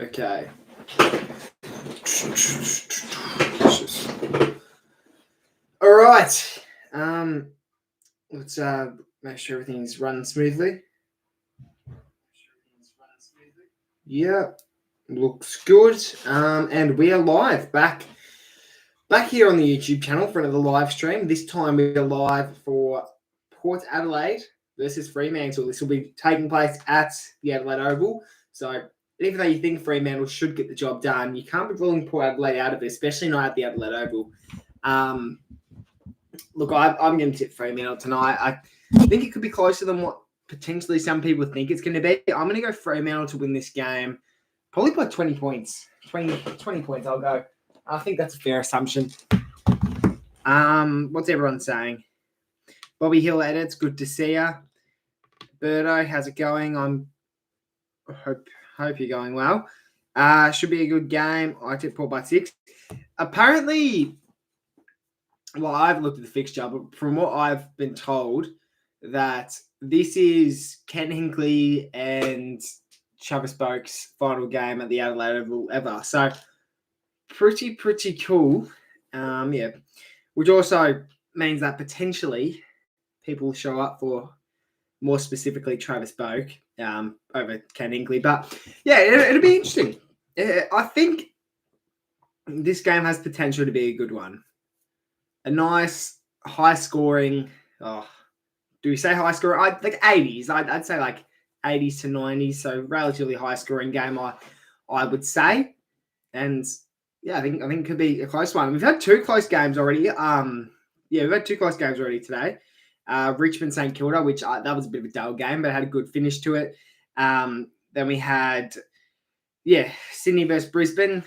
Okay. All right. Let's make sure everything's running smoothly. Yeah, looks good. And we are live back here on the YouTube channel for another live stream. This time we are live for Port Adelaide versus Fremantle. This will be taking place at the Adelaide Oval. So even though you think Fremantle should get the job done, you can't be ruling Port Adelaide out of it, especially not at the Adelaide Oval. Look, I'm going to tip Fremantle tonight. I think it could be closer than what potentially some people think it's going to be. I'm going to go Fremantle to win this game, probably by 20 points. 20 points I'll go. I think that's a fair assumption. What's everyone saying? Bobby Hill Ed, it's good to see you. Birdo, how's it going? Hope you're going well. Should be a good game. I tip Port by 6. Apparently, well, I've looked at the fixture, but from what I've been told, that this is Ken Hinkley and Travis Boak's final game at the Adelaide Oval ever. So, pretty cool. Yeah. Which also means that potentially people show up for, more specifically, Travis Boak over Ken Hinkley. But, yeah, it'll be interesting. I think this game has potential to be a good one. A nice, high-scoring... Oh, do we say high-scoring? Like 80s. I'd say like 80s to 90s. So, relatively high-scoring game, I would say. And, yeah, I think it could be a close one. We've had 2 close games already. We've had 2 close games already today. Richmond St Kilda, which that was a bit of a dull game, but had a good finish to it. Then we had... Yeah, Sydney versus Brisbane.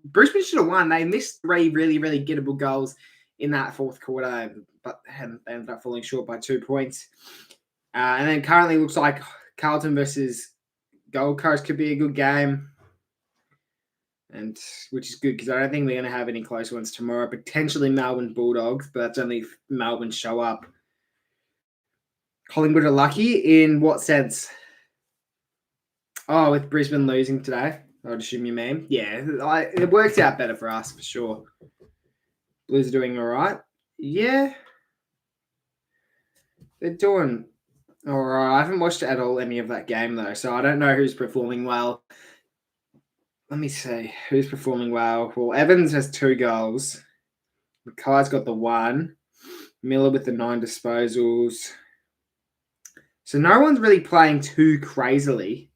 Brisbane should have won. They missed 3 really gettable goals in that fourth quarter, but they ended up falling short by 2 points. And then currently looks like Carlton versus Gold Coast could be a good game, and which is good because I don't think we're going to have any close ones tomorrow. Potentially Melbourne Bulldogs, but that's only if Melbourne show up. Collingwood are lucky in what sense? Oh, with Brisbane losing today, I'd assume you mean. Yeah, it works out better for us, for sure. Blues are doing all right. Yeah. They're doing all right. I haven't watched at all any of that game, though, so I don't know who's performing well. Let me see. Who's performing well? Well, Evans has 2 goals. Mackay's got the 1. Miller with the 9 disposals. So no one's really playing too crazily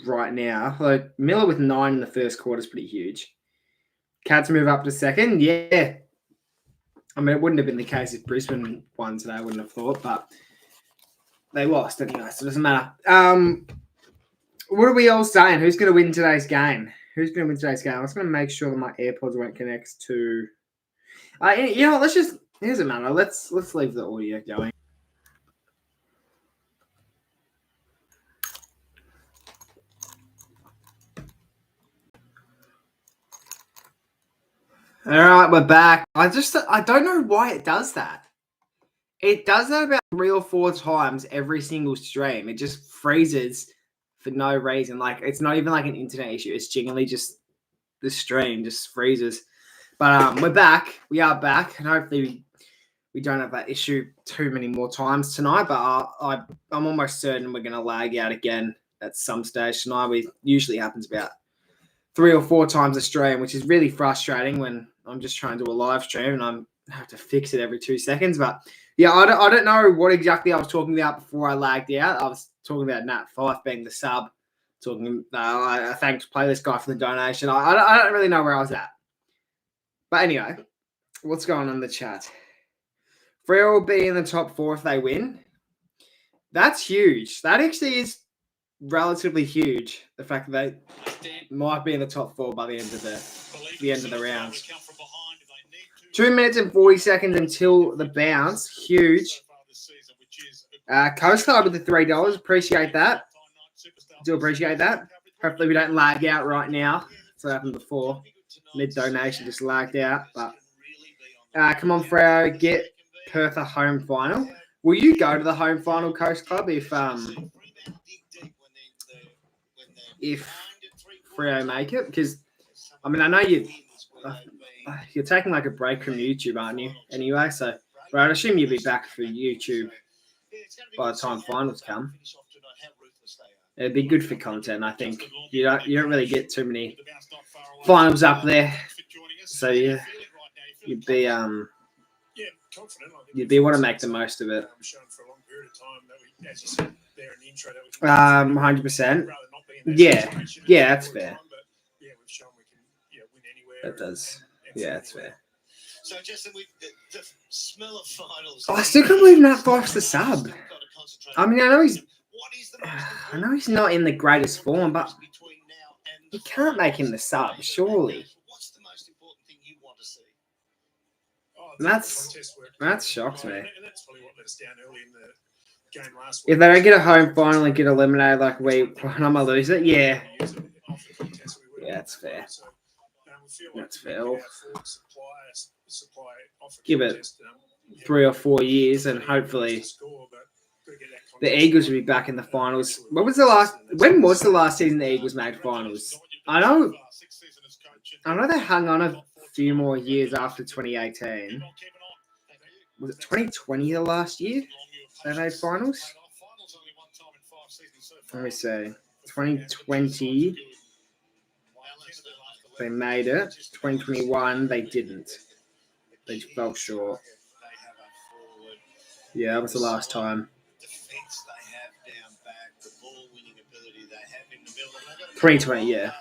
right now. Like Miller with 9 in the first quarter is pretty huge. Cats move up to second. Yeah. I mean, it wouldn't have been the case if Brisbane won today, I wouldn't have thought, but they lost anyway, so it doesn't matter. What are we all saying? Who's going to win today's game? I'm just going to make sure that my AirPods won't connect to... you know what, it doesn't matter. Let's leave the audio going. All right, we're back. I don't know why it does that. It does that about 3 or 4 times every single stream. It just freezes for no reason. Like, it's not even like an internet issue. It's genuinely just the stream just freezes. But we're back. We are back, and hopefully we don't have that issue too many more times tonight. But I'm almost certain we're going to lag out again at some stage tonight. It usually happens about 3 or 4 times a stream, which is really frustrating when I'm just trying to do a live stream and I have to fix it every 2 seconds. But yeah, I don't know what exactly I was talking about before I lagged out. I was talking about Nat Fife being the sub. I thanked Playlist Guy for the donation. I don't really know where I was at. But anyway, what's going on in the chat? Freo will be in the top 4 if they win. That's huge. That actually is relatively huge. The fact that they might be in the top 4 by the end of the round. 2 minutes and 40 seconds until the bounce. Huge. Coast Guard with the $3. Appreciate that. Do appreciate that. Hopefully we don't lag out right now. That's what happened before. Mid-donation just lagged out. But come on, Freo. Get Perth a home final. Will you go to the home final, Coast Club, if Freo make it? Because, I mean, I know you're taking like a break from YouTube, aren't you? Anyway, so but I'd assume you'll be back for YouTube by the time finals come. It'd be good for content, I think. You don't really get too many finals up there, so you'd be want to make the most of it. 100%. Yeah, that's fair. That does. Yeah, that's fair. So, Justin, the smell of finals. I still can't believe Nat Fyfe's the sub. I mean, I know he's not in the greatest form, but you can't make him the sub, surely. What's the most important thing you want to see? That shocks me. If they don't get a home final and get eliminated like week one, I'm gonna lose it. Yeah, that's fair. That's fair. Give it 3 or 4 years, and hopefully the Eagles will be back in the finals. When was the last season the Eagles made finals? I know they hung on a few more years after 2018. Was it 2020 the last year they made finals? Let me see. 2020 they made it. 2021 they didn't. They fell short. Yeah, that was the last time. 2020, yeah.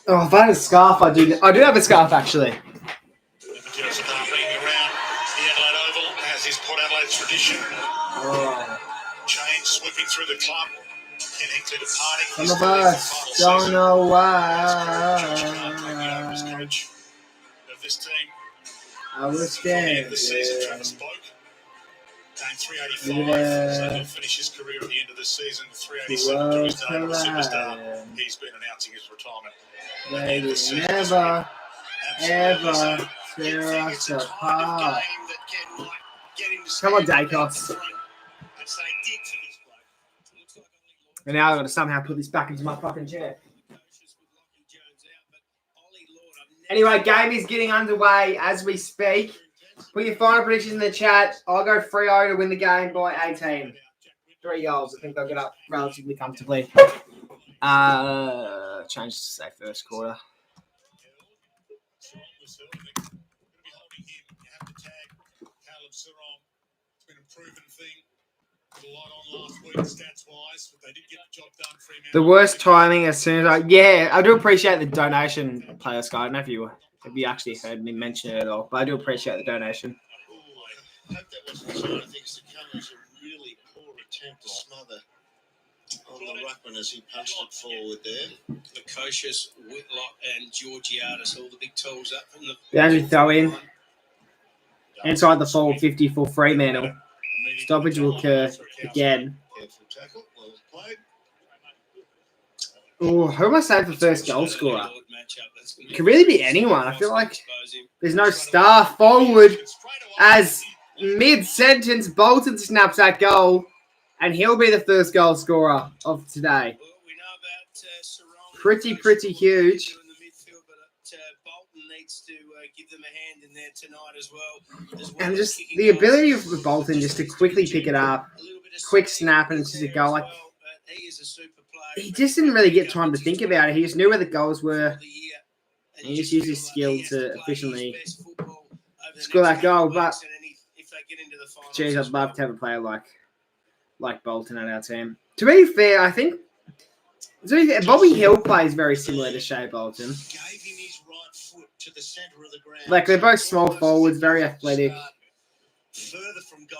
Oh, if I had a scarf, I do have a scarf actually. Change sweeping through the club. Some of us don't know why. This team. I was scared. The season, Travis spoke. Game 385. So he'll finish his career at the end of the season with 387 to his name. Superstar. He's been announcing his retirement. They will never, ever tear us apart. Come on, Dacos. And now I've got to somehow put this back into my fucking chair. Anyway, game is getting underway as we speak. Put your final predictions in the chat. I'll go 3-0 to win the game by 18. 3 goals. I think they'll get up relatively comfortably. Change to say first quarter. The worst timing as soon as I do appreciate the donation, Player Sky. I don't know if you actually heard me mention it at all, but I do appreciate the donation. I hope that wasn't the side of things to come as a really poor attempt to smother on the ruckman as he punched it forward there. Lukosius, Whitlock, and Georgiadis, all the big tools up from the only throw in inside the forward 50 for Fremantle. Stoppage will occur again. Oh, who am I saying for first goal scorer? It could really be anyone. I feel like there's no star forward as mid-sentence Bolton snaps that goal and he'll be the first goal scorer of today. Pretty huge. And just the ability of Bolton just to quickly pick it up, quick snap, and it's just a goal. Like, he just didn't really get time to think about it. He just knew where the goals were. And he just used his skill to efficiently score that goal. But, geez, I'd love to have a player like Bolton on our team. To be fair, I think Bobby Hill plays very similar to Shea Bolton. Like, they're both small forwards, very athletic.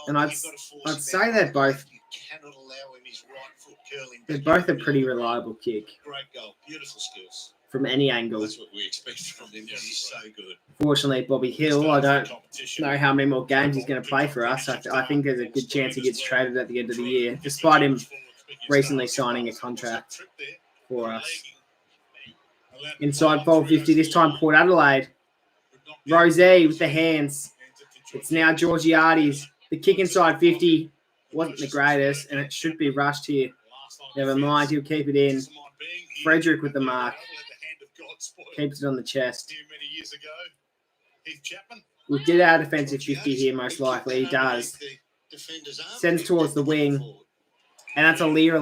And I'd say they're both a pretty reliable kick. Great goal, beautiful skills. From any angle. That's what we expect from him. He's so good. Fortunately, Bobby Hill, I don't know how many more games he's going to play for us. I think there's a good chance he gets traded at the end of the year, despite him recently signing a contract for us. Inside 450, this time Port Adelaide. Rosé with the hands. It's now Georgiades. The kick inside 50 wasn't the greatest, and it should be rushed here. Never mind, he'll keep it in. Frederick with the mark. Keeps it on the chest. We did our defensive 50 here, most likely. He does. Sends towards the wing. And that's a Lear.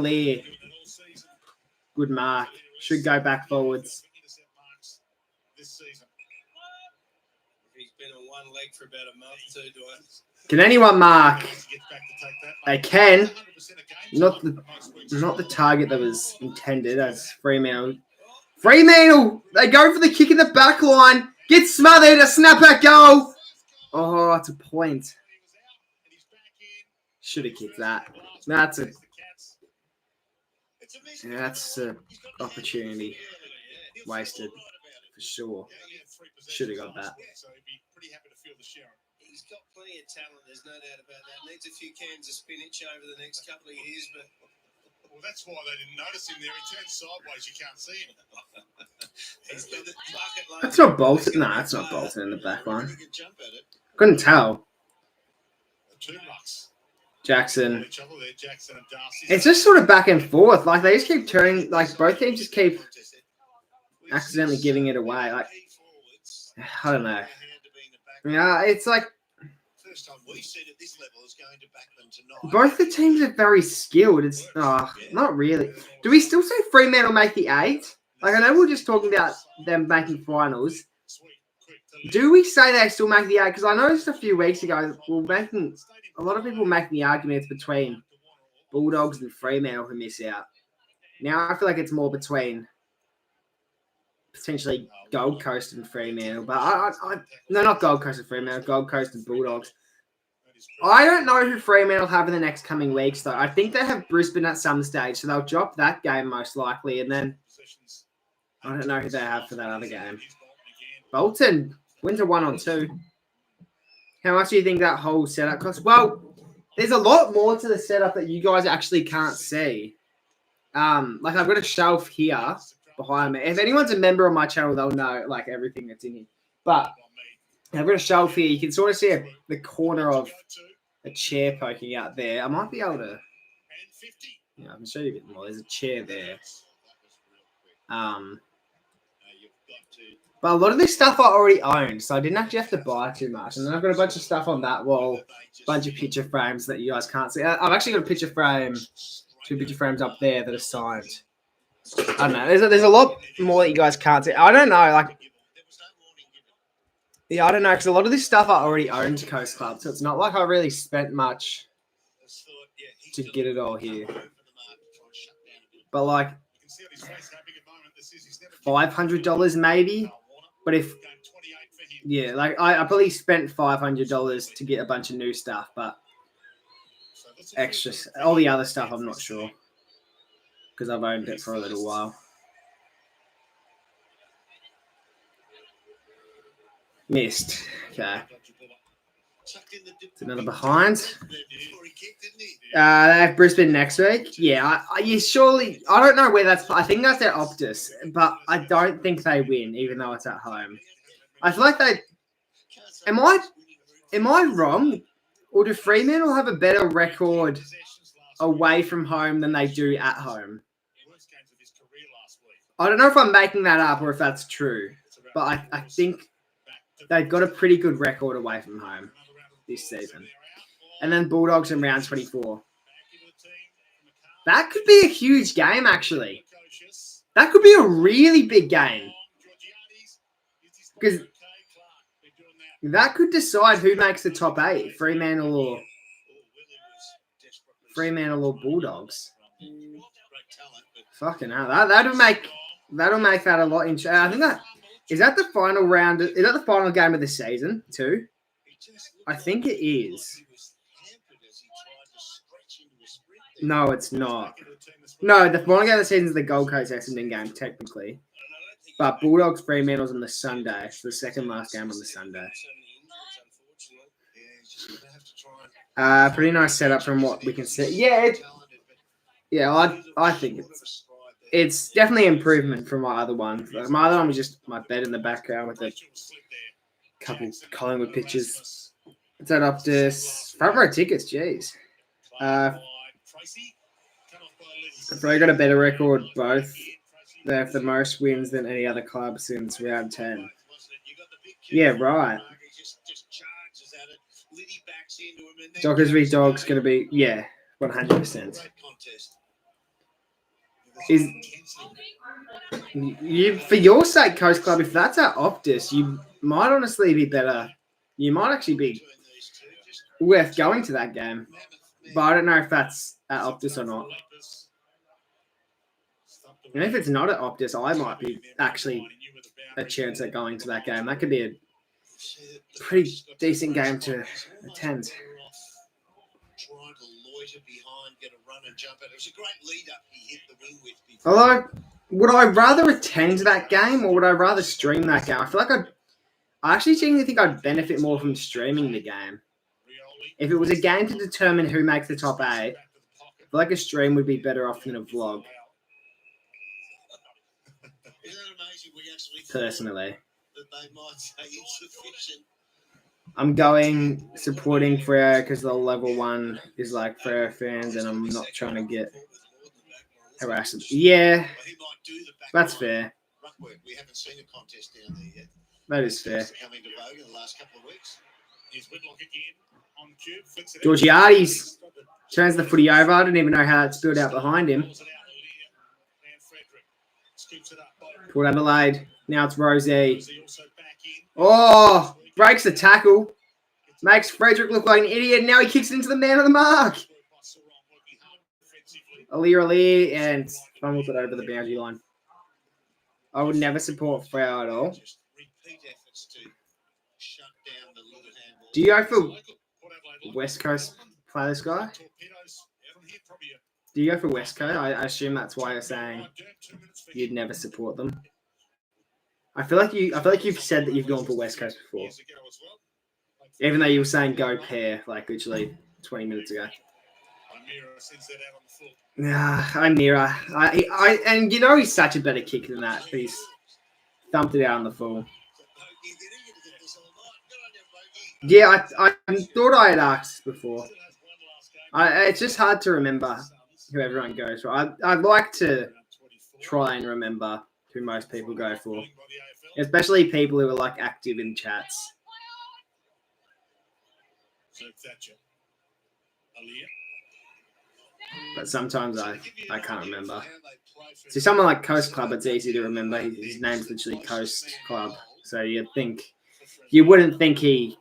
Good mark. Should go back forwards. He's been on one leg for about a month or two, Can anyone mark? They can. Not the target that was intended as Fremantle. Fremantle! They go for the kick in the back line. Get smothered. A snapback goal. Oh, it's a point. Should have kicked that. That's an opportunity wasted for sure. Should have got that. He's got plenty of talent, there's no doubt about that. Needs a few cans of spinach over the next couple of years, but well, that's why they didn't notice him there. He turned sideways, you can't see him. That's not Bolton. No, that's not Bolton in the back line. Couldn't tell. Jackson. It's just sort of back and forth. Like they just keep turning. Like both teams just keep accidentally giving it away. Like I don't know. Yeah, it's like both the teams are very skilled. It's not really. Do we still say Fremantle make the 8? Like I know we were just talking about them making finals. Do we say they still make the 8? Because I noticed a few weeks ago a lot of people making the arguments between Bulldogs and Fremantle who miss out. Now I feel like it's more between potentially Gold Coast and Fremantle, but no, not Gold Coast and Fremantle, Gold Coast and Bulldogs. I don't know who Fremantle have in the next coming weeks, though. I think they have Brisbane at some stage, so they'll drop that game most likely, and then I don't know who they have for that other game. Bolton wins a 1-2. How much do you think that whole setup costs? Well, there's a lot more to the setup that you guys actually can't see. Like I've got a shelf here behind me. If anyone's a member of my channel, they'll know like everything that's in here. But I've got a shelf here. You can sort of see the corner of a chair poking out there. I might be able to. Yeah, I can show you a bit more. There's a chair there. But a lot of this stuff I already owned, so I didn't actually have to buy too much. And then I've got a bunch of stuff on that wall, a bunch of picture frames that you guys can't see. I've actually got a picture frame, 2 picture frames up there that are signed. I don't know. There's a lot more that you guys can't see. I don't know. Like, yeah, I don't know because a lot of this stuff I already owned Coast Club, so it's not like I really spent much to get it all here. But like $500 maybe. But if like I probably spent $500 to get a bunch of new stuff, but extra all the other stuff I'm not sure. Because I've owned it for a little while. Missed. Okay. It's another behind. They have Brisbane next week. Yeah, surely. I don't know where that's. I think that's at Optus, but I don't think they win, even though it's at home. I feel like they. Am I wrong, or do Fremantle have a better record away from home than they do at home? I don't know if I'm making that up or if that's true, but I think they've got a pretty good record away from home this season. And then Bulldogs in round 24. That could be a huge game, actually. That could be a really big game. Because that could decide who makes the top 8, Fremantle or Bulldogs. Fucking hell. That'll make that a lot interesting. I think is that the final round? Is that the final game of the season too? I think it is. No, it's not. No, the final game of the season is the Gold Coast Essendon game, technically. But Bulldogs Fremantle's on the Sunday. It's the second last game on the Sunday. Pretty nice setup from what we can see. Yeah, I think it's definitely improvement from my other one. My other one was just my bed in the background with a couple Collingwood pictures. It's at Optus. Front row tickets, jeez. I've probably got a better record both They have the most wins than any other club since round 10. Yeah, right. Dockers v Dogs going to be, 100%. You, for your sake, Coast Club, if that's at Optus, you might honestly be better. You might actually be worth going to that game. But I don't know if that's at Optus or not. And if it's not at Optus, I might be actually a chance at going to that game. That could be a pretty decent game to attend. Although, would I rather attend that game or would I rather stream that game? I feel like I actually genuinely think I'd benefit more from streaming the game. If it was a game to determine who makes the top 8, I feel like a stream would be better off than a vlog. Personally. I'm going supporting Freo because the level 1 is like Freo fans and I'm not trying to get harassed. Yeah, that's fair. We haven't seen a contest down there yet. That is fair. Coming to vogue in the last couple of weeks. Georgiades turns the footy over. I didn't even know how it spilled out behind him. Port Adelaide. Now it's Rosie. Oh, breaks the tackle. Makes Frederick look like an idiot. Now he kicks it into the man of the mark. Alir, and fumbles it over the boundary line. I would never support Freo at all. Do you go for West Coast play this guy? Do you go for West Coast? I assume that's why you're saying you'd never support them. I feel like you've said that you've gone for West Coast before. Even though you were saying go pair like literally 20 minutes ago. I'm Mira. And you know he's such a better kicker than that. He's thumped it out on the full. Yeah, I thought I had asked before. It's just hard to remember who everyone goes for. I'd like to try and remember who most people go for, especially people who are like active in chats. But sometimes I can't remember. See, someone like Coast Club, it's easy to remember. His name's literally Coast Club. So you wouldn't think he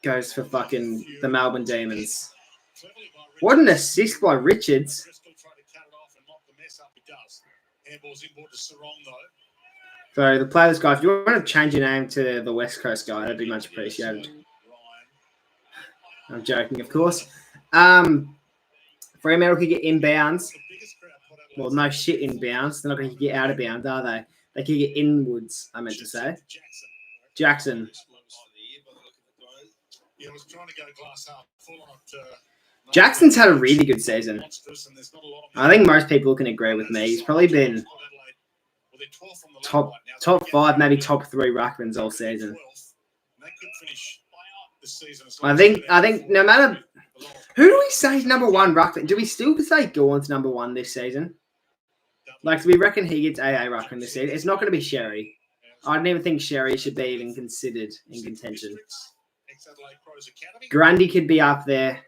goes for fucking the Melbourne Demons. What an assist by Richards. So the players guy, if you want to change your name to the West Coast guy, that'd be much appreciated. I'm joking, of course. Fremantle can get inbounds. Well, no shit inbounds. They're not going to get out of bounds, are they? They can get inwards, I meant to say. Jackson. Jackson's had a really good season. I think most people can agree with me. He's probably been top 5, maybe top 3 ruckmans all season. I think no matter who do we say is number 1 ruckman, do we still say Gawn's number 1 this season? Like, do we reckon he gets AA ruckman this season? It's not going to be Sherry. I don't even think Sherry should be even considered in contention. Grundy could be up there.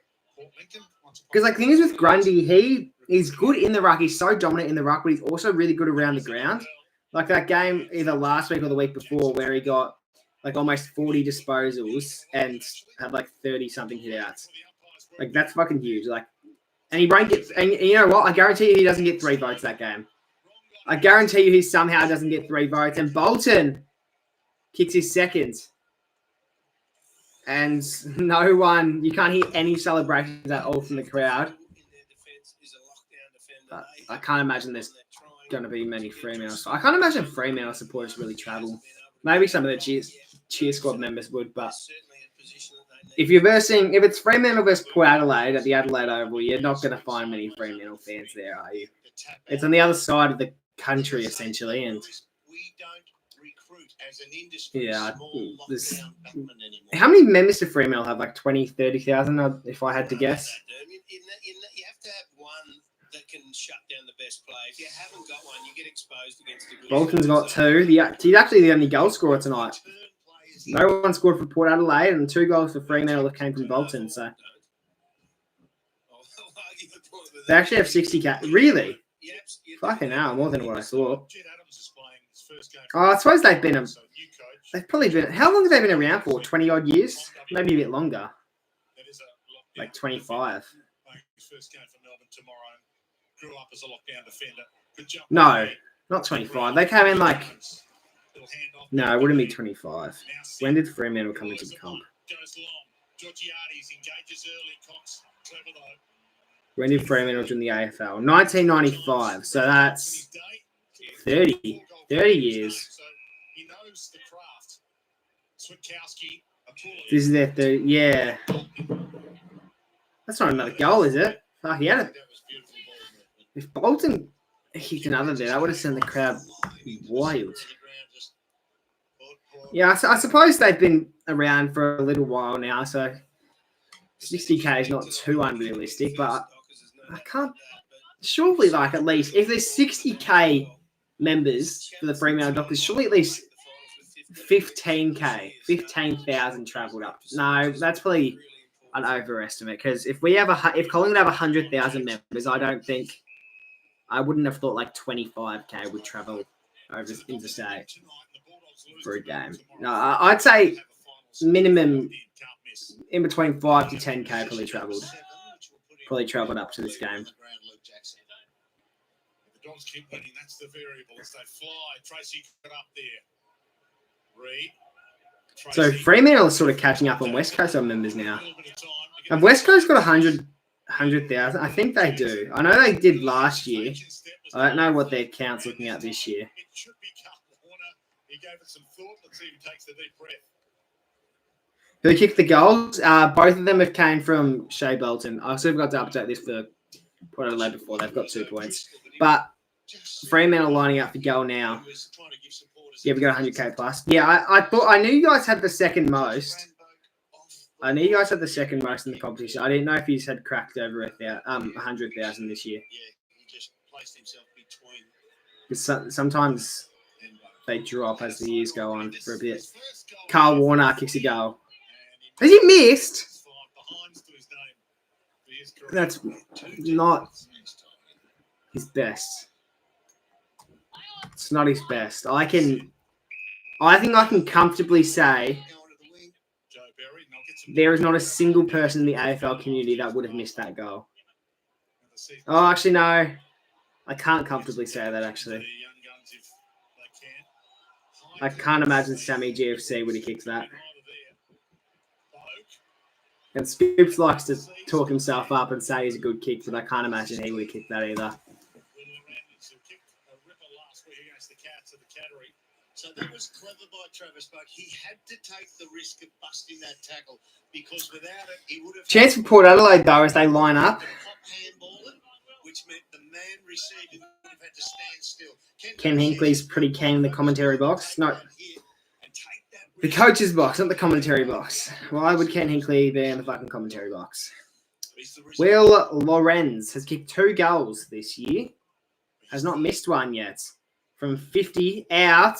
Because, like, the thing is with Grundy, he's good in the ruck. He's so dominant in the ruck, but he's also really good around the ground. Like that game either last week or the week before where he got, like, almost 40 disposals and had, like, 30-something hit-outs. Like, that's fucking huge. Like, and he won't get... And you know what? I guarantee you he doesn't get 3 votes that game. I guarantee you he somehow doesn't get 3 votes. And Bolton kicks his second. And no one... You can't hear any celebrations at all from the crowd. But I can't imagine there's going to be many Fremantle... I can't imagine Fremantle supporters really travel. Maybe some of the cheer squad members would, but... If it's Fremantle versus Port Adelaide at the Adelaide Oval, you're not going to find many Fremantle fans there, are you? It's on the other side of the country, essentially, and yeah, how many members do Fremantle have? Like 20, 30,000, if I had to guess. You have to have one that can shut down the best play. If you haven't got one, you get exposed against the good. Bolton's got 2. He's actually the only goal scorer tonight. No one scored for Port Adelaide, and 2 goals for Fremantle that came from Bolton. So they actually have 60k. Really? Fucking hell, more than what I thought. Oh, I suppose they've probably been. How long have they been around for? 20 odd years? Maybe a bit longer. Like 25. First game for Melbourne tomorrow. Grew up as a lockdown defender. No, not 25. They came in like. No, it wouldn't be 25. When did Fremantle come into the comp? When did Fremantle join the AFL? 1995. So that's 30 years. This is their third. Yeah. That's not another goal, is it? Oh, he had it. If Bolton hit another there, that would have sent the crowd wild. Yeah, I suppose they've been around for a little while now, so 60k is not too unrealistic, but I can't. Surely, like, at least, if there's 60k members for the Fremantle Dockers, surely at least 15,000 travelled up. No, that's probably an overestimate, because if Collingwood have 100,000 members, I wouldn't have thought like 25k would travel over interstate for a game. No, I'd say minimum in between 5 to 10k probably travelled up to this game. The Dogs keep winning. That's the variable as they fly. Tracy got up there. Reed. So Fremantle is sort of catching up on West Coast on members now. Have West Coast got 100,000? I think they do. I know they did last year. I don't know what their count's looking at this year. Who kicked the goals? Both of them have came from Shea Bolton. I also got to update this for Port Adelaide before. They've got 2 points. But Fremantle lining up for goal now. Yeah, we got 100k plus. Yeah, I knew you guys had the second most. I knew you guys had the second most in the competition. I didn't know if you had cracked over 100,000 this year. Sometimes they drop as the years go on for a bit. Carl Warner kicks a goal. Has he missed? That's not his best. It's not his best. I think I can comfortably say there is not a single person in the AFL community that would have missed that goal. Oh, actually, no. I can't comfortably say that, actually. I can't imagine Sammy GFC would have kicked that. And Skips likes to talk himself up and say he's a good kick, but I can't imagine he would have kicked that either. So that was clever by Travis, but he had to take the risk of busting that tackle because without it, he would have. Chance for Port Adelaide, though, as they line up. Which meant the man receiving would have had to stand still. Ken Hinkley's pretty keen in the commentary box. No, the coach's box, not the commentary box. Why would Ken Hinkley be in the fucking commentary box? Will Lorenz has kicked 2 goals this year. Has not missed one yet. From 50 out.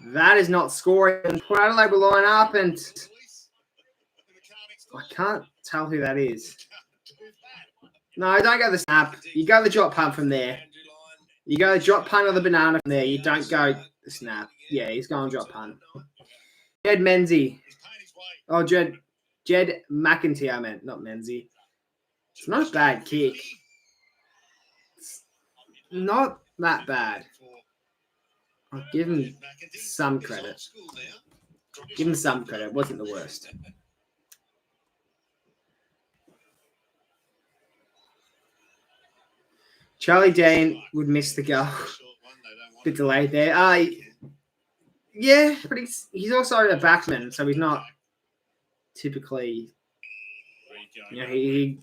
That is not scoring. Port Adelaide will line up, and I can't tell who that is. No, don't go the snap. You go the drop punt from there. You go the drop punt or the banana from there. You don't go the snap. Yeah, he's going drop punt. Jed Menzie. Oh, Jed McEntee, I meant, not Menzie. It's not a bad kick. It's not that bad. I'll give him some credit. Give him some credit. It wasn't the worst. Charlie Dean would miss the goal. Bit delayed there. Yeah, but he's also a backman, so he's not typically. You know, he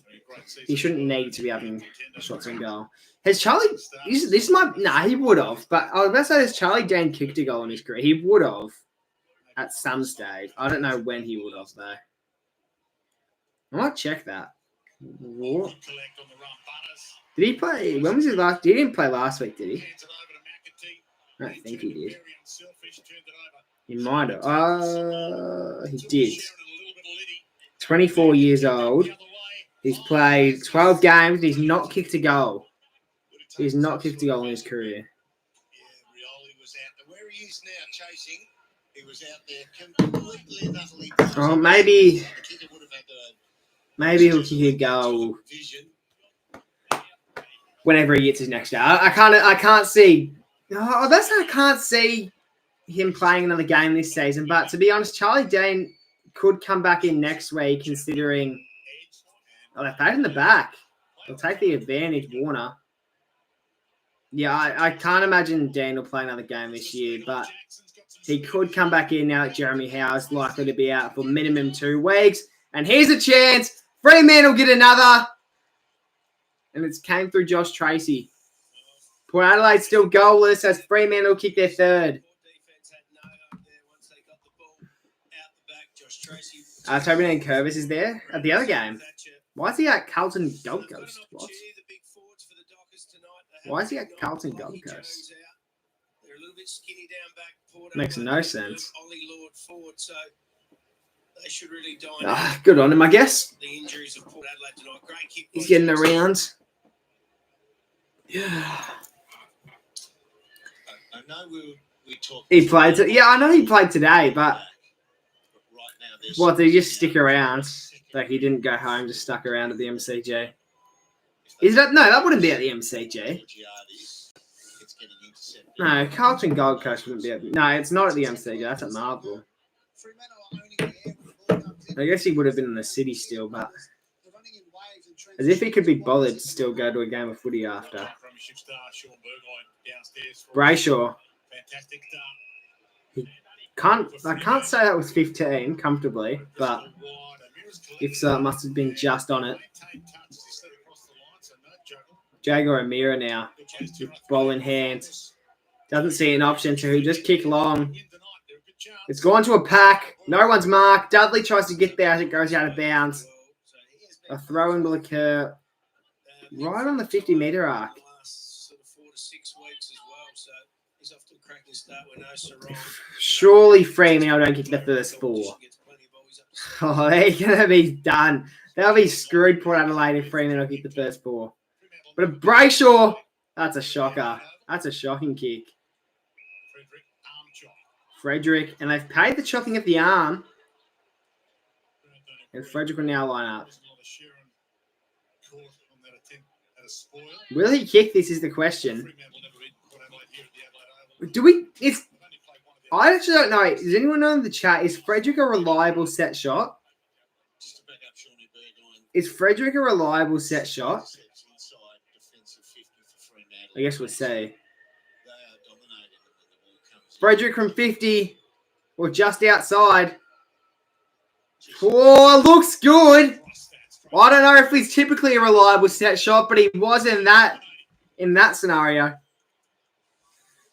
shouldn't need to be having shots on goal. Has Charlie? This might he would have. But I was about to say, has Charlie Dean kicked a goal in his career? He would have at some stage. I don't know when he would have though. I might check that. What? Did he play? When was his last? He didn't play last week, did he? Hands it over to McAtee. I don't think he did. Very unselfish, turned it over. He might have. He To did. Sharon and a little bit of Liddy. 24 years old. The other way. He's played 12 games. And he's not kicked a goal. He's not kicked a goal in his career. Yeah, Rioli was out there. Where he is now chasing, he was out there completely and utterly. Oh, maybe The kicker would have had to he'll kick a goal vision. whenever he gets his next out. I can't see. Oh, that's I can't see him playing another game this season. But to be honest, Charlie Dean could come back in next week, considering they're played in the back. They'll take the advantage, Warner. Yeah, I can't imagine Dan will play another game this year, but he could come back in now that Jeremy Howe's likely to be out for minimum 2 weeks. And here's a chance. Fremantle get another. And it's came through Josh Tracy. Port Adelaide still goalless as Fremantle kick their third. Toby and Curvis is there at the other game. Why is he at Carlton Gold Coast? What? Why is he at Carlton Gold Coast? Makes no sense. Good on him, I guess. He's getting around. Yeah. I know we talked. He played. Yeah, I know he played today, but Right now, there's what? Did he just stick around? Like he didn't go home, just stuck around at the MCG. Is that no? That wouldn't be at the MCG. No, Carlton Gold Coast wouldn't be at. No, it's not at the MCG. That's at Marvel. I guess he would have been in the city still, but as if he could be bothered to still go to a game of footy after. Brayshaw. I can't say that was 15 comfortably, but if so, it must have been just on it. Jaguar O'Meara now, with ball in hand. Doesn't see an option to just kick long. It's gone to a pack. No one's marked. Dudley tries to get there as it goes out of bounds. A throw-in will occur right on the 50-metre arc. Surely Fremantle don't kick the first 4. Oh, they're going to be done. They'll be screwed, Port Adelaide, if Fremantle kick the first 4. But a Brayshaw, that's a shocker. That's a shocking kick. Frederick, and they've paid the chopping of the arm. And Frederick will now line up. Will he kick? This is the question. I actually don't know. Does anyone know in the chat, is Frederick a reliable set shot? Is Frederick a reliable set shot? I guess we'll say. Frederick from 50 or just outside. Oh, looks good. I don't know if he's typically a reliable set shot, but he was in that scenario.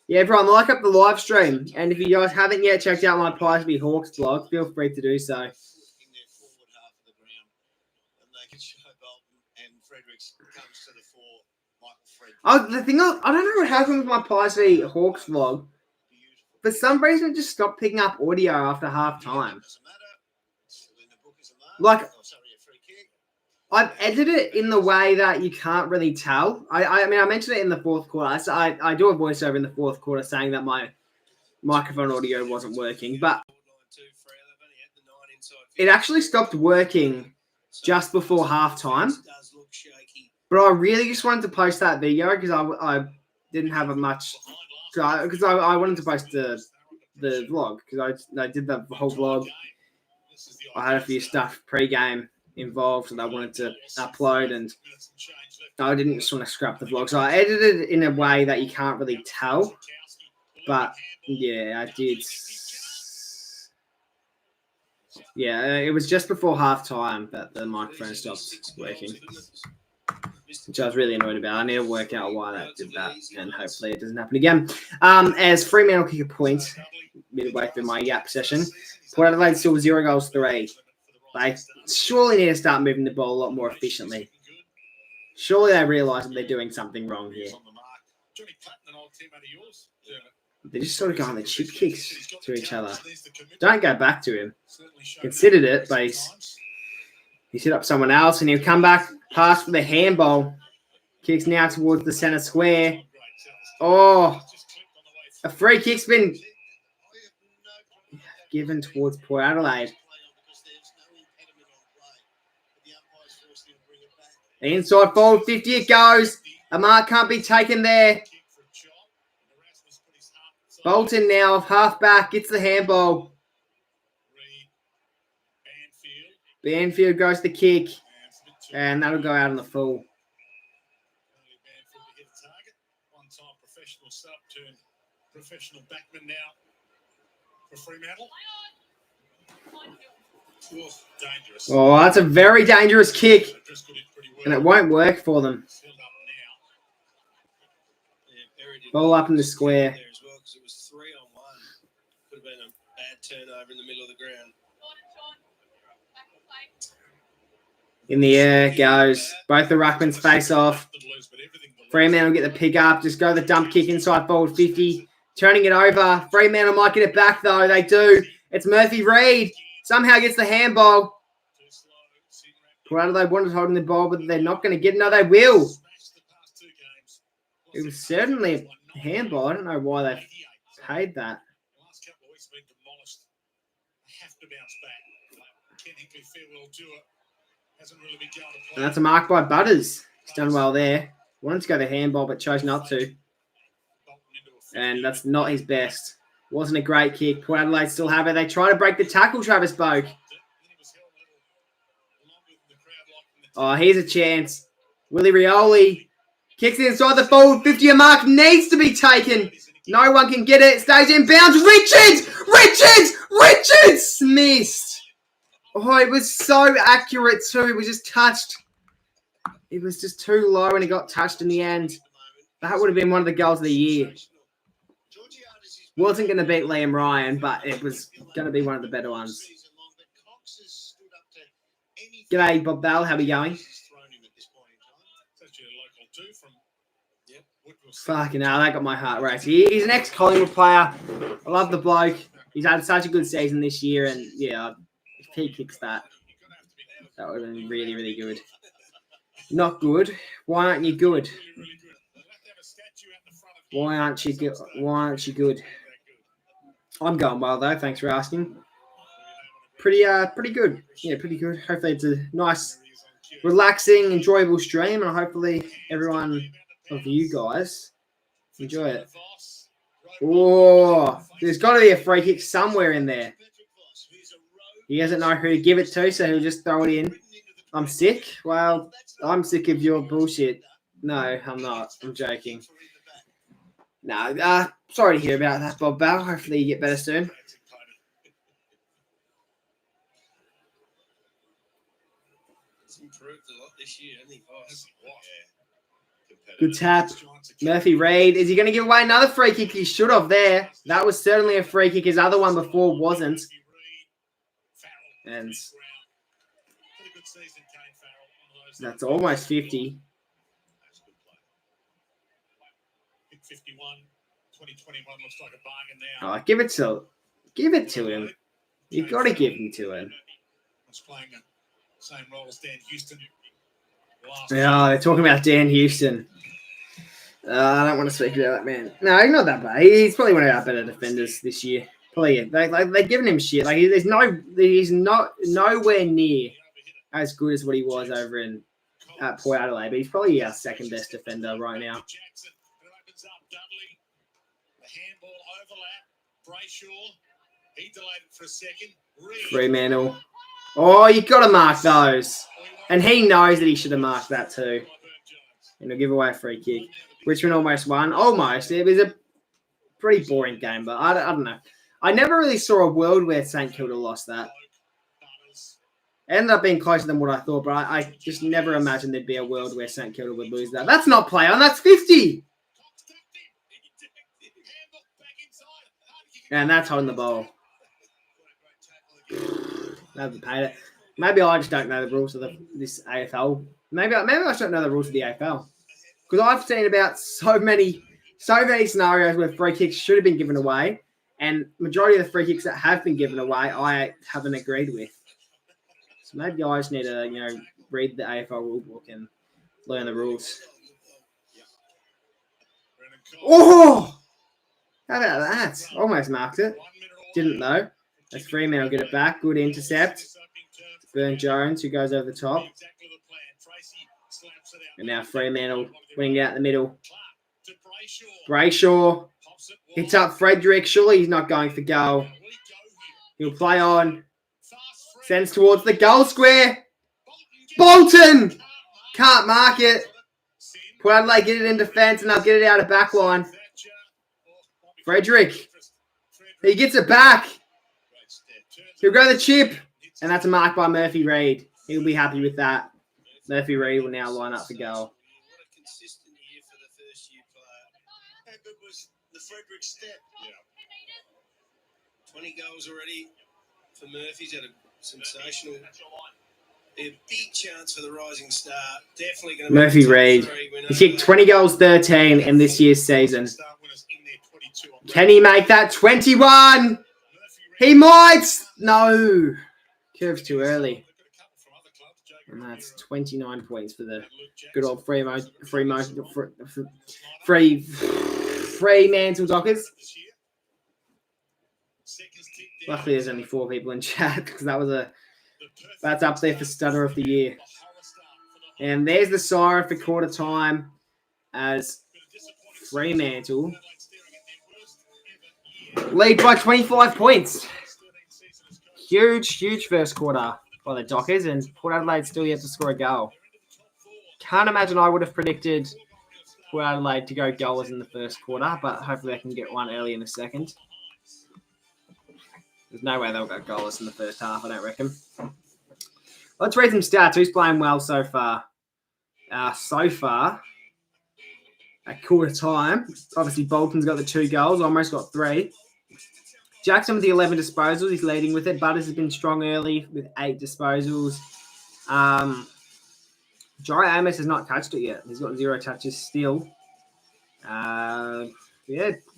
Yeah, everyone, like up the live stream. And if you guys haven't yet checked out my Pies v Hawks blog, feel free to do so. The thing, I don't know what happened with my Pies v Hawks vlog. For some reason, it just stopped picking up audio after half time. Like, I've edited it in the way that you can't really tell. I mean, I mentioned it in the fourth quarter. I do a voiceover in the fourth quarter saying that my microphone audio wasn't working, but it actually stopped working just before half time. But I really just wanted to post that video because I didn't have a much... Because I wanted to post the vlog because I did the whole vlog. I had a few stuff pre-game involved that I wanted to upload, and I didn't just want to scrap the vlog. So I edited it in a way that you can't really tell. But yeah, I did. Yeah, it was just before half time that the microphone stopped working, which I was really annoyed about. I need to work out why that did that, and hopefully it doesn't happen again. As Fremantle kick a point midway through my Yap session, Port Adelaide still 0 goals 3. They surely need to start moving the ball a lot more efficiently. Surely they realise that they're doing something wrong here. On the mark. Johnny Patton, an old teammate of yours. They're just sort of going the chip kicks to each other. Don't go back to him. Considered it, but he's hit up someone else, and he'll come back past for the handball. Kicks now towards the centre square. Oh, a free kick's been given towards Port Adelaide. The inside forward 50 it goes. A mark can't be taken there. Bolton now off half-back. Gets the handball. Banfield goes to the kick. And that'll go out on the full. One-time professional sub turned professional backman now for Fremantle. Dangerous. Oh, that's a very dangerous kick. And it won't work for them. Ball up in the square. There as well, because it was 3-on-1. Could have been a bad turnover in the middle of the ground. In the air goes. Both the ruckmans face off. Fremantle get the pick up. Just go the dump kick inside forward 50. Turning it over. Fremantle might get it back though. They do. It's Murphy Reid. Somehow gets the handball. Port Adelaide wanted holding the ball, but they're not going to get it. No, they will. It was certainly a handball. I don't know why they paid that. The last couple of weeks have been demolished. They have to bounce back. Ken Hinkley, farewell tour. Hasn't really been going to play. And that's a mark by Butters. He's done well there. Wanted to go the handball, but chose not to. And that's not his best. Wasn't a great kick. Port Adelaide still have it. They try to break the tackle, Travis Boak. Oh, here's a chance. Willie Rioli kicks it inside the forward 50. A mark needs to be taken. No one can get it. Stays in bounds. Richards missed. Oh, it was so accurate too. It was just touched. It was just too low and it got touched in the end. That would have been one of the goals of the year. Wasn't going to beat Liam Ryan, but it was going to be one of the better ones. G'day, Bob Bell. How are we going? Fucking hell, that got my heart racing. He's an ex-Collingwood player. I love the bloke. He's had such a good season this year, and yeah, if he kicks that, that would have been really, really good. Not good. Why aren't you good? Why aren't you good? Why aren't you good? I'm going well though. Thanks for asking. Pretty good. Yeah, pretty good. Hopefully it's a nice, relaxing, enjoyable stream, and hopefully everyone of you guys enjoy it. Oh, there's got to be a free kick somewhere in there. He doesn't know who to give it to, so he'll just throw it in. I'm sick. Well, I'm sick of your bullshit. No, I'm not. I'm joking. No, sorry to hear about that, Bob Bell. Hopefully you get better soon. He's improved a lot this year, hasn't he? Good tap. Murphy Reid. Is he going to give away another free kick? He should have there. That was certainly a free kick. His other one before wasn't. And that's almost 50. 51, 2021 looks like a bargain now. Oh, give it to him. You've got to give him to him. Was playing the same role as Dan Houston. Yeah, they're talking about Dan Houston. I don't want to speak about that man. No, he's not that bad. He's probably one of our better defenders this year. Probably, they're giving him shit. Like he's not nowhere near as good as what he was over at Port Adelaide. But he's probably our second best defender right now. Fremantle. Oh, you got to mark those. And he knows that he should have marked that too. And he'll give away a free kick. Richmond almost won. Almost. It was a pretty boring game, but I don't know. I never really saw a world where St Kilda lost that. It ended up being closer than what I thought, but I just never imagined there'd be a world where St Kilda would lose that. That's not play on. That's 50. And that's holding the ball. Never paid it. Maybe I just don't know the rules of this AFL Maybe I should know the rules of the AFL. Because I've seen about so many scenarios where free kicks should have been given away, and majority of the free kicks that have been given away, I haven't agreed with. So maybe I just need to, read the AFL rule book and learn the rules. Oh! How about that? Almost marked it. Didn't though. That's Fremantle get it back. Good intercept. Burn Jones, who goes over the top. And now Fremantle winning out the middle. Brayshaw hits up Frederick. Surely he's not going for goal. He'll play on. Sends towards the goal square. Bolton! Can't mark it. Port Adelaide get it in defence and they'll get it out of back line. Frederick. He gets it back. He'll go the chip. And that's a mark by Murphy Reid. He'll be happy with that. Murphy Reid will now line up for goal. What a consistent year for the first-year player. And it was the Frederick step. 20 goals already for Murphy's had a sensational. A big chance for the rising star. Definitely going to be Murphy Reid. He's kicked 20 goals, 13 in this year's season. Can he make that 21? He might. No. Curve's too early. And that's 29 points for the good old Fremantle Dockers. Luckily, there's only 4 people in chat because that's up there for Stutter of the Year. And there's the siren for quarter time as Fremantle lead by 25 points. Huge first quarter by the Dockers, and Port Adelaide still yet to score a goal. Can't imagine I would have predicted Port Adelaide to go goalless in the first quarter, but hopefully they can get one early in the second. There's no way they'll go goalless in the first half, I don't reckon. Let's read some stats. Who's playing well so far? At quarter time, obviously Bolton's got the 2 goals, almost got 3. Jackson with the 11 disposals. He's leading with it. Butters has been strong early with 8 disposals. Jari Amos has not touched it yet. He's got 0 touches still. And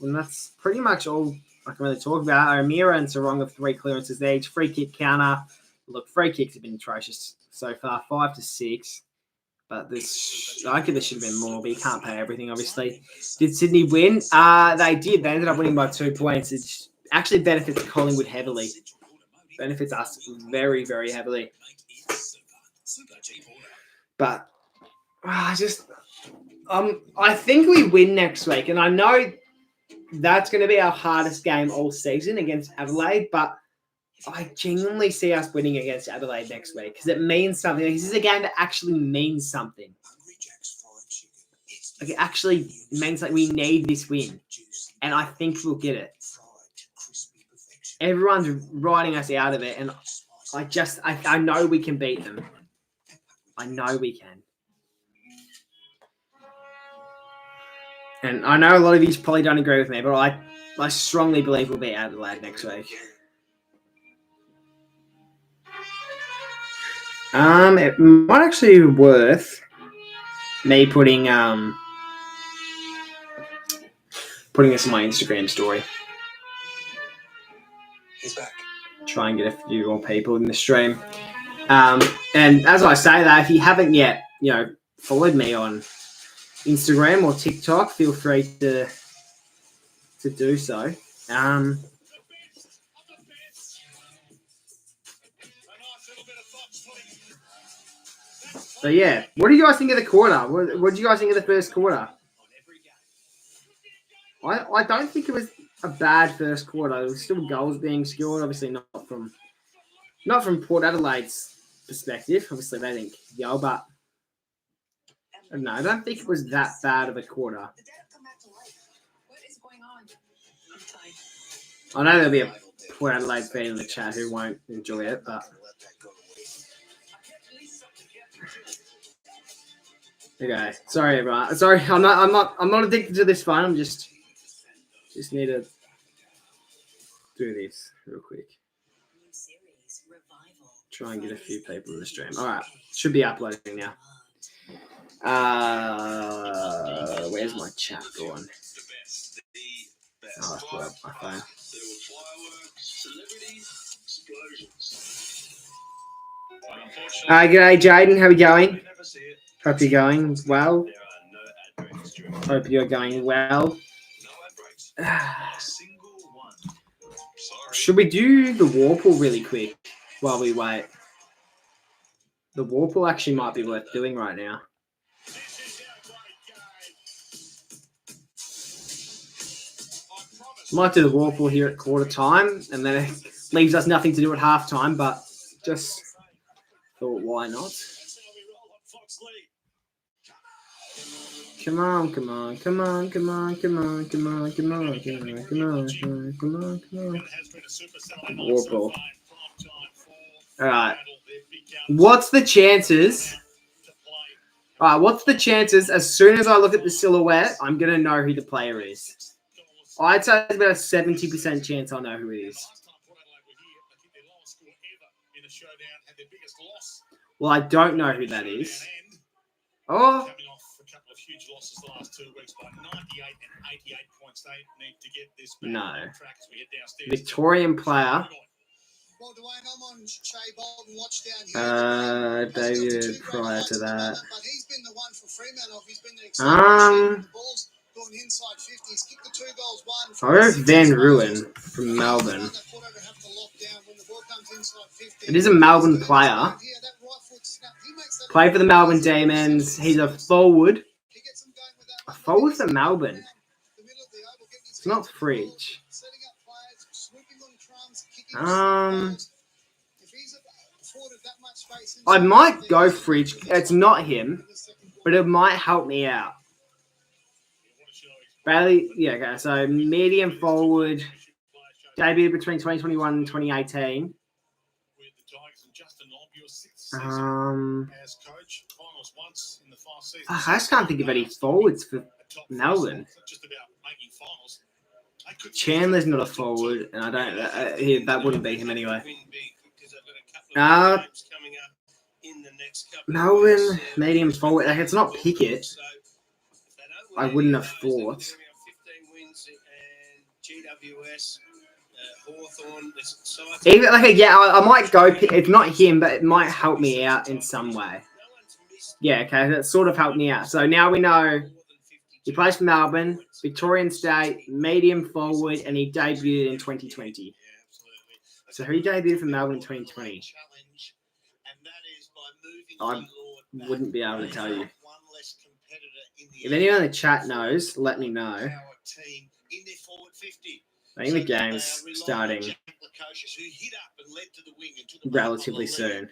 that's pretty much all I can really talk about. O'Meara and Sarong have 3 clearances there. Each free kick counter. Look, free kicks have been atrocious so far, 5 to 6. But I think there should have been more, but you can't pay everything, obviously. Did Sydney win? They did. They ended up winning by 2 points. It's actually benefits Collingwood heavily. Benefits us very, very heavily. But I think we win next week. And I know that's going to be our hardest game all season against Adelaide. But I genuinely see us winning against Adelaide next week because it means something. This is a game that actually means something. Like it actually means like we need this win. And I think we'll get it. Everyone's riding us out of it, and I know we can beat them. I know we can. And I know a lot of you probably don't agree with me, but I strongly believe we'll beat Adelaide next week. It might actually be worth me putting this on my Instagram story. He's back. Try and get a few more people in the stream. And as I say that, if you haven't yet, followed me on Instagram or TikTok, feel free to do so. But yeah, what do you guys think of the quarter? What did you guys think of the first quarter? I don't think it was a bad first quarter. There was still goals being scored, obviously not from Port Adelaide's perspective. Obviously they didn't go, but I don't know. I don't think it was that bad of a quarter. I know there'll be a Port Adelaide fan in the chat who won't enjoy it, but okay. Sorry, everyone. Sorry, I'm not addicted to this fun. I'm just need to do this real quick. Try and get a few people in the stream. All right, should be uploading now. Where's my chat going? Oh, I put up my phone. G'day, Jaden. How are we going? Hope you're going well. Hope you're going well. Should we do the Warple really quick while we wait? The Warple actually might be worth doing right now. Might do the Warple here at quarter time, and then it leaves us nothing to do at halftime, but just thought, why not? Come on, come on, come on, come on, come on, come on, come on, come on, come on, come on, come on. Warple. All right. What's the chances? All right, what's the chances as soon as I look at the silhouette, I'm going to know who the player is? I'd say it's about a 70% chance I know who it is. Well, I don't know who that is. Oh. Huge losses the last 2 weeks by 98 and 88 points. They need to get this back on track as we head downstairs. Victorian player. Well, Dwayne, I'm on Shea Bolton watch down here. David prior to that. But he's been the one for Fremantle. He's been the exciting balls going inside 50. He's kicked the 2 goals, one. I wrote Van Ruin from Melbourne. It is a Melbourne player. Played for the Melbourne Demons. He's a forward. A forward for Melbourne. It's not Fridge. I might go Fridge. It's not him, but it might help me out. Bailey, yeah, okay. So medium forward, debuted between 2021 and 2018. I just can't think of any forwards for Melbourne. Chandler's not a forward, and I don't. That wouldn't be him anyway. Melbourne medium forward. Like, it's not Pickett. I wouldn't have thought. Even I might go. It's not him, but it might help me out in some way. Yeah, okay, that sort of helped me out. So now we know he plays for Melbourne, Victorian State, medium forward, and he debuted in 2020. So who debuted for Melbourne in 2020? I wouldn't be able to tell you. If anyone in the chat knows, let me know. I think the game's starting relatively soon.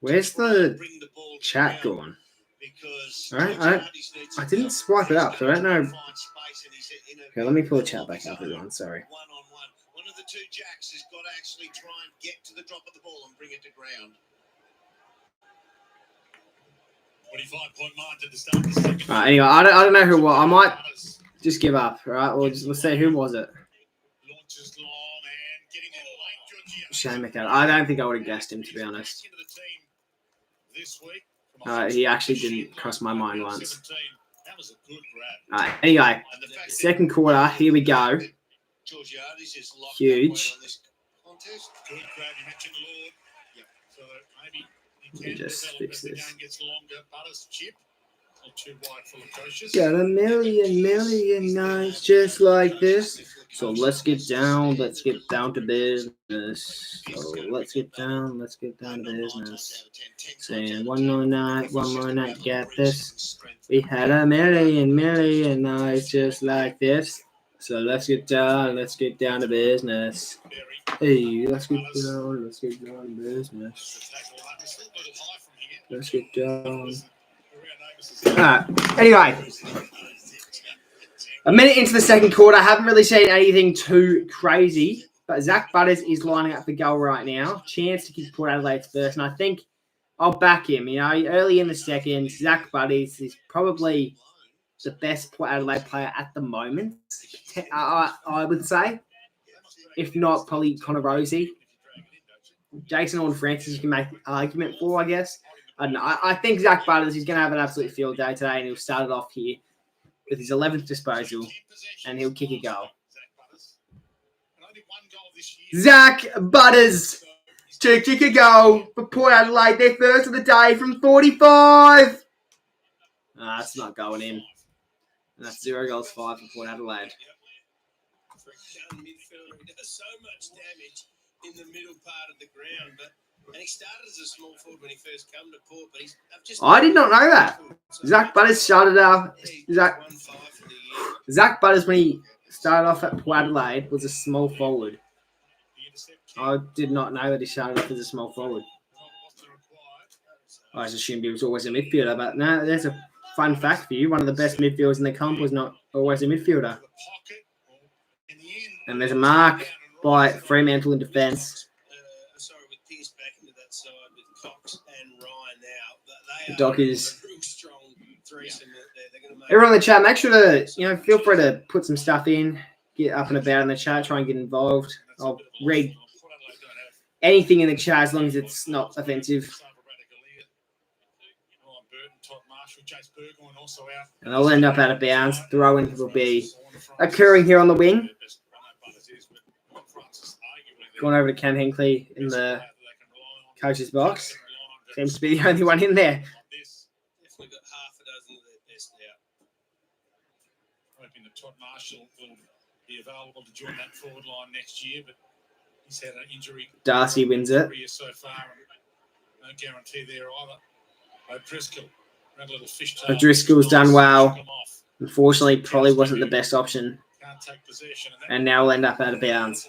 Where's the chat gone? Alright, I didn't swipe it up, so I don't know. Okay, let me pull the chat back up, everyone. Sorry. One of the 2 jacks has got to actually try and get to the drop of the ball and bring it to ground. 25-point mark to the start of the second. Alright, anyway, I don't know who it was. I might just give up. Alright, let's see who was it. Shane McAdam. I don't think I would have guessed him, to be honest. He actually didn't cross my mind once. Anyway, second quarter. Here we go. Huge. Let me just fix this. Got a million nights just like this. So let's get down to business. So let's get down to business. Saying one more night, get this. We had a million nights just like this. So let's get down to business. Hey, let's get down to business. Let's get down. Anyway, a minute into the second quarter. I haven't really seen anything too crazy, but Zach Butters is lining up for goal right now. Chance to kick Port Adelaide's first, and I think I'll back him. You know, early in the second, Zach Butters is probably the best Port Adelaide player at the moment. I would say, if not, probably Connor Rosie. Jason Horn-Francis you can make an argument for, I guess. I don't know. I think Zach Butters, he's going to have an absolute field day today, and he'll start it off here with his 11th disposal, and he'll kick a goal. Zach Butters to kick a goal for Port Adelaide, their first of the day from 45. That's not going in. And that's 0 goals, 5 for Port Adelaide. For a young midfielder, he does so much damage in the middle part of the ground, and he started as a small forward when he first came to Port, but I did not know that. Zach Butters started out. Zach Butters, when he started off at Port Adelaide, was a small forward. I did not know that he started off as a small forward. I just assumed he was always a midfielder, but no, there's a fun fact for you. One of the best midfielders in the comp was not always a midfielder. And there's a mark by Fremantle in defence. Sorry, with Pierce back into that side with Cox and Ryan now. The Dockers. A real strong threesome they're going to make. Everyone in the chat, make sure to, feel free to put some stuff in, get up and about in the chat, try and get involved. I'll read anything in the chat as long as it's not offensive. And I'll end up out of bounds. Throw-in will be occurring here on the wing. Going over to Cam Hinckley in the coach's box. Seems to be the only one in there. Definitely got half a dozen of their best out. Hoping that Todd Marshall will be available to join that forward line next year, but he's had an injury. Darcy wins it. So far, no guarantee there either. O'Driscoll's done well. Unfortunately, probably wasn't the best option. And now we'll end up out of bounds.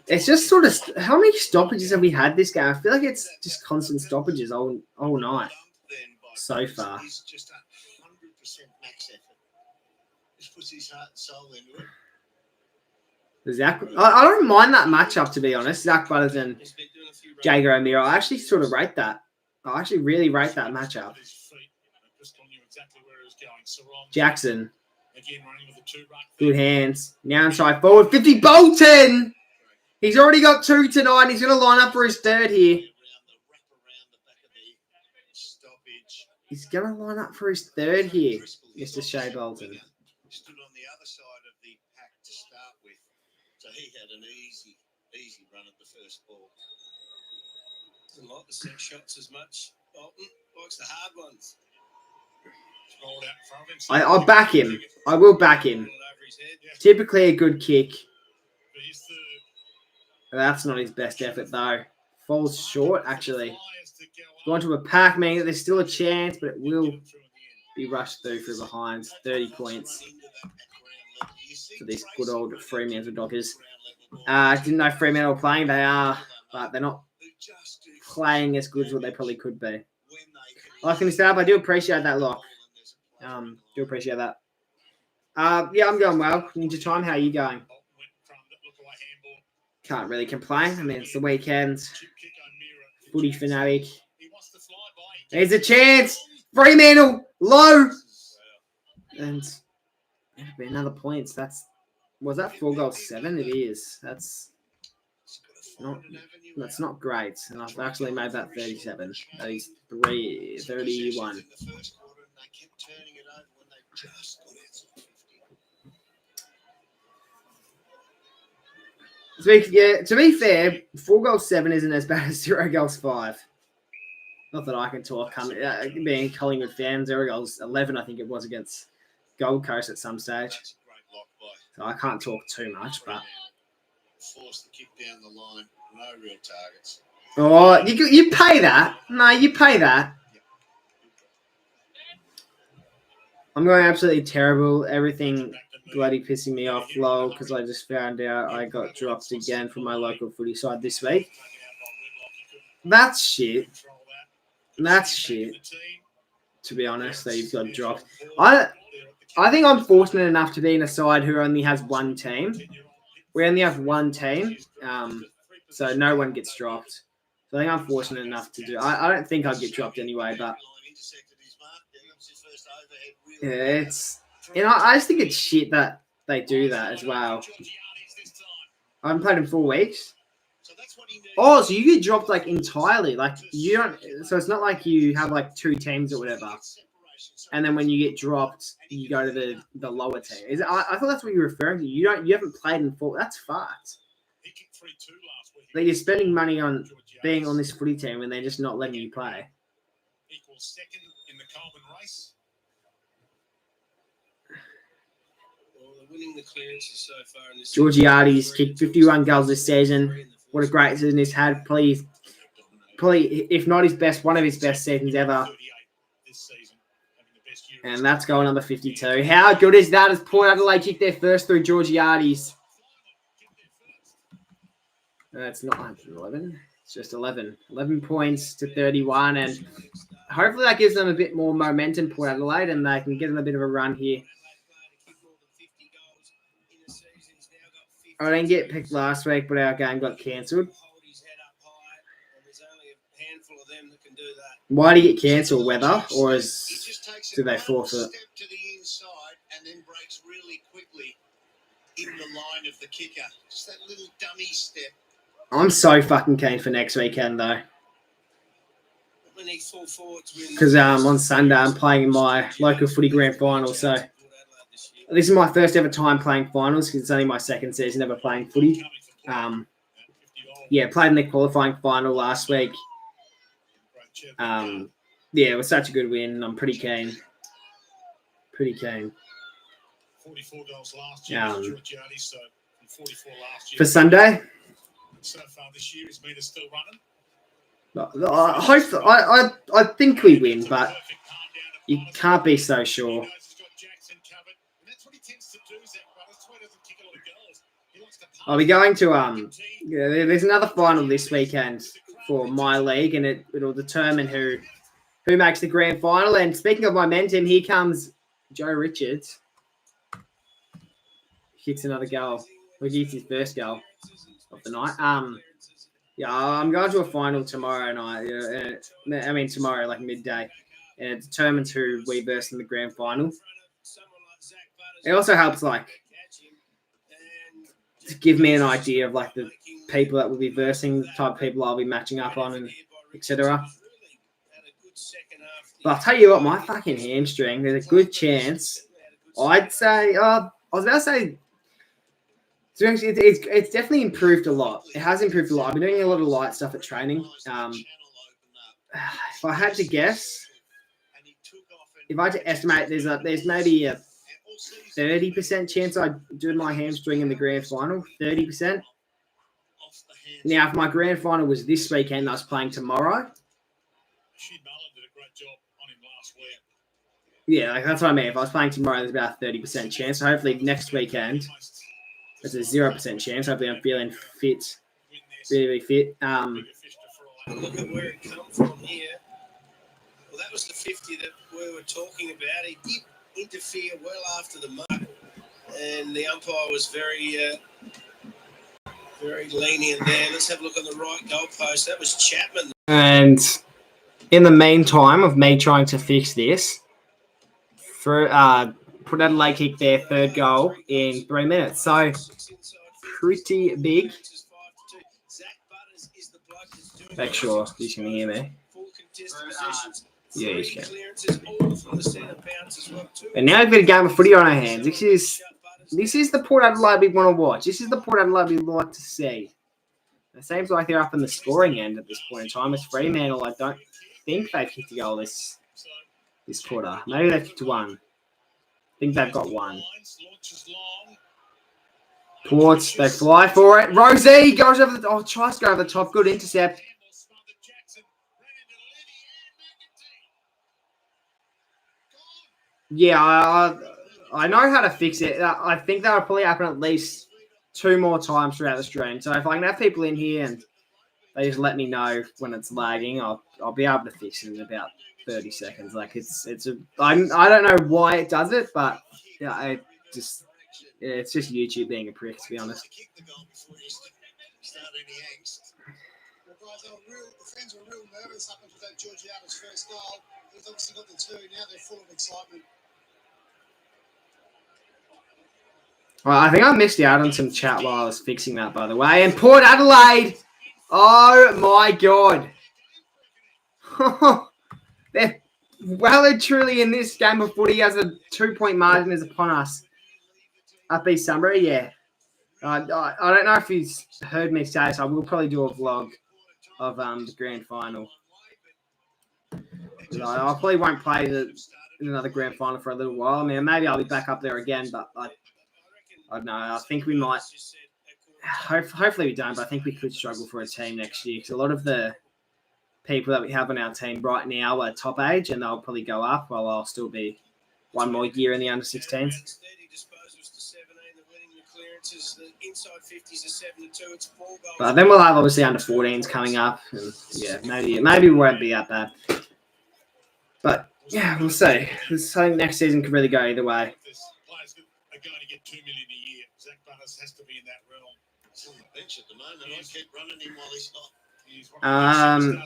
It's just sort of, how many stoppages have we had this game? I feel like it's just constant stoppages all night so far. He's just 100% max effort. Just puts his heart and soul into it. Zach, I don't mind that matchup, to be honest. Zach Butters and Jager O'Meara. I actually sort of rate that. I actually really rate that matchup. Jackson. Good hands. Now inside forward. 50 Bolton. He's already got 2 tonight. He's going to line up for his third here. He's going to line up for his third here, Mr. Shea Bolton. Stood on the other side of the pack to start with. So he had an easy run at the first ball. Doesn't like the set shots as much. Bolton likes the hard ones. I'll back him. I will back him. Typically a good kick. That's not his best effort, though. Falls short, actually. Going to a pack, meaning that there's still a chance, but it will be rushed through behind. 30 points for these good old Fremantle Dockers. Didn't know Fremantle were playing. They are, but they're not playing as good as what they probably could be. Like in the start, I do appreciate that lock. Do appreciate that. Yeah, I'm going well. Ninja Time, how are you going? Can't really complain. I mean, it's the weekend. Footy fanatic. There's a chance. Fremantle low. And it'll be another points. Was that 4 goals 7? It is. That's not great. And I've actually made that 37. That is 31. To be fair, 4 goals 7 isn't as bad as 0 goals 5. Not that I can talk. Being a Collingwood fan, 0 goals 11, I think it was against Gold Coast at some stage. So I can't talk too much, but force the kick down the line. No real targets. Oh, you pay that? No, you pay that. I'm going absolutely terrible. Everything bloody pissing me off, lol, because I just found out I got dropped again from my local footy side this week. That's shit. That's shit. To be honest, that you've got dropped. I think I'm fortunate enough to be in a side who only has one team. We only have one team, so no one gets dropped. So I think I'm fortunate enough to do. I don't think I'd get dropped anyway, but yeah, it's. I just think it's shit that they do that as well. I haven't played in 4 weeks. So that's what he needs. Oh, so you get dropped like entirely. Like you don't. So it's not like you have like 2 teams or whatever, and then when you get dropped, you go to the lower team. I thought that's what you were referring to. You haven't played in 4. That's fucked. He kicked 3-2 last week. Like you're spending money on being on this footy team and they're just not letting you play. Equals second in the Coleman race. Well, they're winning the clearances so far in this. Georgiades kicked 51 goals this season. What a great season he's had. Please, if not his best, one of his best seasons ever. And that's going number 52. How good is that as Port Adelaide kicked their first through Georgiades? It's not 111. It's just 11. 11 points to 31. And hopefully that gives them a bit more momentum, Port Adelaide, and they can get them a bit of a run here. I didn't get picked last week, but our game got cancelled. Why did he get cancelled? Weather? Or do they forfeit? Step to the inside and then breaks really quickly in the line of the kicker. Just that little dummy step. I'm so fucking keen for next weekend, though. Because on Sunday, I'm playing in my local footy grand final. So this is my first ever time playing finals because it's only my second season ever playing footy. Yeah, played in the qualifying final last week. Yeah, it was such a good win. I'm pretty keen. Pretty keen. 44 goals last year. So 44 last year. For Sunday? So far this year, his meter's still running. I think we win, but you can't be so sure. I'll be going to there's another final this weekend for my league, and it'll determine who makes the grand final. And speaking of momentum, here comes Joe Richards. Kicks another goal. He kicks his first goal of the night. Yeah, I'm going to a final tomorrow night. Tomorrow, like midday. And it determines who we verse in the grand final. It also helps, like, to give me an idea of, like, the people that will be versing, the type of people I'll be matching up on, and etc. But I'll tell you what, my fucking hamstring, there's a good chance. I'd say, I was about to say, it's definitely improved a lot. It has improved a lot. I've been doing a lot of light stuff at training. If I had to guess, if I had to estimate, there's maybe a 30% chance I do my hamstring in the grand final. 30%. Now, if my grand final was this weekend, I was playing tomorrow. Yeah, like that's what I mean. If I was playing tomorrow, there's about a 30% chance. So hopefully next weekend, there's a 0% chance. Hopefully I'm feeling fit, really fit. Look at where it come from here. Well, that was the 50 that we were talking about. He did interfere well after the mark, and the umpire was very lenient there. Let's have a look on the right goalpost. That was Chapman. And in the meantime of me trying to fix this, Port Adelaide kicked their third goal in 3 minutes. So pretty big. Make sure you can hear me. Yeah, you can. And now we've got a game of footy on our hands. This is the Port Adelaide we want to watch. This is the Port Adelaide we like to see. It seems like they're up in the scoring end at this point in time. It's Fremantle. I don't think they've kicked a goal this quarter. Maybe they've kicked one. I think they've got one. Ports, they fly for it. Rosie goes over the tries to go over the top. Good intercept. Yeah, I know how to fix it. I think that'll probably happen at least 2 more times throughout the stream. So if I can have people in here and they just let me know when it's lagging, I'll be able to fix it in about 30 seconds. Like I don't know why it does it, but yeah, it's just YouTube being a prick, to be honest. The fans were real nervous up until that Georgiades first goal. They've obviously got the 2. Now they're full of excitement. Well, I think I missed out on some chat while I was fixing that, by the way. And Port Adelaide Oh my God. They're well and truly in this game of footy as a 2-point margin is upon us. Up East Sunbury, yeah. I don't know if he's heard me say this. I will probably do a vlog of the grand final. I probably won't play in another grand final for a little while. I mean, maybe I'll be back up there again, but I don't know. I think we might. Hopefully we don't, but I think we could struggle for a team next year because a lot of the people that we have on our team right now are top age, and they'll probably go up while I'll still be one more year in the under-16s. But then we'll have obviously under-14s coming up, and yeah, maybe we won't be that bad. But yeah, we'll see. I think next season could really go either way. Players are going to get $2 million a year. Zach Butters has to be in that realm. He's on the bench at the moment. I keep running him while he's not.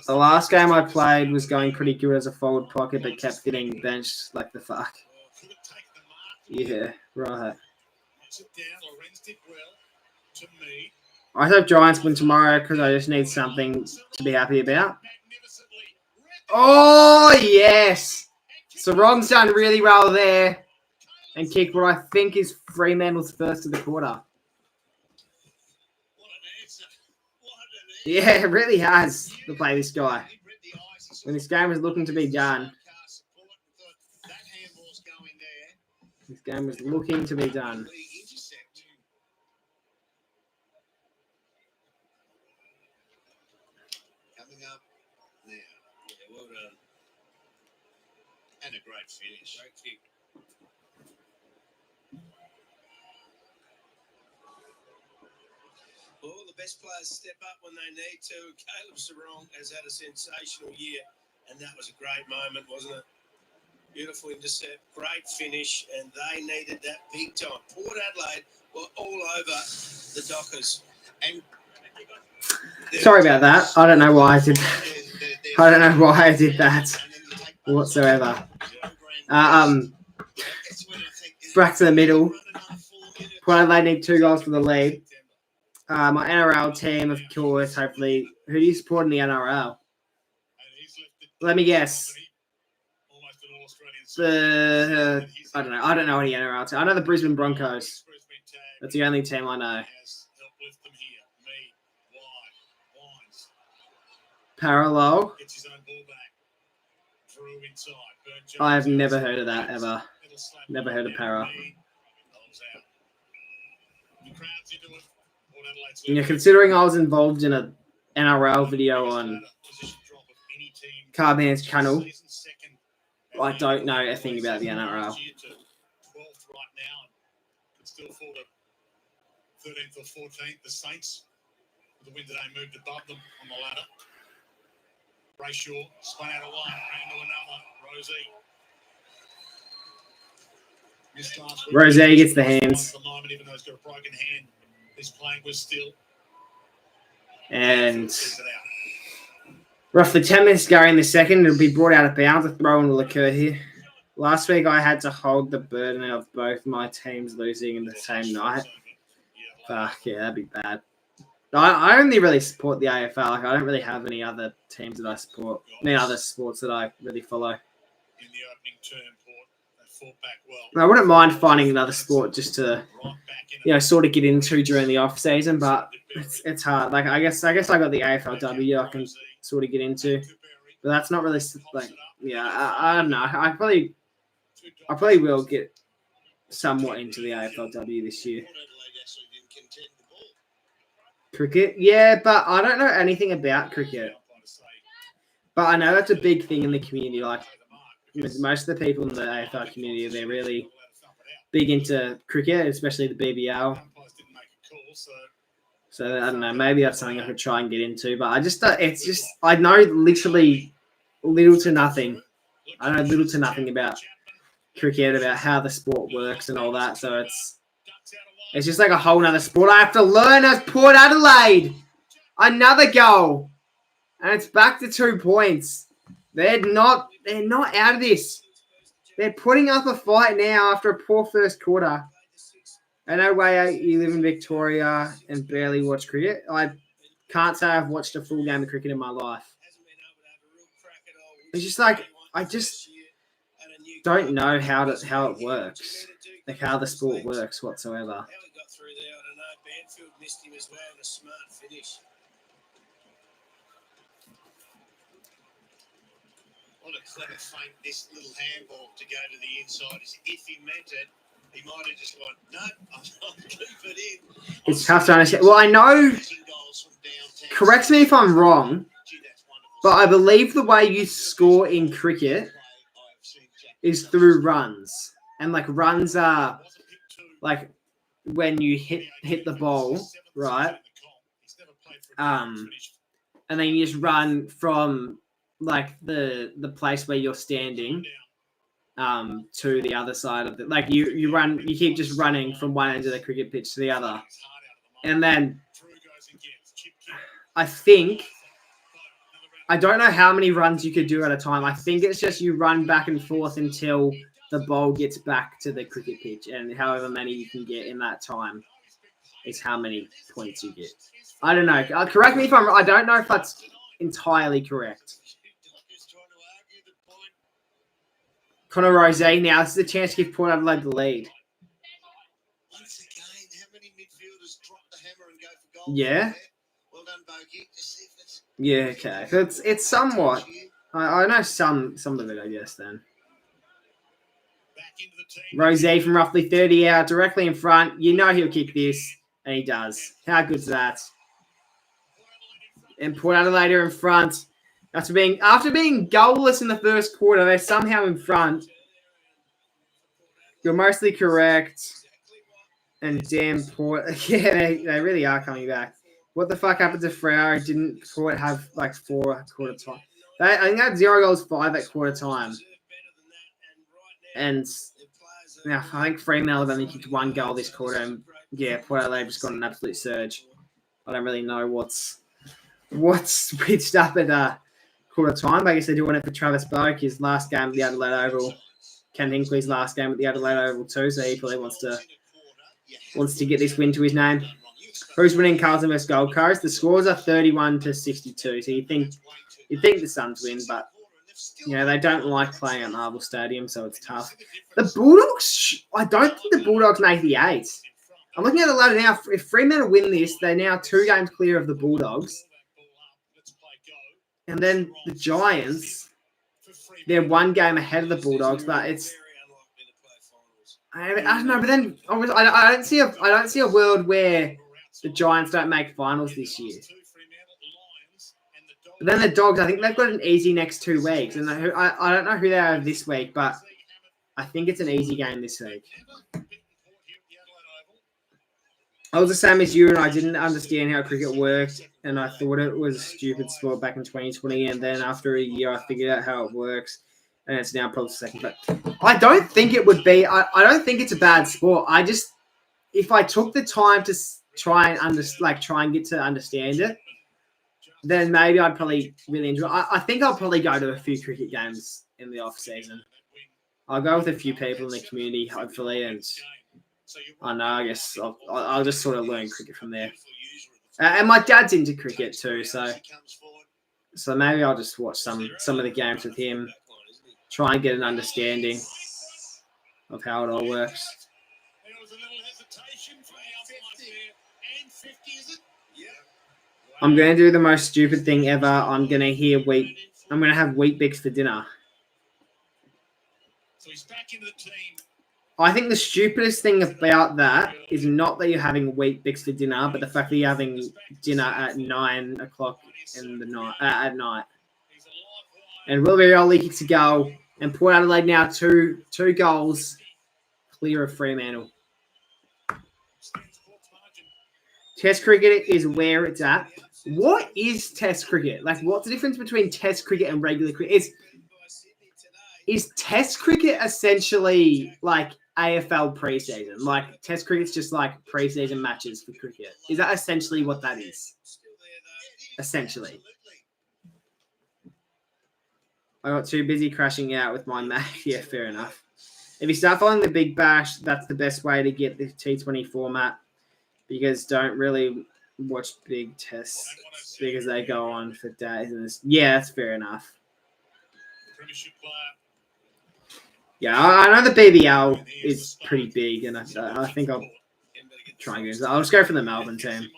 The last game I played was going pretty good as a forward pocket, but kept getting benched like the fuck. Yeah, right. I hope Giants win tomorrow because I just need something to be happy about. Oh, yes. Sarong's done really well there and kicked what I think is Fremantle's first of the quarter. Yeah, it really has to play this guy. When this game was looking to be done. This game was looking to be done. Coming up now. Yeah, well done. And a great finish. Great kick. Well, the best players step up when they need to. Caleb Sarong has had a sensational year, and that was a great moment, wasn't it? Beautiful intercept, great finish, and they needed that big time. Port Adelaide were all over the Dockers. And sorry about that. I don't know why I did that. I don't know why I did that whatsoever. Back to the middle. Port Adelaide need 2 goals for the lead. My NRL team, of course, hopefully. Who do you support in the NRL? Let me guess. I don't know. I don't know any NRL team. I know the Brisbane Broncos. That's the only team I know. Parallel. I have never heard of that ever. Never heard of Para. Yeah, considering I was involved in a NRL video on Carban's channel, I don't know a thing about the NRL. 12th right now, and still fall to 13th or 14th. The Saints, with the win today, moved above them on the ladder. Brayshaw spun out of one, ran into another. Rosie. Rosie gets the hands. Even though he's got a broken hand, his playing was still. And roughly 10 minutes to go in the second, it'll be brought out of bounds. A throw-in will occur here. Last week, I had to hold the burden of both my teams losing in the same night. Fuck, yeah, that'd be bad. I only really support the AFL. Like, I don't really have any other teams that I support. Any other sports that I really follow. In the opening term, Port, they fought back well. I wouldn't mind finding another sport just to, sort of get into during the off season, but it's hard. Like, I guess I got the AFLW I can sort of get into, but that's not really like, I don't know. I probably will get somewhat into the AFLW this year. Cricket, yeah, but I don't know anything about cricket. But I know that's a big thing in the community. Like, most of the people in the AFL community, they're really big into cricket, especially the BBL. So I don't know, maybe that's something I could try and get into. But I know literally little to nothing. I know little to nothing about cricket, about how the sport works and all that. So it's just like a whole nother sport I have to learn as Port Adelaide. Another goal. And it's back to 2 points. They're not out of this. They're putting up a fight now after a poor first quarter. I know way you live in Victoria and barely watch cricket. I can't say I've watched a full game of cricket in my life. Hasn't been able to have a real crack at all. It's just like I just don't know how it works, like how the sport works whatsoever. How he got through there, I don't know. Banfield missed him as well in a smart finish. What a clever feint, this little handball to go to the inside. If he meant it, he might have just gone, no, I'll keep it in. It's tough to understand. Well, I know, correct me if I'm wrong, but I believe the way you score in cricket is through runs. And like runs are like when you hit the ball, right? And then you just run from like the place where you're standing to the other side of it. Like you keep just running from one end of the cricket pitch to the other. And then I don't know how many runs you could do at a time. I think it's just you run back and forth until the ball gets back to the cricket pitch, and however many you can get in that time is how many points you get. I don't know. Correct me if I'm wrong. I don't know if that's entirely correct. Connor Rose now. This is a chance to give Port Adelaide the lead. Once again, how many midfielders drop the hammer and go for goal? Yeah. Well done, Bogey. See if it's Yeah, okay. So it's somewhat. I know some of it, I guess, then. Rose from roughly 30 out, directly in front. You know he'll kick this, and he does. How good's that? And Port Adelaide are in front. After being goalless in the first quarter, they're somehow in front. You're mostly correct. And damn Port, yeah, they really are coming back. What the fuck happened to Freo? Didn't Port have like 4 at quarter time? I think they had 0 goals, 5 at quarter time. And yeah, I think Fremantle have only kicked 1 goal this quarter. And yeah, Port Adelaide just got an absolute surge. I don't really know what's switched up at quarter time. But I guess they're doing it for Travis Boak, his last game at the Adelaide Oval. Ken Hinkley's last game at the Adelaide Oval too, so he probably wants to get this win to his name. Who's winning Carlton versus Gold Coast? The scores are 31-62. So you think the Suns win, but you know they don't like playing at Marvel Stadium, so it's tough. The Bulldogs, I don't think the Bulldogs make the 8. I'm looking at the ladder now. If Fremantle win this, they're now 2 games clear of the Bulldogs. And then the Giants, they're 1 game ahead of the Bulldogs, but it's I don't know. But then I don't see a world where the Giants don't make finals this year. But then the Dogs, I think they've got an easy next 2 weeks, and I don't know who they are this week, but I think it's an easy game this week. I was the same as you, and I didn't understand how cricket worked, and I thought it was a stupid sport back in 2020, and then after a year, I figured out how it works, and it's now probably second. But I don't think it would be. I don't think it's a bad sport. If I took the time to try and get to understand it, then maybe I'd probably really enjoy it. I think I'll probably go to a few cricket games in the off season. I'll go with a few people in the community, hopefully, and I know. I guess I'll just sort of learn cricket from there. And my dad's into cricket too, so maybe I'll just watch some of the games with him, try and get an understanding of how it all works. I'm going to do the most stupid thing ever. I'm going to have Wheat Bix for dinner. So he's back into the team. I think the stupidest thing about that is not that you're having Wheat Bix for dinner, but the fact that you're having dinner at 9 o'clock at night. And Will Rioli kicks a goal, and Port Adelaide now two goals clear of Fremantle. Test cricket is where it's at. What is Test cricket? Like, what's the difference between Test cricket and regular cricket? Is Test cricket essentially like AFL preseason? Like, Test cricket's just like preseason matches for cricket. Is that essentially what that is? Essentially. I got too busy crashing out with my Mac. Yeah, fair enough. If you start following the Big Bash, that's the best way to get the T20 format, because don't really watch big tests because they go on for days. And yeah, that's fair enough. Premiership player. Yeah, I know the BBL is pretty big, and I think I'll try and get it. I'll just go for the Melbourne team.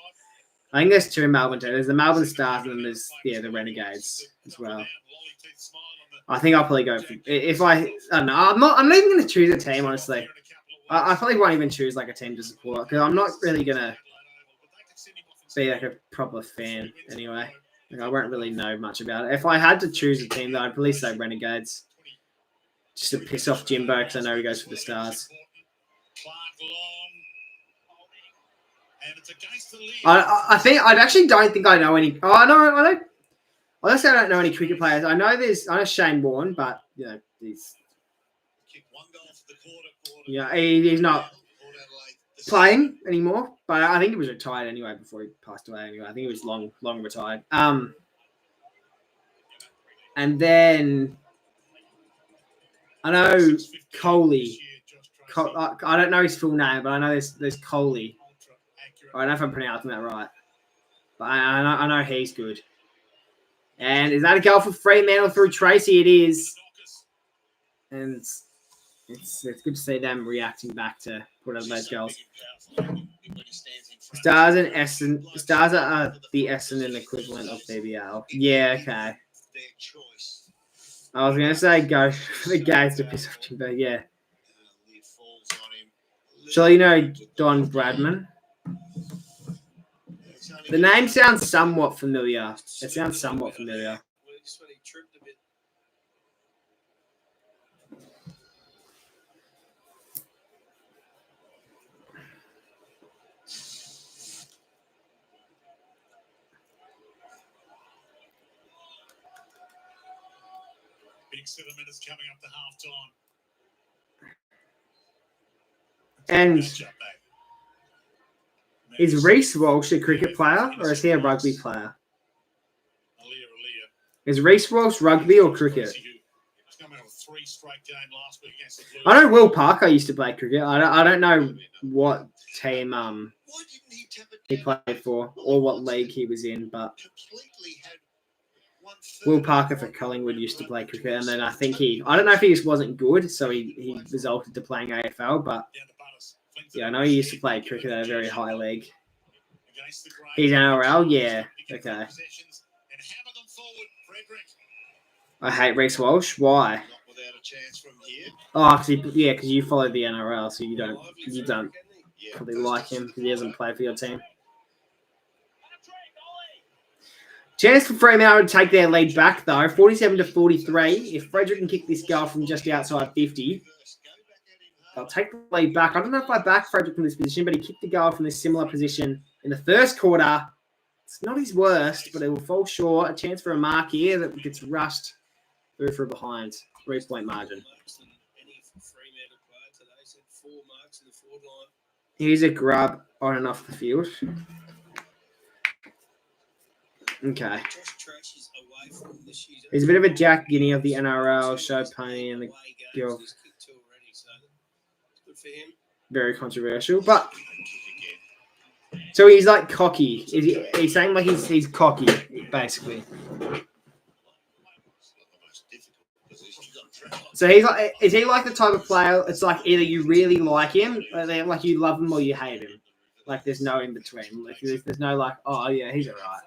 I think there's two Melbourne teams. There's the Melbourne Stars, and then there's the Renegades as well. I think I'll probably go for I don't know. I'm not even going to choose a team, honestly. I probably won't even choose like a team to support because I'm not really gonna be like a proper fan anyway. Like, I won't really know much about it. If I had to choose a team, though, I'd probably say Renegades, just to piss off Jimbo because I know he goes for the Stars. I don't think I know any. Oh no, I don't. Honestly, I don't know any cricket players. I know Shane Warne, but you know he's not playing anymore. But I think he was retired anyway before he passed away. Anyway, I think he was long retired. And then I know Coley. I don't know his full name, but I know there's Coley. I don't know if I'm pronouncing that right, but I know he's good. And is that a goal for Fremantle through Tracy? It is. And it's good to see them reacting back to one of those goals. Stars and Essendon. Stars are the Essendon equivalent of BBL. Yeah, okay. I was going to say go for the guys to piss off Jimbo. Yeah. So you know Don Bradman? The name sounds somewhat familiar. It sounds somewhat familiar. Big 7 minutes coming up to half time. And is Reece Walsh a cricket player or is he a rugby player? Is Reece Walsh rugby or cricket? I know Will Parker used to play cricket. I don't know what team he played for or what league he was in, but Will Parker for Collingwood used to play cricket, and then I think I don't know if he just wasn't good, so he resulted to playing AFL, but yeah, I know he used to play cricket at a very high league. He's NRL? Yeah, okay. I hate Reece Walsh. Why? Oh, because you follow the NRL, so you don't probably like him because he hasn't played for your team. Chance for Fremantle to take their lead back, though, 47-43. If Frederick can kick this goal from just outside 50, they'll take the lead back. I don't know if I back Frederick from this position, but he kicked the goal from this similar position in the first quarter. It's not his worst, but it will fall short. A chance for a mark here that gets rushed through for a behind. 3-point margin. Here's a grub on and off the field. Okay. He's a bit of a Jack Guinea of the NRL, show pony, and the girl. Very controversial, but so he's like cocky. He's saying like he's cocky, basically. So is he like the type of player? It's like either you really like him, or like you love him, or you hate him. Like there's no in between. Like there's no like, oh yeah, he's alright.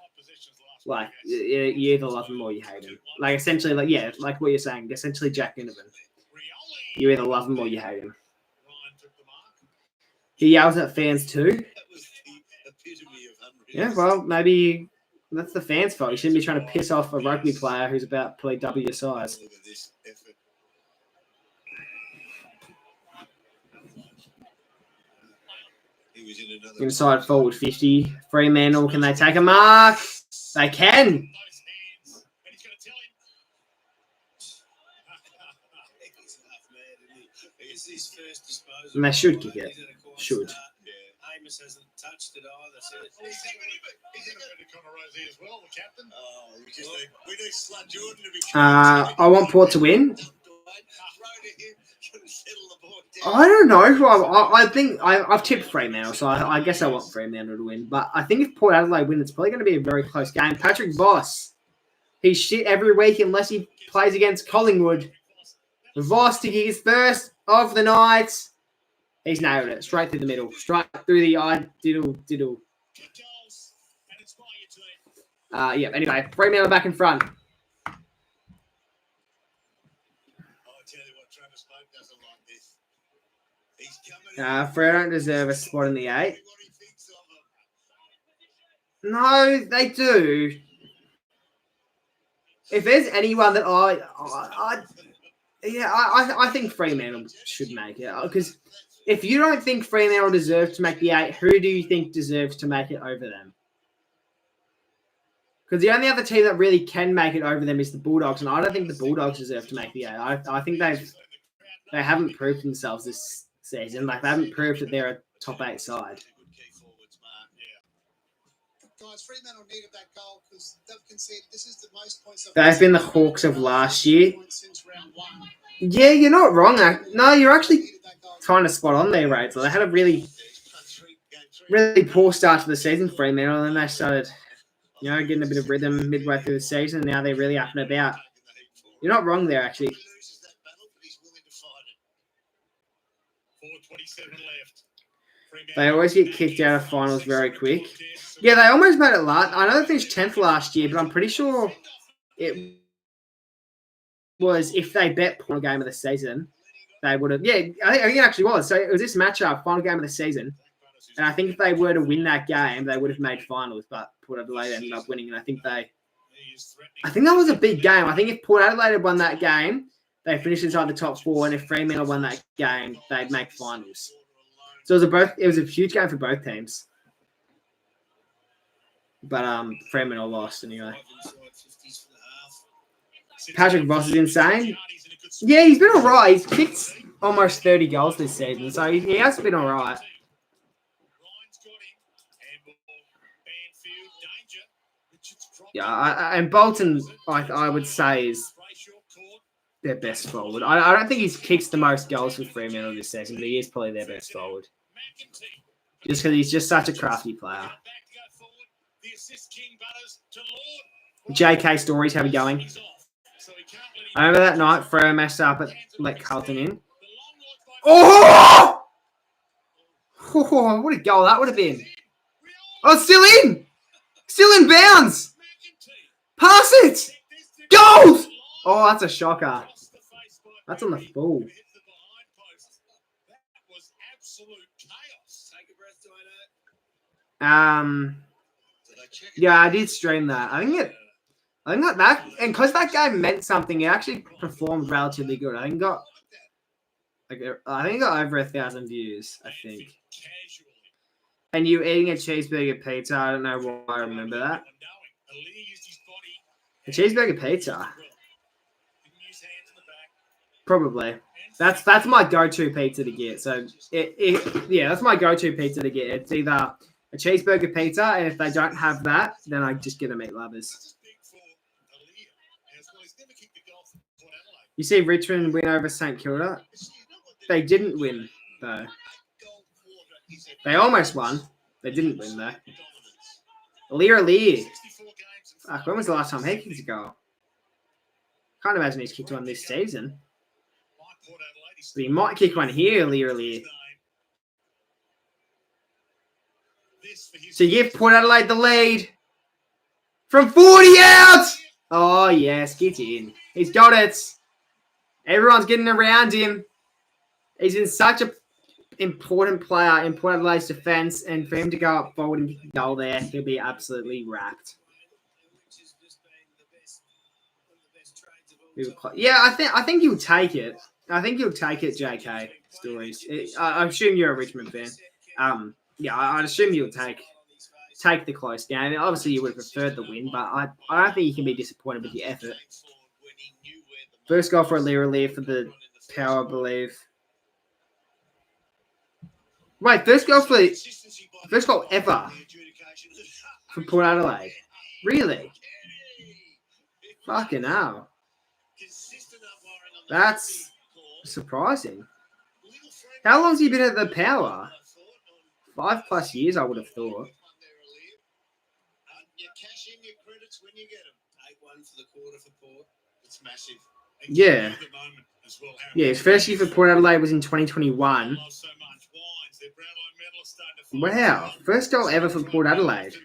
Like you either love him or you hate him. Like essentially, like what you're saying. Essentially, Jack Ginnivan. You either love him or you hate him. He yells at fans too. Yeah, well, maybe that's the fans' fault. You shouldn't be trying to piss off a rugby player who's about probably double your size. Inside forward 50. Fremantle, can they take a mark? They can. And they should kick it. Should. Amos hasn't touched it either. I want Port to win. I don't know who I think I've tipped Fremantle, so I guess I want Fremantle to win. But I think if Port Adelaide win, it's probably going to be a very close game. Patrick Voss, he's shit every week unless he plays against Collingwood. Voss to get his first of the night. He's nailed it. Straight through the middle. Straight through the eye. Diddle. Yeah, anyway, Fremantle back in front. Freo don't deserve a spot in the 8. No, they do. If there's anyone that I think Fremantle should make it. Because if you don't think Fremantle deserves to make the 8, who do you think deserves to make it over them? Because the only other team that really can make it over them is the Bulldogs, and I don't think the Bulldogs deserve to make the 8. I think they haven't proved themselves this season. Like, they haven't proved that they're a top 8 side. Guys, Fremantle needed that goal because they've conceded. This is the most points they've been the Hawks of last year. Yeah, you're not wrong. No, you're actually kind of spot on there, Rachel. They had a really, really poor start to the season, Fremantle, and then they started, getting a bit of rhythm midway through the season, and now they're really up and about. You're not wrong there, actually. 4:27 left. They always get kicked out of finals very quick. Yeah, they almost made it last. I know they finished 10th last year, but I'm pretty sure it was if they bet final game of the season, they would have. Yeah, I think it actually was. So it was this matchup, final game of the season. And I think if they were to win that game, they would have made finals, but Port Adelaide ended up winning. And I think that was a big game. I think if Port Adelaide had won that game, they finished inside the top 4. And if Fremantle won that game, they'd make finals. So it was a huge game for both teams. But Fremantle lost anyway. Patrick Voss is insane. Yeah, he's been all right. He's kicked almost 30 goals this season, so he has been all right. Yeah, and Bolton, I would say, is their best forward. I don't think he's kicked the most goals for Fremantle this season, but he is probably their best forward. Just because he's just such a crafty player. JK stories, how are we going? I remember that night Freo messed up at let Carlton in. Oh! What a goal that would have been. Oh, it's still in! Still in bounds! Pass it! Goals! Oh, that's a shocker. That's on the full. Yeah, I did stream that. I think that and because that game meant something, it actually performed relatively good. I think it got over 1,000 views, I think. And you eating a cheeseburger pizza, I don't know why I remember that. A cheeseburger pizza. Probably. That's my go-to pizza to get. So that's my go-to pizza to get. It's either a cheeseburger pizza, and if they don't have that, then I just get a meat lovers. You see Richmond win over St Kilda? They didn't win, though. They almost won. They didn't win, though. Lear. Fuck, when was the last time he kicked a goal? Can't imagine he's kicked one this season. But he might kick one here, Lear. So give Port Adelaide the lead. From 40 out! Oh, yes, get in. He's got it. Everyone's getting around him. He's in such an important player in Port Adelaide's defence, and for him to go up forward and kick a goal there, he'll be absolutely wrapped. Yeah, I think he'll take it. I think he'll take it, JK Stories. I assume you're a Richmond fan. Yeah, I'd assume you'll take the close game. Obviously, you would have preferred the win, but I don't think you can be disappointed with the effort. First goal for Lear for the Power, I believe. Wait, first goal ever for Port Adelaide. Really? Fucking hell. That's surprising. How long's he been at the Power? 5+ years, I would have thought. You cash in your credits when you get them. 8-1 for the quarter for Port. It's massive. Yeah. Yeah, his first year for Port Adelaide was in 2021. Wow. First goal ever for Port Adelaide.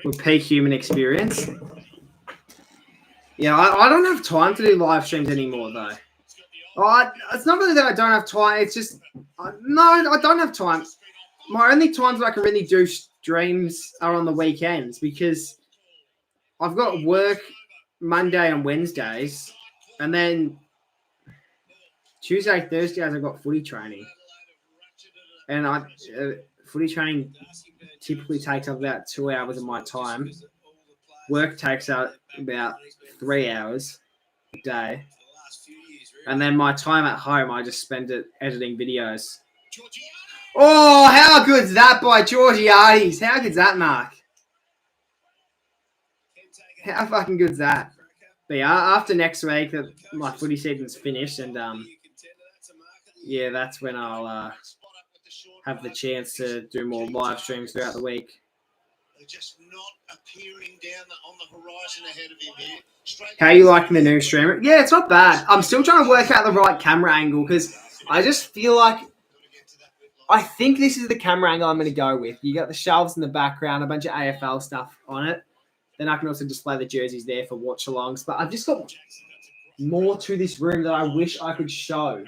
With peak human experience. Yeah, I don't have time to do live streams anymore, though. It's not really that I don't have time. It's just, no, I don't have time. My only times I can really do streams are on the weekends because I've got work Monday and Wednesdays, and then Tuesday, Thursdays I've got footy training, and footy training typically takes up about 2 hours of my time. Work takes up about 3 hours a day, and then my time at home I just spend it editing videos. Oh, how good's that by Georgiades? How good's that, Mark? How fucking good's that? But yeah, after next week, my footy season's finished, and yeah, that's when I'll have the chance to do more live streams throughout the week. They're just not appearing down on the horizon ahead of him here. How you liking the new streamer? Yeah, it's not bad. I'm still trying to work out the right camera angle because I just feel like I think this is the camera angle I'm going to go with. You got the shelves in the background, a bunch of AFL stuff on it. Then I can also display the jerseys there for watch-alongs. But I've just got more to this room that I wish I could show.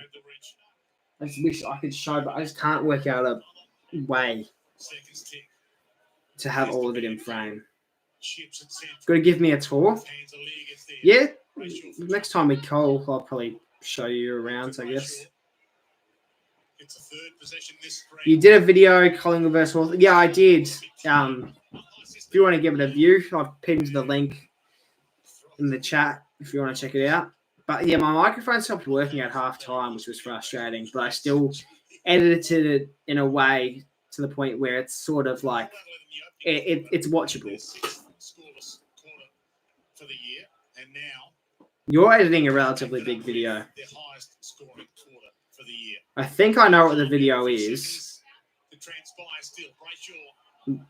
I just wish I could show, but I just can't work out a way to have all of it in frame. Got to give me a tour. Yeah, next time we call, I'll probably show you around, I guess. You did a video, Collingwood versus Hawthorn. Yeah, I did. If you want to give it a view, I've pinned the link in the chat if you want to check it out. But yeah, my microphone stopped working at half time, which was frustrating. But I still edited it in a way to the point where it's sort of like it's watchable. You're editing a relatively big video. I think I know what the video is.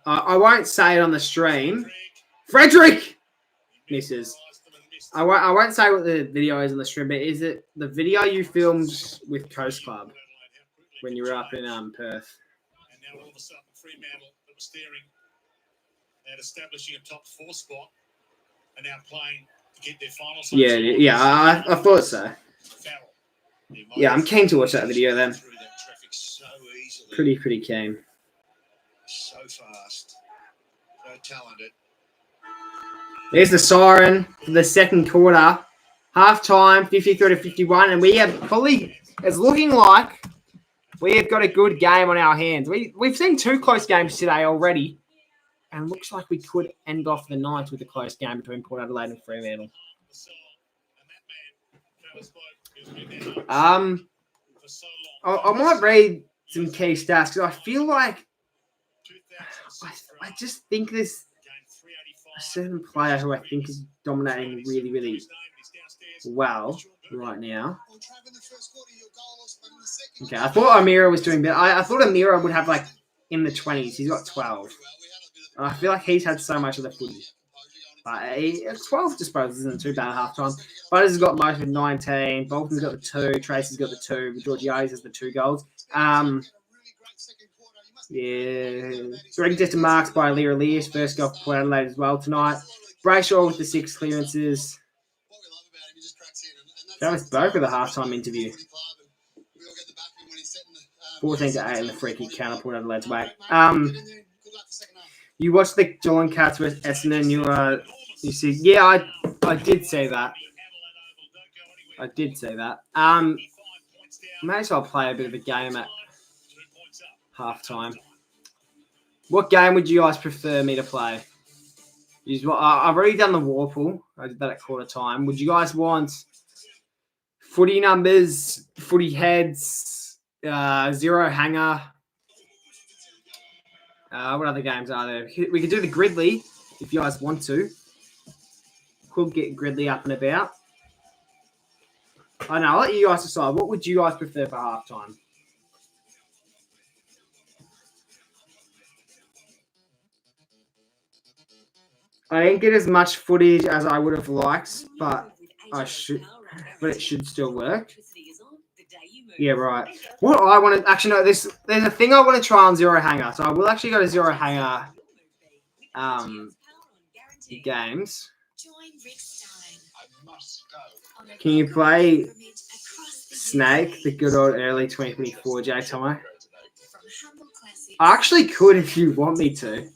I won't say it on the stream. Frederick misses. I won't say what the video is on the stream, but is it the video you filmed with Coast Club when you were up in Perth? And now all of a sudden, Fremantle that was staring at establishing a top 4 spot are now playing to get their final. Yeah, I thought so. Yeah, I'm keen to watch that video then. Pretty keen. So fast, so talented. There's the siren for the second quarter. Half time, 53-51, and we have probably, it's looking like we have got a good game on our hands. We've seen 2 close games today already, and it looks like we could end off the night with a close game between Port Adelaide and Fremantle. I might read some key stats because I feel like I just think there's a certain player who I think is dominating really well right now. Okay, I thought Amira was doing better. I thought Amira would have like in the 20s. He's got 12. And I feel like he's had so much of the footy. But 12 disposals isn't too bad at half time. Butters has got most with 19. Bolton's got the 2. Tracy's got the 2. Georgiades has the 2 goals. Yeah. Greg just marks by Lear Elias. First goal for Port Adelaide as well tonight. Brayshaw with the 6 clearances. That was both with a halftime interview. 14-8 in the free kick counter Port Adelaide's way. You watched the Geelong Cats with Essendon. You see, yeah, I did say that. May as well play a bit of a game at halftime. What game would you guys prefer me to play? I've already done the Warple. I did that at quarter time. Would you guys want footy numbers, footy heads, zero hanger? What other games are there? We could do the Gridley if you guys want to. Could get Gridley up and about. I know. I'll let you guys decide. What would you guys prefer for halftime? I didn't get as much footage as I would have liked, but it should still work. Yeah, right. What I want to actually know there's a thing I want to try on Zero Hanger, so I will actually go to Zero Hanger games. Can you play Snake, the good old early 2024 J Tomo? I actually could if you want me to.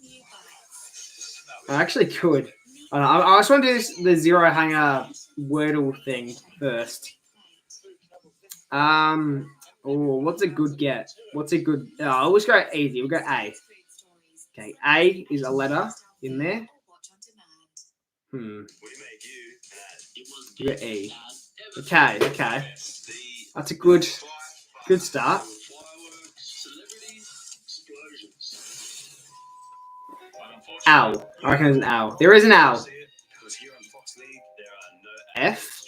I actually could. I just want to do the Zero Hanger Wordle thing first. What's a good get? What's a good? Let's go easy. We'll go A. Okay, A is a letter in there. You got E. Okay. That's a good start. L. I reckon there's an L. There is an L. F?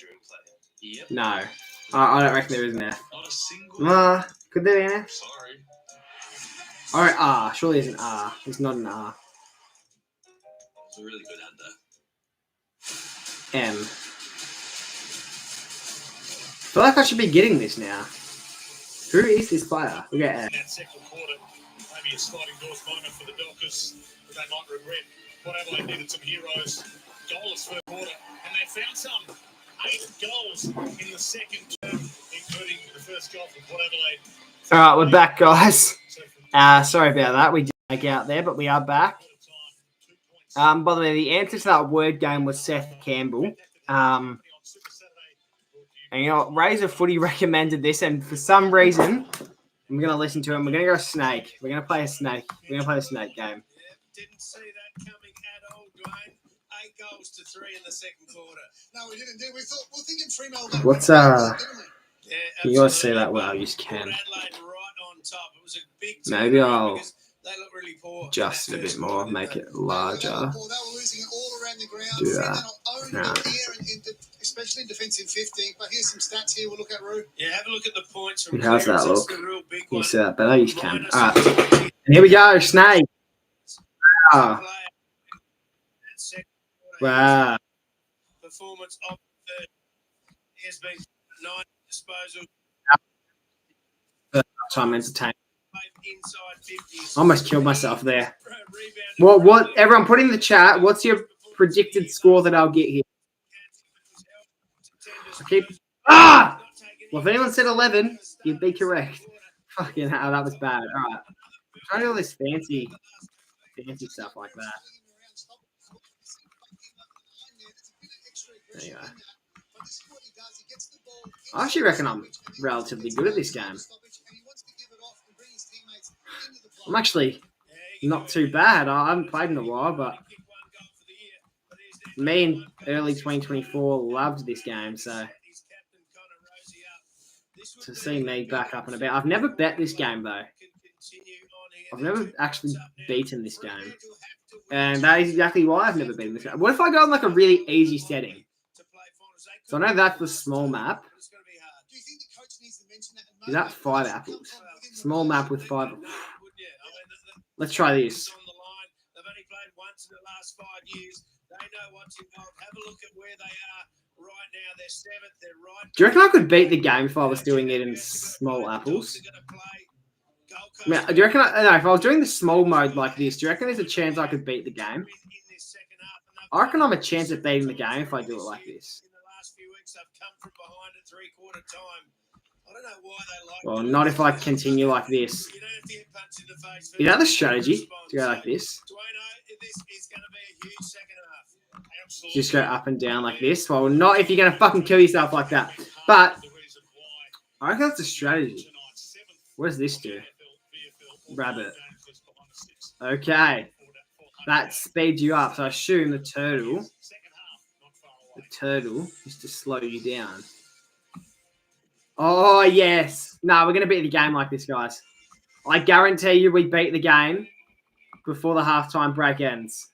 No. I don't reckon there is an F. Could there be an F? Alright, R. Surely there's an R. There's not an R. It's a really good M. I feel like I should be getting this now. Who is this player? We got M. That second quarter, maybe a sliding doors moment for the Dockers, but they might regret. What Adelaide needed some heroes. Goalless first quarter, and they found some. 8 goals in the second term, including the first goal from Port Adelaide. All right, we're back, guys. Sorry about that. We didn't make out there, but we are back. By the way, the answer to that word game was Seth Campbell. And you know, Razor Footy recommended this, and for some reason, I'm going to listen to him. We're going to go snake. We're going to play a snake. We're going to play the snake game. Didn't see that coming at all, Dwayne. 8 goals to 3 in the second quarter. No, we didn't. We're thinking Fremantle. What's Can you guys see that well? You just can. Maybe I'll adjust it a bit more, make it larger. Do that. No. Especially in defensive 50. But here's some stats here. We'll look at Roo. Yeah, have a look at the points. How's that look? Can you see that better? You can. All right. And here we go. Snake. Wow. Wow. Performance of the has been 9 disposal. Time entertainment. Almost killed myself there. What? Everyone, put in the chat. What's your predicted score that I'll get here? Well, if anyone said 11, you'd be correct. Fucking hell, that was bad. All right. I'm trying to do all this fancy stuff like that. There you go. I actually reckon I'm relatively good at this game. I'm actually not too bad. I haven't played in a while, but me in early 2024 loved this game. So to see me back up and about. I've never bet this game, though. I've never actually beaten this game. And that is exactly why I've never beaten this game. What if I go on like a really easy setting? So I know that's the small map. Is that 5 apples? Small map with 5. Let's try this. They've only played once in the last 5 years. They know what's involved. Have a look at where they are right now. They're 7th. They're right. Do you reckon I could beat the game if I was doing it in small apples? Do you reckon if I was doing the small mode like this, do you reckon there's a chance I could beat the game? I reckon I'm a chance at beating the game if I do it like this. Well, not if I continue like this. Is that the strategy to go like this? Just go up and down like this? Well, not if you're going to fucking kill yourself like that. But I reckon that's a strategy. What does this do? Rabbit. Okay. That speeds you up. So I assume the turtle is to slow you down. Oh, yes. No, we're going to beat the game like this, guys. I guarantee you we beat the game before the halftime break ends.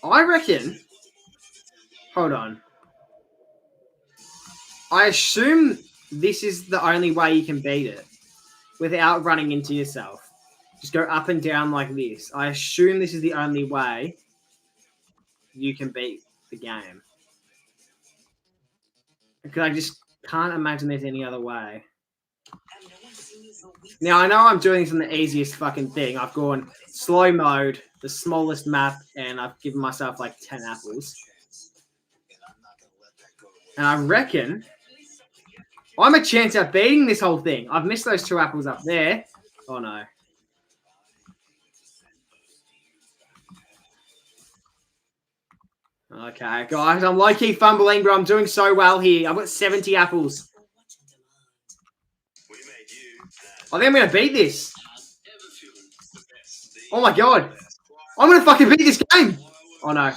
I reckon. Hold on. I assume this is the only way you can beat it without running into yourself. Just go up and down like this. I assume this is the only way you can beat the game. Because I just can't imagine there's any other way. Now, I know I'm doing this on the easiest fucking thing. I've gone slow mode, the smallest map, and I've given myself like 10 apples. And I reckon I'm a chance at beating this whole thing. I've missed those 2 apples up there. Oh, no. Okay, guys, I'm low-key fumbling, but I'm doing so well here. I've got 70 apples. I think I'm going to beat this. Oh, my God. I'm going to fucking beat this game. Oh, no.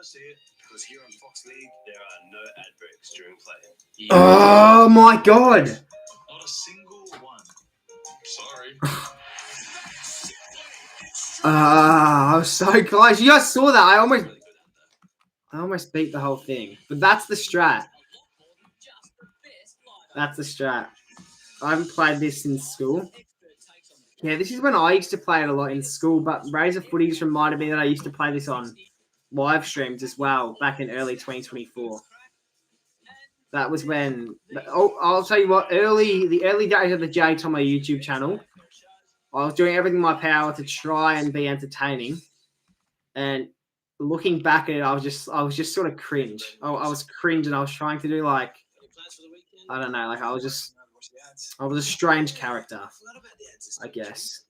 See it because here on Fox League there are no ad breaks during play. Oh my god! Not a single one. Sorry. I was so close. You guys saw that. I almost beat the whole thing. But that's the strat. That's the strat. I haven't played this in school. Yeah, this is when I used to play it a lot in school, but Razor Footy just reminded me that I used to play this on live streams as well back in early 2024. That was when I'll tell you what, the early days of the J Tomo YouTube channel, I was doing everything in my power to try and be entertaining. And looking back at it, I was just sort of cringe. I was cringe and I was trying to do like, I don't know, like I was a strange character, I guess.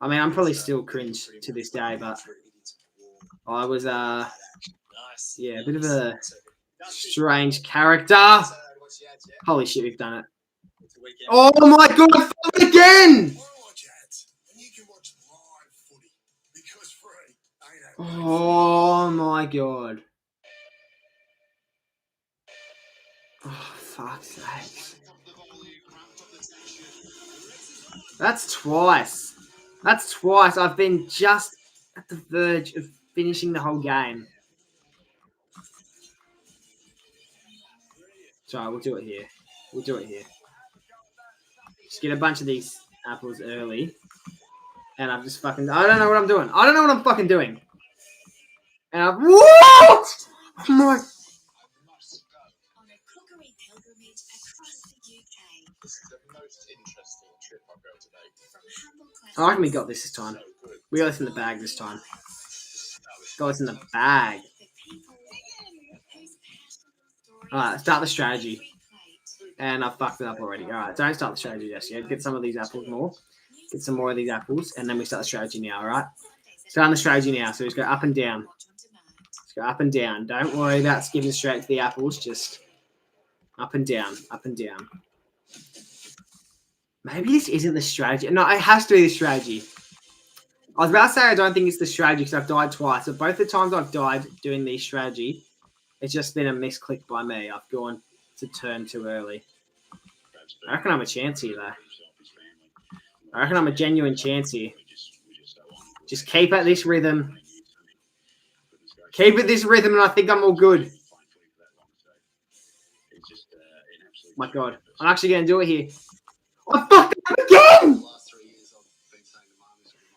I mean, I'm probably still cringe to this day, but I was, yeah, a bit of a strange character. Holy shit, we've done it. Oh my god, I found it again! Oh my god. Oh, fuck's sake. That's twice. That's twice. I've been just at the verge of finishing the whole game. Sorry, we'll do it here. We'll do it here. Just get a bunch of these apples early. And I've just fucking... I don't know what I'm doing. I don't know what I'm fucking doing. And I've... What? Oh my... I reckon we got this time. We got this in the bag this time. Got this in the bag. Alright, start the strategy. And I fucked it up already. Alright, don't start the strategy just yet. Get some of these apples more. Get some more of these apples. And then we start the strategy now, alright? Starting the strategy now. So just go up and down. Just go up and down. Don't worry about skipping straight to the apples. Just up and down. Up and down. Maybe this isn't the strategy. No, it has to be the strategy. I was about to say I don't think it's the strategy because I've died twice. But both the times I've died doing the strategy, it's just been a misclick by me. I've gone to turn too early. I reckon I'm a chance here, though. I reckon I'm a genuine chance here. Just keep at this rhythm. Keep at this rhythm, and I think I'm all good. Oh my God. I'm actually going to do it here. I fucked up again!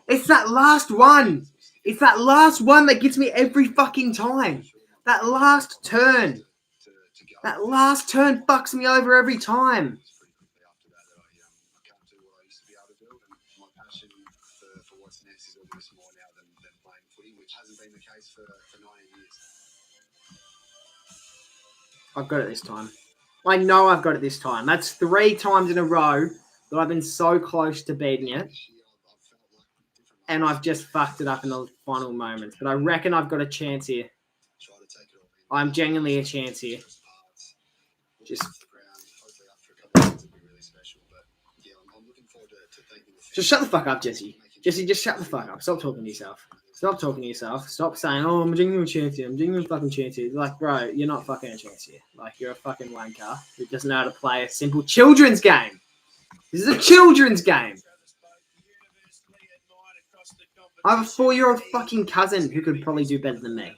It's that last one. It's that last one that gets me every fucking time. That last turn. That last turn fucks me over every time. I've got it this time. I know I've got it this time. That's 3 times in a row that I've been so close to beating it. And I've just fucked it up in the final moments. But I reckon I've got a chance here. I'm genuinely a chance here. Just shut the fuck up, Jesse. Jesse, just shut the fuck up. Stop talking to yourself. Stop talking to yourself. Stop saying, oh, I'm a genuine chance here. I'm a genuine fucking chance here. Like, bro, you're not fucking a chance here. Like, you're a fucking wanker who doesn't know how to play a simple children's game. This is a children's game. I have a 4-year-old fucking cousin who could probably do better than me. Hey,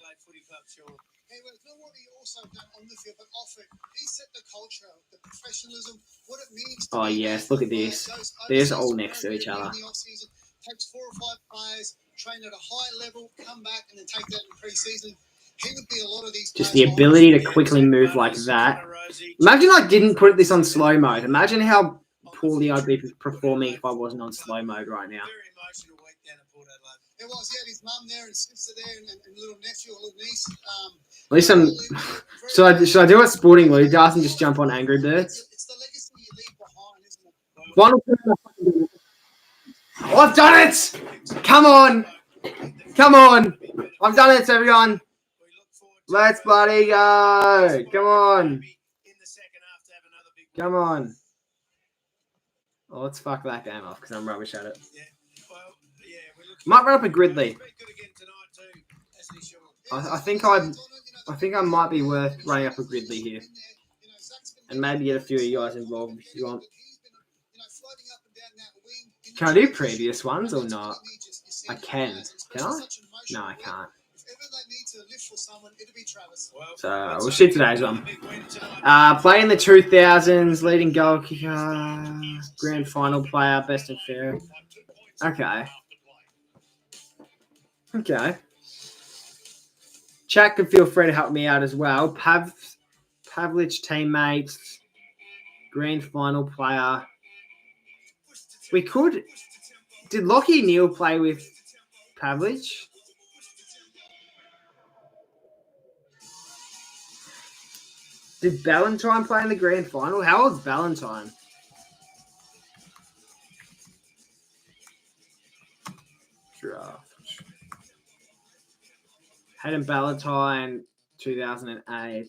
well, not what he also done on the field, but off it. He set the culture, the professionalism, what it means to Oh, be yes, there look for at the this. players. They're Those all overseas next to each players other. in the off-season, takes 4 or 5 players, train at a high level, come back and then take that in pre-season. He would be a lot of these Just players the ability to quickly move like that. Imagine I didn't put this on slow mode. Imagine how poorly I'd be performing if I wasn't on slow mode right now. Very emotional week down at Port Adelaide. It was. He had his mum there and sister there and little nephew or little niece. At least I'm. Should I do what Sporting will? Darcy just jump on Angry Birds. It's the legacy you leave behind, isn't it? Final. Oh, I've done it! Come on! Come on! I've done it, everyone! Let's bloody go! Come on! Come on! Oh, let's fuck that game off because I'm rubbish at it. Might run up a Gridley. I think I might be worth running up a Gridley here, and maybe get a few of you guys involved if you want. Can I do previous ones or not? I can. Can I? No, I can't. So we'll shoot today's one. Played in the 2000s, leading goal kicker, grand final player, best and fair. Okay. Okay. Chat can feel free to help me out as well. Pavlich teammates, grand final player. We could. Did Lockie Neal play with Pavlich? Did Ballantyne play in the grand final? How old's Ballantyne? Draft. Hayden Ballantyne, 2008.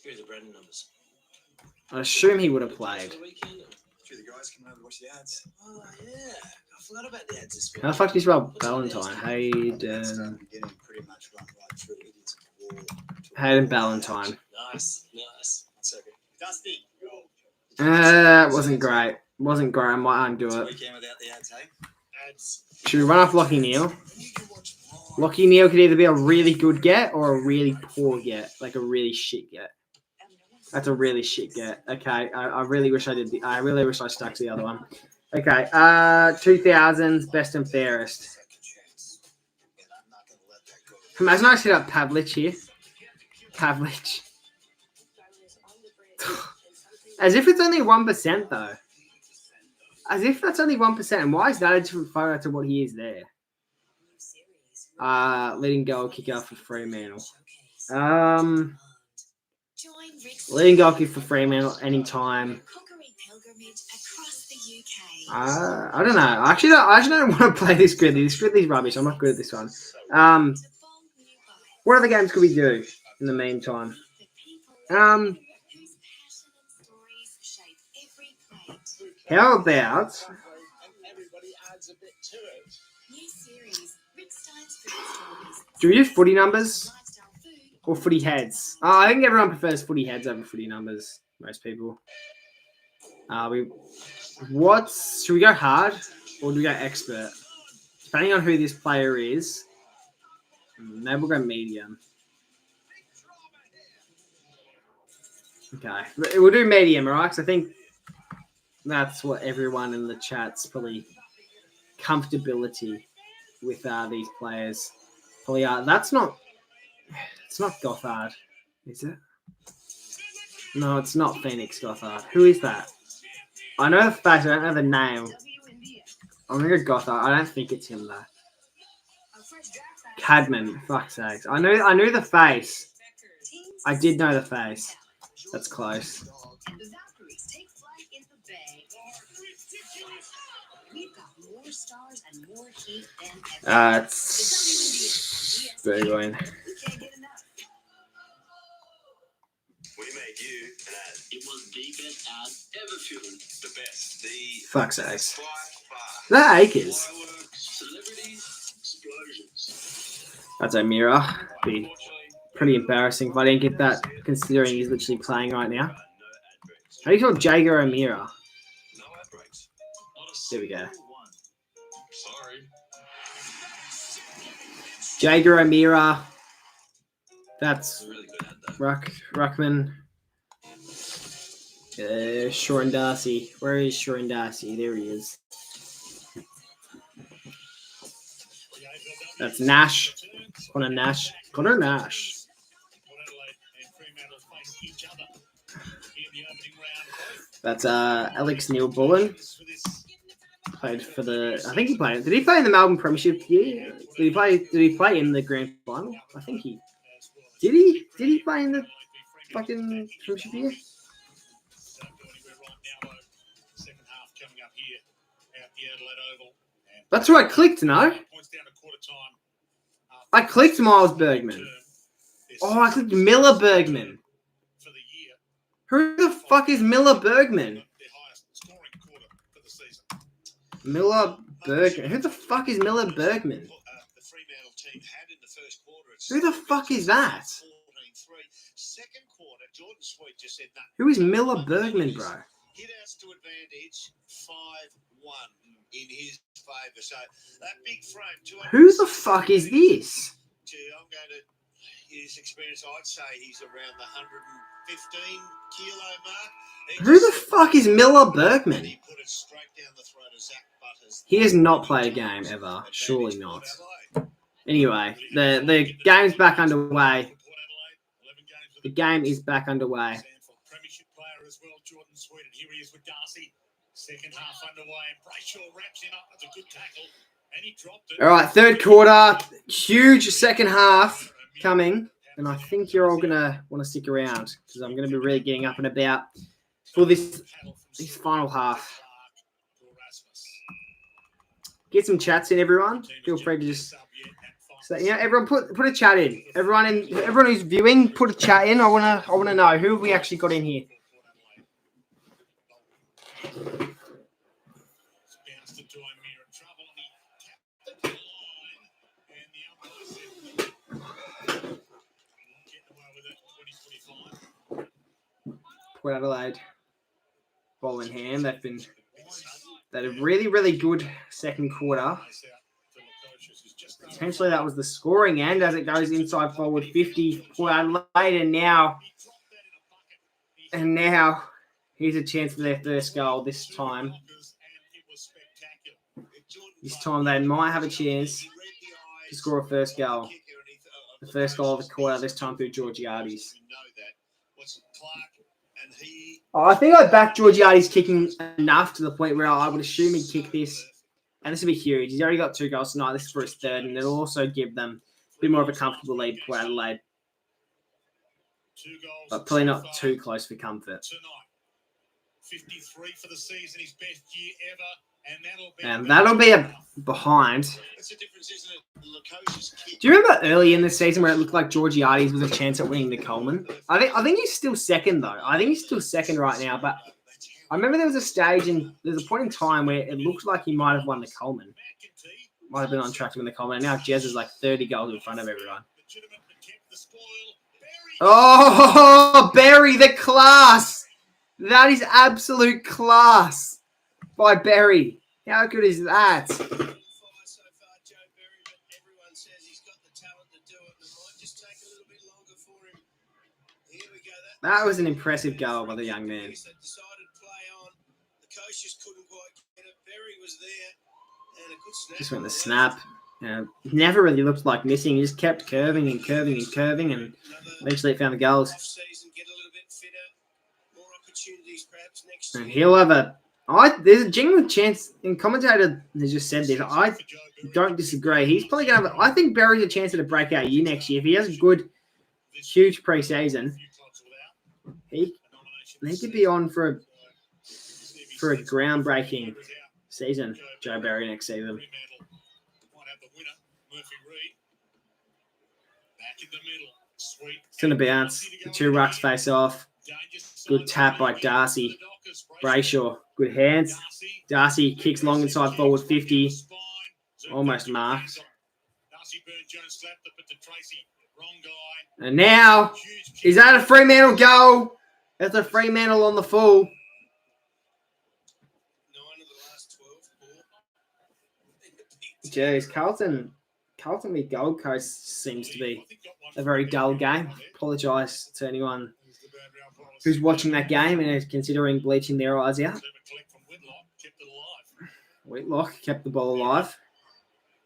Here are the Brandon numbers. I assume he would have played. The guys coming over to watch the ads. Oh, yeah. I forgot about the ads this week. How the fuck do you spell Ballantyne? Hayden Ballantyne. Nice. Dusty. Wasn't great. Wasn't great. I might undo it. Weekend without the ads, hey? Ads. Should we run off Lockie Neal? Lockie Neal could either be a really good get or a really poor get, like a really shit get. That's a really shit get. Okay, I really wish I did. I really wish I stuck to the other one. Okay, 2000s best and fairest. Imagine I set up Pavlich here. Pavlich. As if it's only 1% though. As if that's only 1%. And why is that a different photo to what he is there? Leading goal kicker for Fremantle. Leading goal kicker for Fremantle anytime. I don't know. I actually don't want to play this Gridley. This Gridley's rubbish. I'm not good at this one. What other games could we do in the meantime? How about do we do footy numbers or footy heads? I think everyone prefers footy heads over footy numbers. Most people. Should we go hard or do we go expert? Depending on who this player is, maybe we'll go medium. Okay, we'll do medium, all right? Because I think that's what everyone in the chat's probably comfortability with these players. Probably it's not Gothard, is it? No, it's not Phoenix Gothard. Who is that? I know the face, I don't know the name. I'm gonna go Gothard. I don't think it's him though. Cadman, fuck's sakes. I knew the face. I did know the face. That's close. It's very going. We made you an ad. It was the best ad ever filmed. The best. Fuck's sakes. By far. That Acres. Fireworks, celebrities, explosions. That's O'Meara. Be pretty embarrassing if I didn't get that, considering he's literally playing right now. How do you call Jager O'Meara? No outbreaks. Not a There we go. single one. Sorry. Jager O'Meara. That's Really good at that. Ruckman. Shaun Darcy. Where is Shaun Darcy? There he is. That's Nash. Connor Nash. Connor Nash. That's Alex Neil Bullen. Played for the. I think he played. Did he play in the Melbourne Premiership year? Did he play in the grand final? I think he. Did he? Did he play in the fucking Premiership year? That's who I clicked, no? I clicked Miles Bergman. Oh, I clicked Miller Bergman. Who the fuck is Miller Bergman? Miller Bergman. Who the fuck is Miller Bergman? Who the fuck is that? Who is Miller Bergman, bro? Hit outs to advantage 5-1 in his favour. So that big frame. Who the fuck is this? I'm going to his experience. I'd say he's around the 115 kilo mark. Who the fuck is Miller Bergman? He put it straight down the throat of Zach Butters. He has not played a game ever. Surely not. Anyway, the game's back underway. The game is back underway. Premiership player as well, Jordan Sweet, and here he is with Darcy. Second half underway, and Brayshaw wraps him up. That's a good tackle, and he dropped it. All right, third quarter, huge second half coming, and I think you're all gonna want to stick around because I'm gonna be really getting up and about for this final half. Get some chats in, everyone. Feel free to just. So everyone put a chat in. Everyone who's viewing, put a chat in. I wanna know who have we actually got in here. Port Adelaide, ball in hand. They had a really, really good second quarter. Potentially that was the scoring end as it goes inside forward 50 Port Adelaide, and now here's a chance for their first goal this time. This time they might have a chance to score a first goal. The first goal of the quarter, this time through Georgiades. I think I backed Georgiades kicking enough to the point where I would assume he'd kick this. And this will be huge. He's already got 2 goals tonight. This is for his third, and it'll also give them a bit more of a comfortable lead for Adelaide. But probably not too close for comfort. 53 for the season, his best year ever, and that'll be a behind. Do you remember early in the season where it looked like Georgiades was a chance at winning the Coleman? I think he's still second though. I think he's still second right now, but I remember there was a stage and there's a point in time where it looked like he might have won the Coleman. Might have been on track to win the Coleman. And now Jez is like 30 goals in front of everyone. Oh, Barry, the class. That is absolute class by Barry. How good is that? That was an impressive goal by the young man. Just went the snap. Never really looked like missing. He just kept curving and curving and curving, and eventually it found the goals. And he'll have there's a genuine chance, and commentator has just said this, I don't disagree. He's probably going to have, I think Barry's a chance at a breakout year next year. If he has a good, huge pre-season, he could be on for a groundbreaking season, Joe Barry, next season. It's going to bounce. The 2 rucks face off. Good tap by Darcy. Brayshaw, good hands. Darcy kicks long inside forward 50. Almost marked. And now, is that a Fremantle goal? There's a Fremantle on the full. 9 of the last 12. Jeez, Carlton with Gold Coast seems to be a very dull game. Apologise to anyone who's watching that game and is considering bleaching their eyes out. Whitlock kept the ball alive.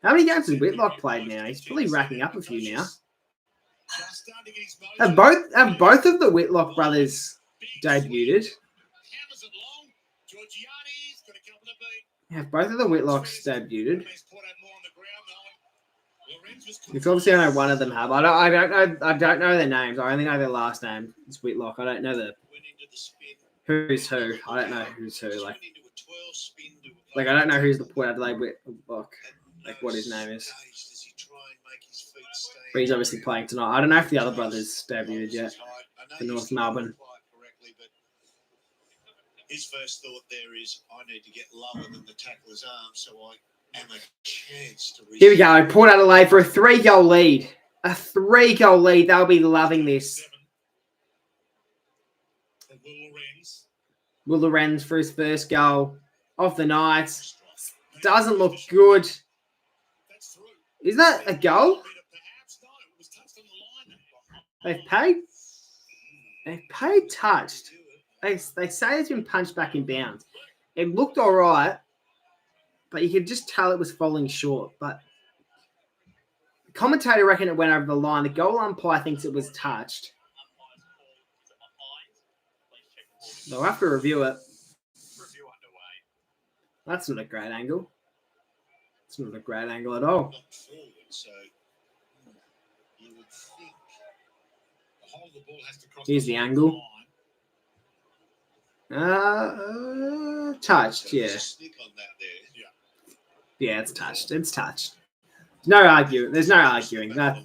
How many games has Whitlock played now? He's probably racking up a few now. Have both of the Whitlock brothers debuted? Have both of the Whitlocks debuted? Because obviously I know one of them have. I don't know their names. I only know their last name. It's Whitlock. I don't know who's who. I don't know who's who. Like I don't know who's the Port Adelaide Whitlock. Like what his name is. But he's obviously playing tonight. I don't know if the other brothers debuted yet for North Melbourne. His first thought there is, I need to get lower than the tackler's arm so I am a chance to... Here we go. Port Adelaide for a 3-goal lead. A 3-goal lead. They'll be loving this. Will Lorenz for his first goal of the night. Doesn't look good. Is that a goal? They've paid touched. They say it's been punched back in bounds. It looked all right, but you could just tell it was falling short. But the commentator reckoned it went over the line. The goal umpire thinks it was touched. They'll have to review it. That's not a great angle. It's not a great angle at all. Here's the angle. Touched, yeah. Yeah, it's touched. It's touched. No arguing. There's no arguing. That,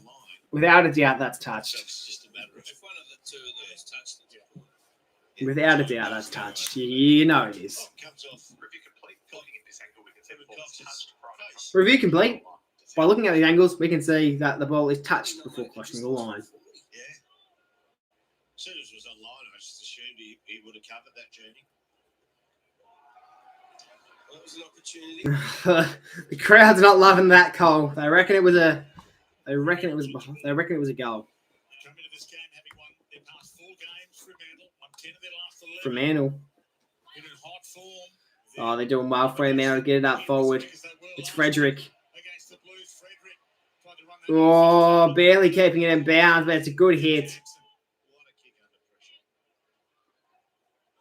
without a doubt, that's touched. Without a doubt, that's touched. You know it is. Review complete. By looking at the angles, we can see that the ball is touched before crossing the line. As soon as it was online, I just assumed he would have covered that journey. Well, that was an opportunity. The crowd's not loving that, Cole. They reckon it was a goal. Coming to this game having won their past 4 games, Fremantle won 10 of their last 11. Fremantle. In hot form. Oh, they're doing well. Fremantle to get it up forward. It's Frederick. Oh, barely keeping it in bounds, but it's a good hit.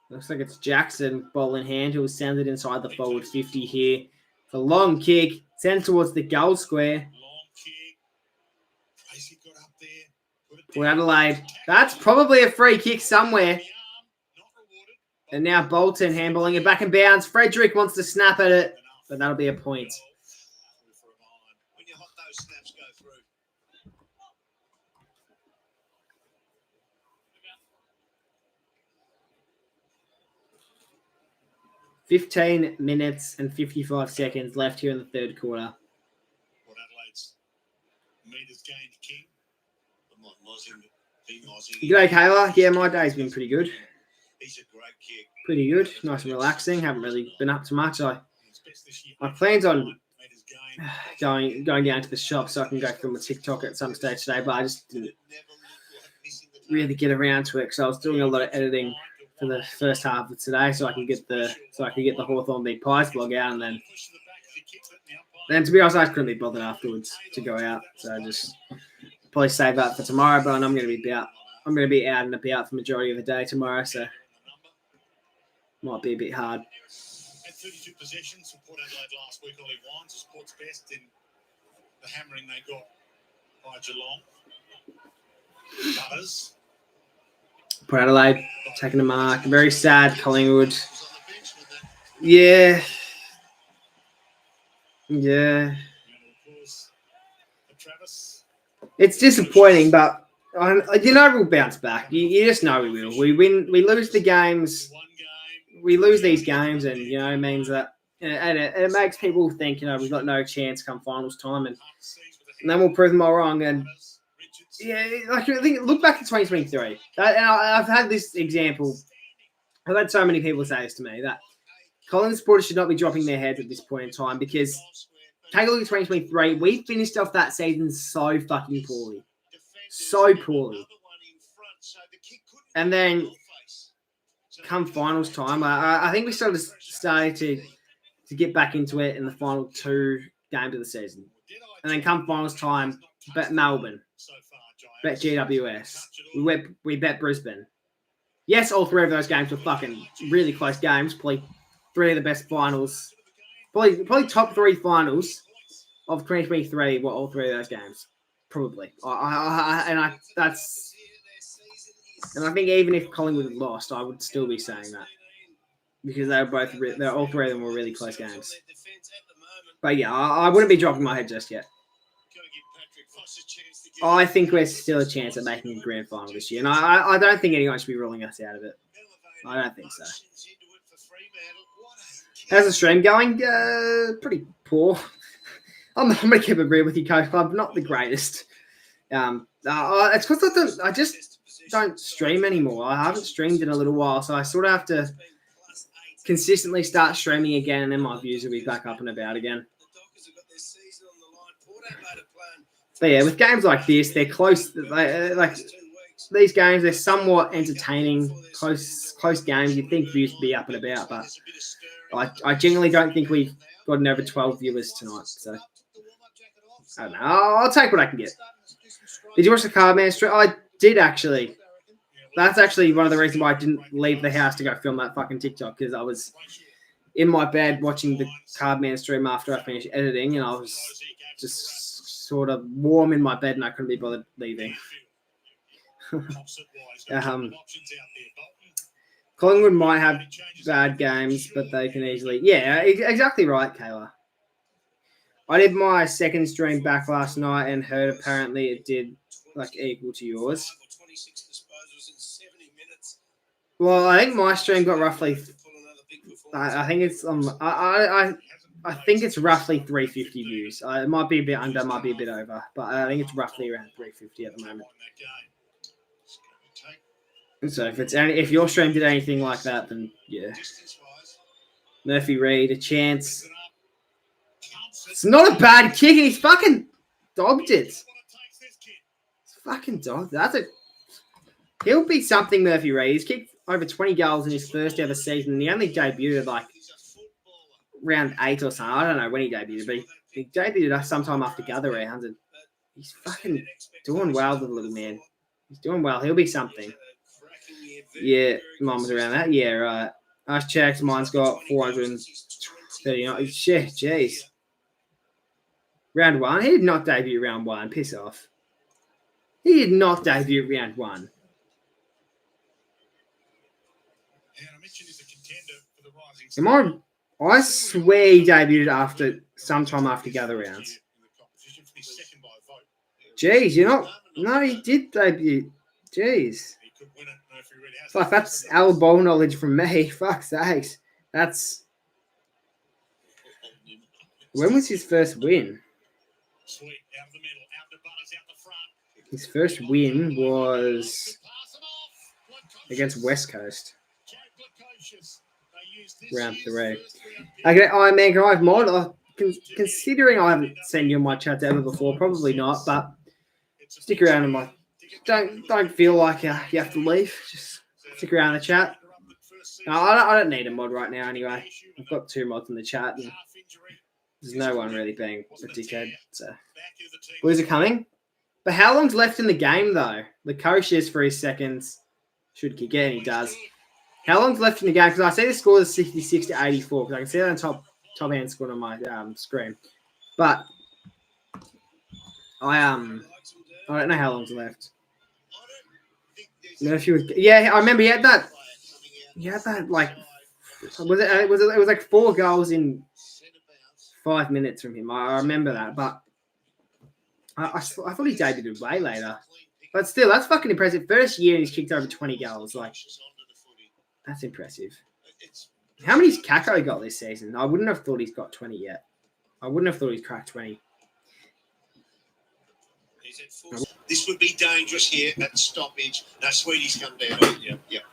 Looks like it's Jackson, ball in hand, who will send it inside the forward 50 here. The long kick, sent towards the goal square. Port Adelaide. That's probably a free kick somewhere. And now Bolton handballing it back in bounds. Frederick wants to snap at it, but that'll be a point. When you're hot, those snaps go through. 15 minutes and 55 seconds left here in the third quarter. Port Adelaide's meters gained king. G'day, Kayla. Yeah, my day's been pretty good. He's a great kick. Pretty good. Nice and relaxing. Haven't really been up to much. My plans on going down to the shop so I can go film a TikTok at some stage today, but I just didn't really get around to it because I was doing a lot of editing for the first half of today, so I can get the Hawthorn Big Pies blog out, and then to be honest, I just couldn't be bothered afterwards to go out, so I just probably save that for tomorrow. But I'm going to be out and about for the majority of the day tomorrow, so might be a bit hard. At 32 possessions for Port Adelaide last week, Ollie Wines was Port's best in the hammering they got by Geelong. Butters. Port Adelaide taking a mark. Very sad, Collingwood. Yeah. It's disappointing, but we'll bounce back. You just know we will. We lose the games. We lose these games, and it means that, and it makes people think we've got no chance come finals time, and then we'll prove them all wrong. And Yeah, like I think look back at 2023. And I've had this example. I've had so many people say this to me that Collingwood supporters should not be dropping their heads at this point in time because take a look at 2023. We finished off that season so fucking poorly. So poorly. And then come finals time, I think we started to get back into it in the final 2 games of the season. And then come finals time, bet Melbourne, bet GWS, we bet Brisbane. Yes, all 3 of those games were fucking really close games. Probably 3 of the best finals. Probably top 3 finals of 2023 were all 3 of those games. Probably. And I think even if Collingwood had lost, I would still be saying that. Because all 3 of them were really close games. But yeah, I wouldn't be dropping my head just yet. I think we're still a chance at making a grand final this year. And I don't think anyone should be ruling us out of it. I don't think so. How's the stream going? Pretty poor. I'm going to keep it real with you, Coach Club. Not the greatest. It's because I just don't stream anymore. I haven't streamed in a little while, so I sort of have to consistently start streaming again, and then my views will be back up and about again. But yeah, with games like this, they're close. Like these games, they're somewhat entertaining, close games. You'd think views would be up and about, but I genuinely don't think we've gotten over 12 viewers tonight. So I don't know. I'll take what I can get. Did you watch the Cardman stream? I did actually. That's actually one of the reasons why I didn't leave the house to go film that fucking TikTok, because I was in my bed watching the Cardman stream after I finished editing, and I was just sort of warm in my bed, and I couldn't be bothered leaving. Collingwood might have bad games, but they can easily... Yeah, exactly right, Kayla. I did my second stream back last night and heard apparently it did equal to yours. Well, I think my stream got roughly... I think it's I think it's roughly 350 views. It might be a bit under, might be a bit over, but I think it's roughly around 350 at the moment. So if your stream did anything like that, then yeah. Murphy Reid, a chance. It's not a bad kick. He's fucking dogged it. It's fucking dogged. He'll be something, Murphy Reid. He's kicked over 20 goals in his first ever season, and he only debuted round 8 or something. I don't know when he debuted, but he debuted sometime after the other rounds, and he's fucking doing well, the little man. He's doing well. He'll be something. Yeah, mine was around that. Yeah, right. I checked. Mine's got 439. Shit, jeez. Round 1. He did not debut round 1. Piss off. He did not debut round 1. I swear he debuted sometime after the other rounds. Jeez, you're not... No, he did debut. Jeez. Fuck, that's our ball knowledge from me. Fuck's sakes. That's... When was his first win? His first win was against West Coast. Round 3. Okay, Iron Man, can I have mod? Considering I haven't seen you in my chat ever before, probably not, but stick around in my... Don't feel like you have to leave. Just stick around in the chat. No, I don't need a mod right now anyway. I've got 2 mods in the chat, and there's no one really being a dickhead. So, Blues are coming. But how long's left in the game, though? The coach is for his seconds. Should kick it, and he does. How long's left in the game? Because I see the score is 66 to 84, because I can see that on top hand score on my screen. But I don't know how long's left. Murphy was... Yeah, I remember he had that like... It was like 4 goals in 5 minutes from him. I remember that, but I thought he debuted way later. But still, that's fucking impressive. First year and he's kicked over 20 goals. That's impressive. How many's Kako got this season? I wouldn't have thought he's got 20 yet. I wouldn't have thought he's cracked 20. He's at full. This would be dangerous here at stoppage. Now, Sweetie's come down. Yep.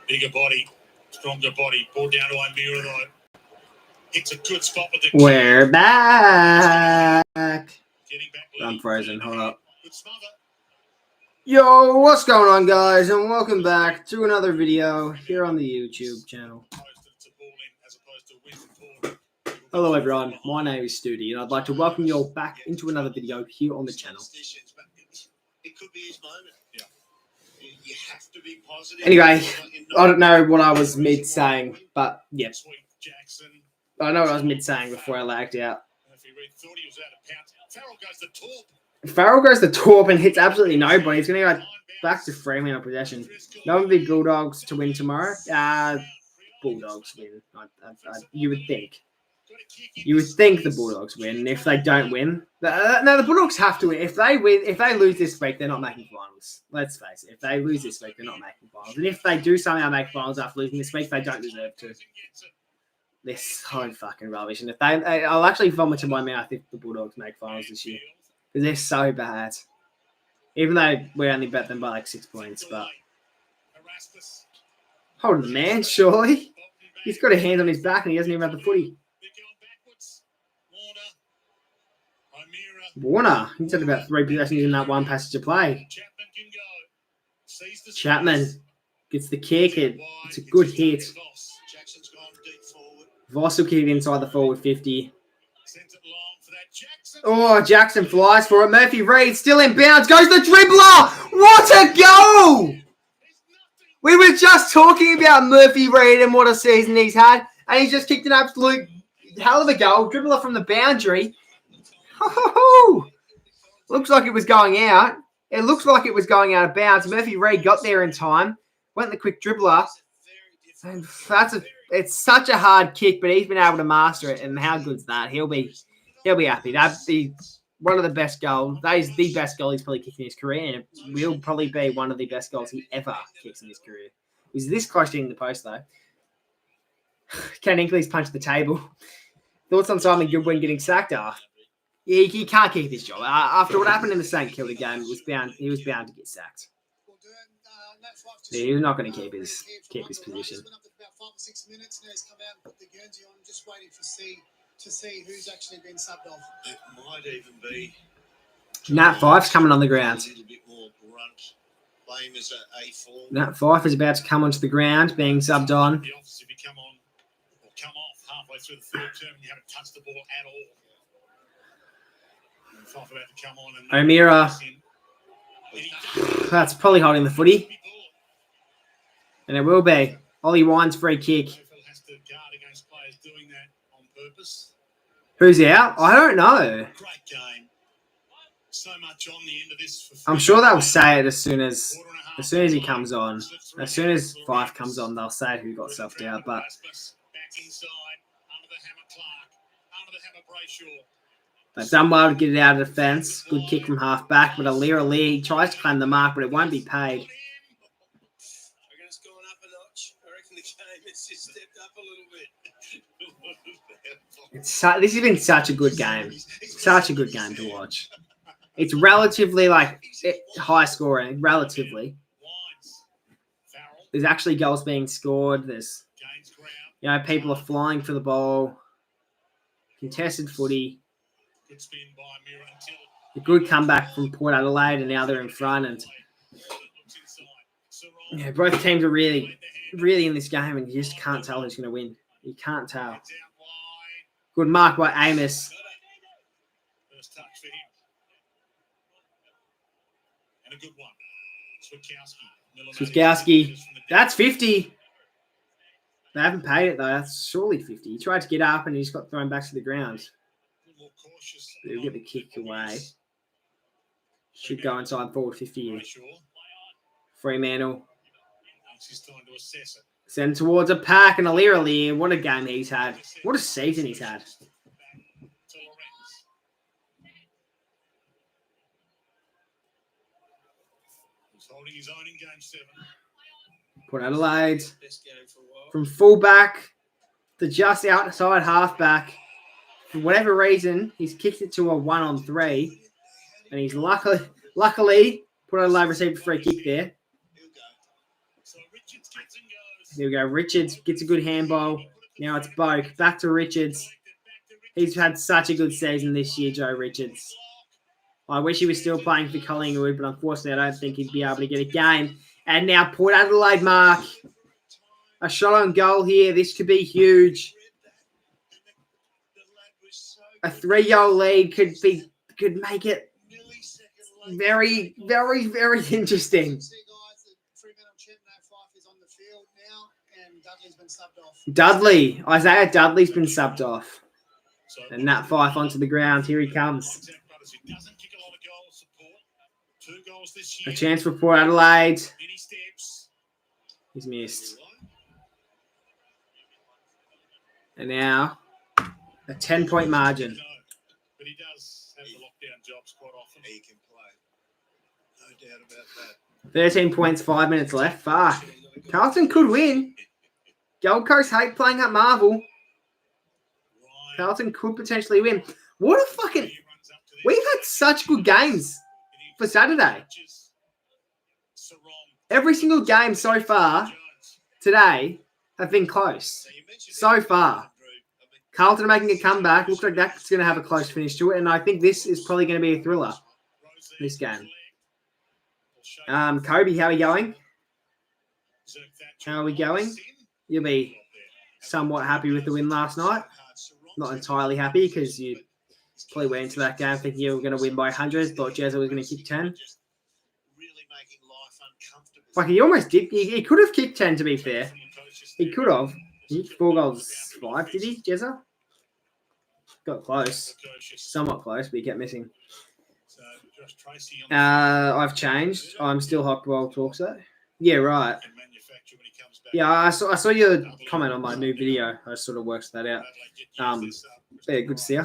Bigger body, stronger body. Ball down to O'Meara though. It's a good spot with the. We're back. Getting back. I'm frozen. Hold up. Good smother. Yo, what's going on, guys? And welcome back to another video here on the YouTube channel. Hello, everyone. My name is Studi, and I'd like to welcome you all back into another video here on the channel. It could be his moment. Yeah. You have to be positive. Anyway, I don't know what I was mid-saying, but yeah. I know what I was mid-saying before I lagged out. Farrell goes to Torp and hits absolutely nobody. He's going to go back to Fremantle possession. No one big Bulldogs to win tomorrow. Bulldogs win. You would think. You would think the Bulldogs win. And if they don't win, no, the Bulldogs have to win. If they lose this week, they're not making finals. Let's face it. If they lose this week, they're not making finals. And if they do somehow make finals after losing this week, they don't deserve to. They're so fucking rubbish. And if I'll actually vomit in my mouth if the Bulldogs make finals this year. Because they're so bad. Even though we only bet them by like 6 points. But hold on, man, surely. He's got a hand on his back and he doesn't even have the footy. Warner. He's had about 3 possessions in that one passage of play. Chapman gets the kick. It's a good hit. Voss will kick it inside the forward 50. Oh, Jackson flies for it. Murphy Reid still in bounds. Goes the dribbler. What a goal! We were just talking about Murphy Reid and what a season he's had. And he's just kicked an absolute hell of a goal. Dribbler from the boundary. Looks like it was going out. It looks like it was going out of bounds. Murphy Reid got there in time. Went the quick dribbler. And it's such a hard kick, but he's been able to master it. And how good's that? He'll be happy. That'd be one of the best goals. That is the best goal he's probably kicked in his career, and it will probably be one of the best goals he ever kicks in his career. He's this close to hitting the post, though. Ken Inkley's punched the table. Thoughts on Simon Goodwin getting sacked? He can't keep his job. After what happened in the St Kilda game, he was bound to get sacked. Yeah, he was not going to keep his position. About 5 or 6 minutes now, he's come out and put the Guernsey on. Just waiting to see who's actually been subbed off. It might even be Nat Fyfe's coming on the ground. a little bit more grunt. Lame as a form. Nat Fyfe is about to come onto the ground, being subbed on. The office, if you come on or come off halfway through the third term and you haven't touched the ball at all. Fyfe about to come on and O'Meara. That's probably holding the footy. And it will be. Ollie Wine's free kick. AFL has to guard against players doing that on purpose. Who's out? I don't know. Great game. So much on the end of this. I'm sure they'll say it as soon as he comes on. As soon as Fyfe comes on, they'll say who got selfed out. But back inside, under the hammer Clark, under the hammer Brayshaw. they've done well to get it out of defence. Good kick from half back, but Alira Lee tries to claim the mark, but it won't be paid. It's gone up a notch. I reckon the game has just stepped up a little bit. This has been such a good game. Such a good game to watch. It's relatively high scoring, relatively. There's actually goals being scored. There's, people are flying for the ball. Contested footy. A good comeback from Port Adelaide, and now they're in front. And both teams are really, really in this game, and you just can't tell who's going to win. You can't tell. Good mark by Amos. First touch for him. And a good one. Switkowski. That's 50. They haven't paid it, though. That's surely 50. He tried to get up, and he just got thrown back to the ground. He'll get the kick away. Should go inside forward 50. Fremantle. Send towards a pack, and Alira. What a game he's had. What a season he's had. He's holding his own in game 7. Port Adelaide. From fullback to just outside halfback. for whatever reason, he's kicked it to a 1-on-3, and he's luckily put Adelaide received a free kick there. Here we go. Richards gets a good handball. Now it's Boak. Back to Richards. He's had such a good season this year, Joe Richards. I wish he was still playing for Collingwood, but unfortunately I don't think he'd be able to get a game. And now Port Adelaide mark. A shot on goal here. This could be huge. A 3-goal lead could make it very, very, very interesting. Isaiah Dudley's been subbed off. And Nat Fyfe onto the ground. Here he comes. A chance for Port Adelaide. He's missed. And now, a 10-point margin. But he does have the lockdown jobs quite often. He can play. No doubt about that. 13 points, 5 minutes left. Fuck. Carlton could win. Gold Coast hate playing at Marvel. Carlton could potentially win. What a fucking... We've had such good games for Saturday. Every single game so far today have been close. So far. Carlton are making a comeback. Looks like that's going to have a close finish to it. And I think this is probably going to be a thriller, this game. Kobe, how are we going? How are we going? You'll be somewhat happy with the win last night. Not entirely happy because you probably went into that game thinking you were going to win by 100. Thought Jezza was going to kick 10. Like he almost did. He could have kicked 10, to be fair. He could have. He kicked 4 goals 5, did he, Jezza? Got close. Somewhat close, but he kept missing. I've changed. I'm still Hawkwell Talkso. Yeah, right. Yeah, I saw your comment on my new video. I sort of worked that out. Yeah, good to see you.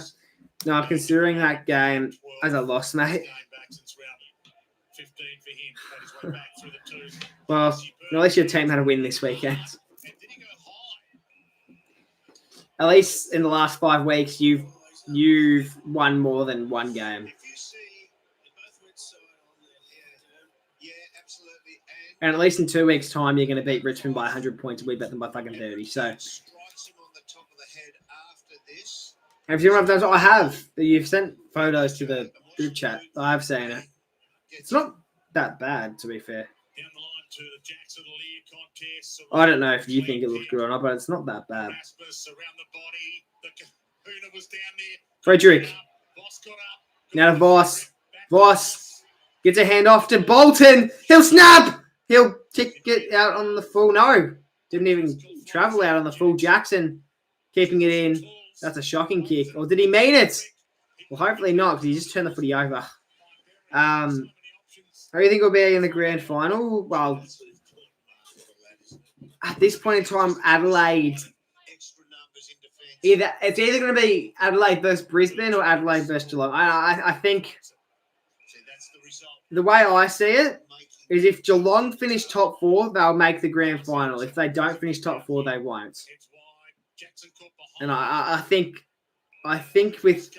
No, I'm considering that game as a loss, mate. Well, at least your team had a win this weekend. At least in the last 5 weeks, you've won more than one game. And at least in 2 weeks' time, you're going to beat Richmond by 100 points, and we bet them by fucking 30. So, if you want to, I have. You've sent photos to the group chat. I have seen it. It's not that bad, to be fair. I don't know if you think it looks good or not, but it's not that bad. Frederick. Now to Voss. Voss gets a hand off to Bolton. He'll snap. He'll kick it out on the full. No. Didn't even travel out on the full. Jackson keeping it in. That's a shocking kick. Or did he mean it? Well, hopefully not, because he just turned the footy over. How do you think we'll be in the grand final? Well, at this point in time, Adelaide. It's either going to be Adelaide versus Brisbane or Adelaide versus Geelong. I think the way I see it is if Geelong finish top 4, they'll make the grand final. If they don't finish top 4, they won't. And I think with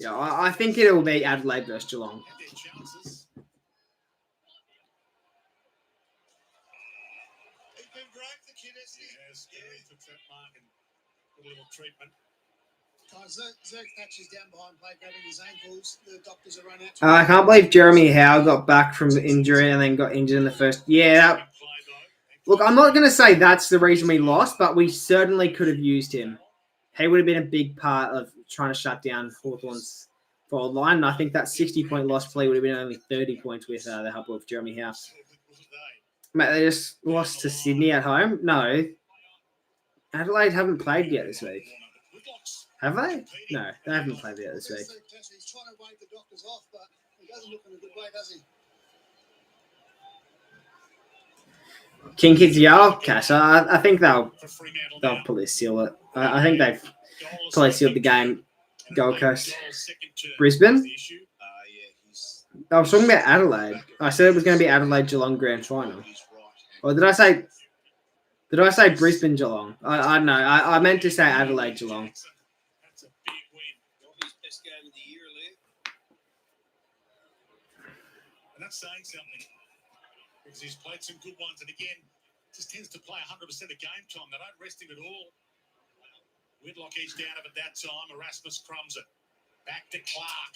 I think it'll be Adelaide versus Geelong. I can't believe Jeremy Howe got back from injury and then got injured in the first. Yeah. Look, I'm not going to say that's the reason we lost, but we certainly could have used him. He would have been a big part of trying to shut down Hawthorn's forward line. And I think that 60-point loss play would have been only 30 points with the help of Jeremy Howe. Mate, they just lost to Sydney at home. No. Adelaide haven't played yet this week. Have they? No, they haven't played yet this week. He's trying to wave the doctors off, but he doesn't look in a good way, does he? King Kids Yell, Cash. I think they'll probably seal it. I think they've probably sealed the game. Gold Coast, Brisbane. I was talking about Adelaide. I said it was going to be Adelaide Geelong Grand Final. Or did I say? Did I say Brisbane Geelong? I don't know. I meant to say Adelaide Geelong. That's a big win. Robbie's best game of the year, Lou. And that's saying something. Because he's played some good ones. And again, just tends to play 100% of game time. They don't rest him at all. Whitlock edged down of it that time. Erasmus crumbs it. Back to Clark.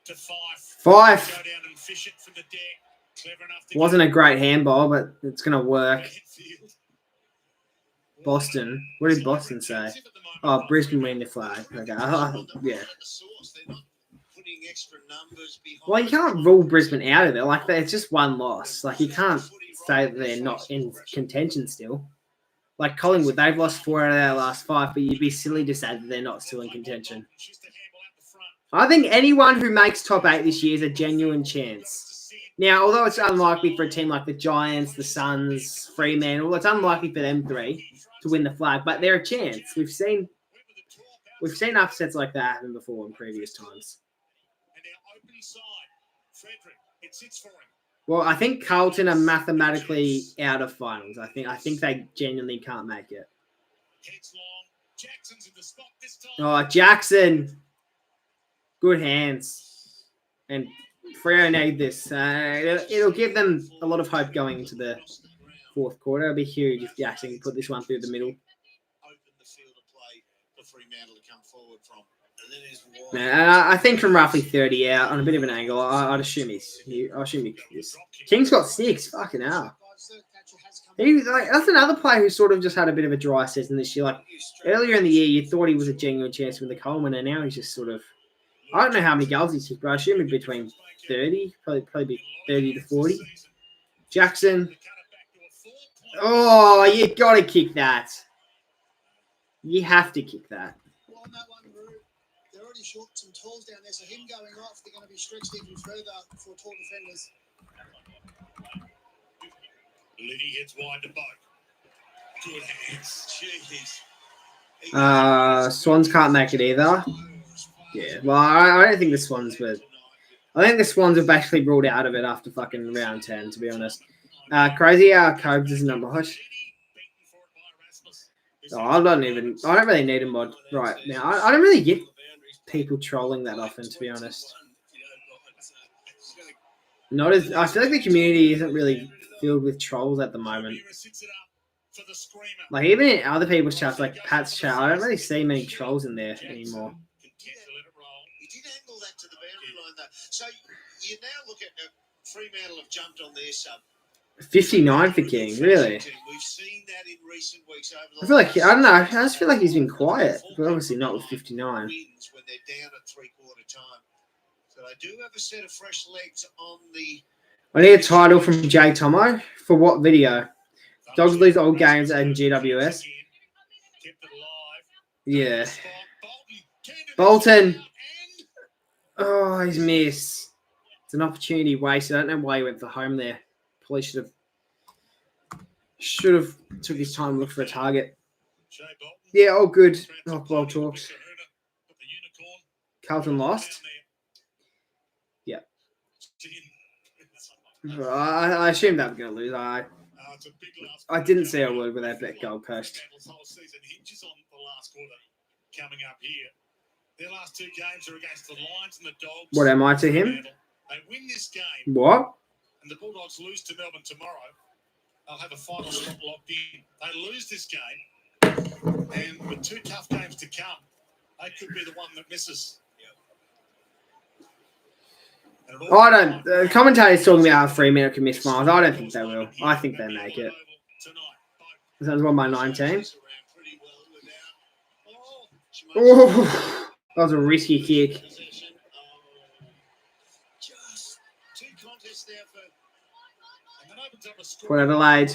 To Fife. Go down and fish it from the deck. Clever enough to Wasn't a great handball, but it's going to work. Boston. What did Boston say? Oh, Brisbane winning the flag. Okay. Yeah. Well, you can't rule Brisbane out of it. Like, it's just one loss. Like, you can't say that they're not in contention still. Like Collingwood, they've lost 4 out of their last 5, but you'd be silly to say that they're not still in contention. I think anyone who makes top 8 this year is a genuine chance. Now, although it's unlikely for a team like the Giants, the Suns, Fremantle, it's unlikely for them 3 to win the flag, but they're a chance. We've seen upsets like that happen before in previous times. Well, I think Carlton are mathematically out of finals. I think they genuinely can't make it. Oh, Jackson. Good hands. And Freo need this. It'll give them a lot of hope going into the fourth quarter. It'll be huge if Jackson can put this one through the middle. Man, I think from roughly 30 out on a bit of an angle, I'd assume he is. King's got 6. Fucking hell. That's another player who sort of just had a bit of a dry season this year. Like earlier in the year, you thought he was a genuine chance to win the Coleman, and now he's just sort of. I don't know how many goals he's kicked, but I assume he's between 30, probably 30 to 40. Jackson. Oh, you got to kick that. You have to kick that. On that one, they're already short some tools down there, so him going off, they're going to be stretched even further for tall defenders. Liddy hits wide to Boak. Good hands. Jeez. Swans can't make it either. Yeah, well, I don't think the Swans were. I think the Swans were basically ruled out of it after fucking round 10, to be honest. Crazy how Cobes is number. Oh, I don't really need a mod right now. I don't really get people trolling that often, to be honest. I feel like the community isn't really filled with trolls at the moment. Like even in other people's chats, like Pat's chat, I don't really see many trolls in there anymore. He did angle that to the boundary line though. So you now look at Fremantle have jumped on their sub. 59 for King, really? We've seen that in recent weeks over the I feel like, I don't know, I just feel like he's been quiet, but obviously not with 59. Wins when they're down at 3/4 time. So they do have a set of fresh legs on the. I need a title from Jay Tomo. For what video? Dogs lose old games and GWS. Yeah. Bolton. Oh, he's missed. It's an opportunity wasted. I don't know why he went for home there. Probably should have took his time to look for a target. Yeah, all good. Oh, well talks. Carlton lost. Yeah. I assumed they were going to lose. I didn't see a word without that Gold Coast. Coming up here. Their last 2 games are against the Lions and the Dogs. What am I to him? They win this game. What? And the Bulldogs lose to Melbourne tomorrow. They'll have a final spot locked in. They lose this game, and with 2 tough games to come, they could be the one that misses. I don't. The commentator's talking about how Fremantle can miss finals. I don't think they will. I think they make it. That's one by 19. Oh, that was a risky kick. Port Adelaide.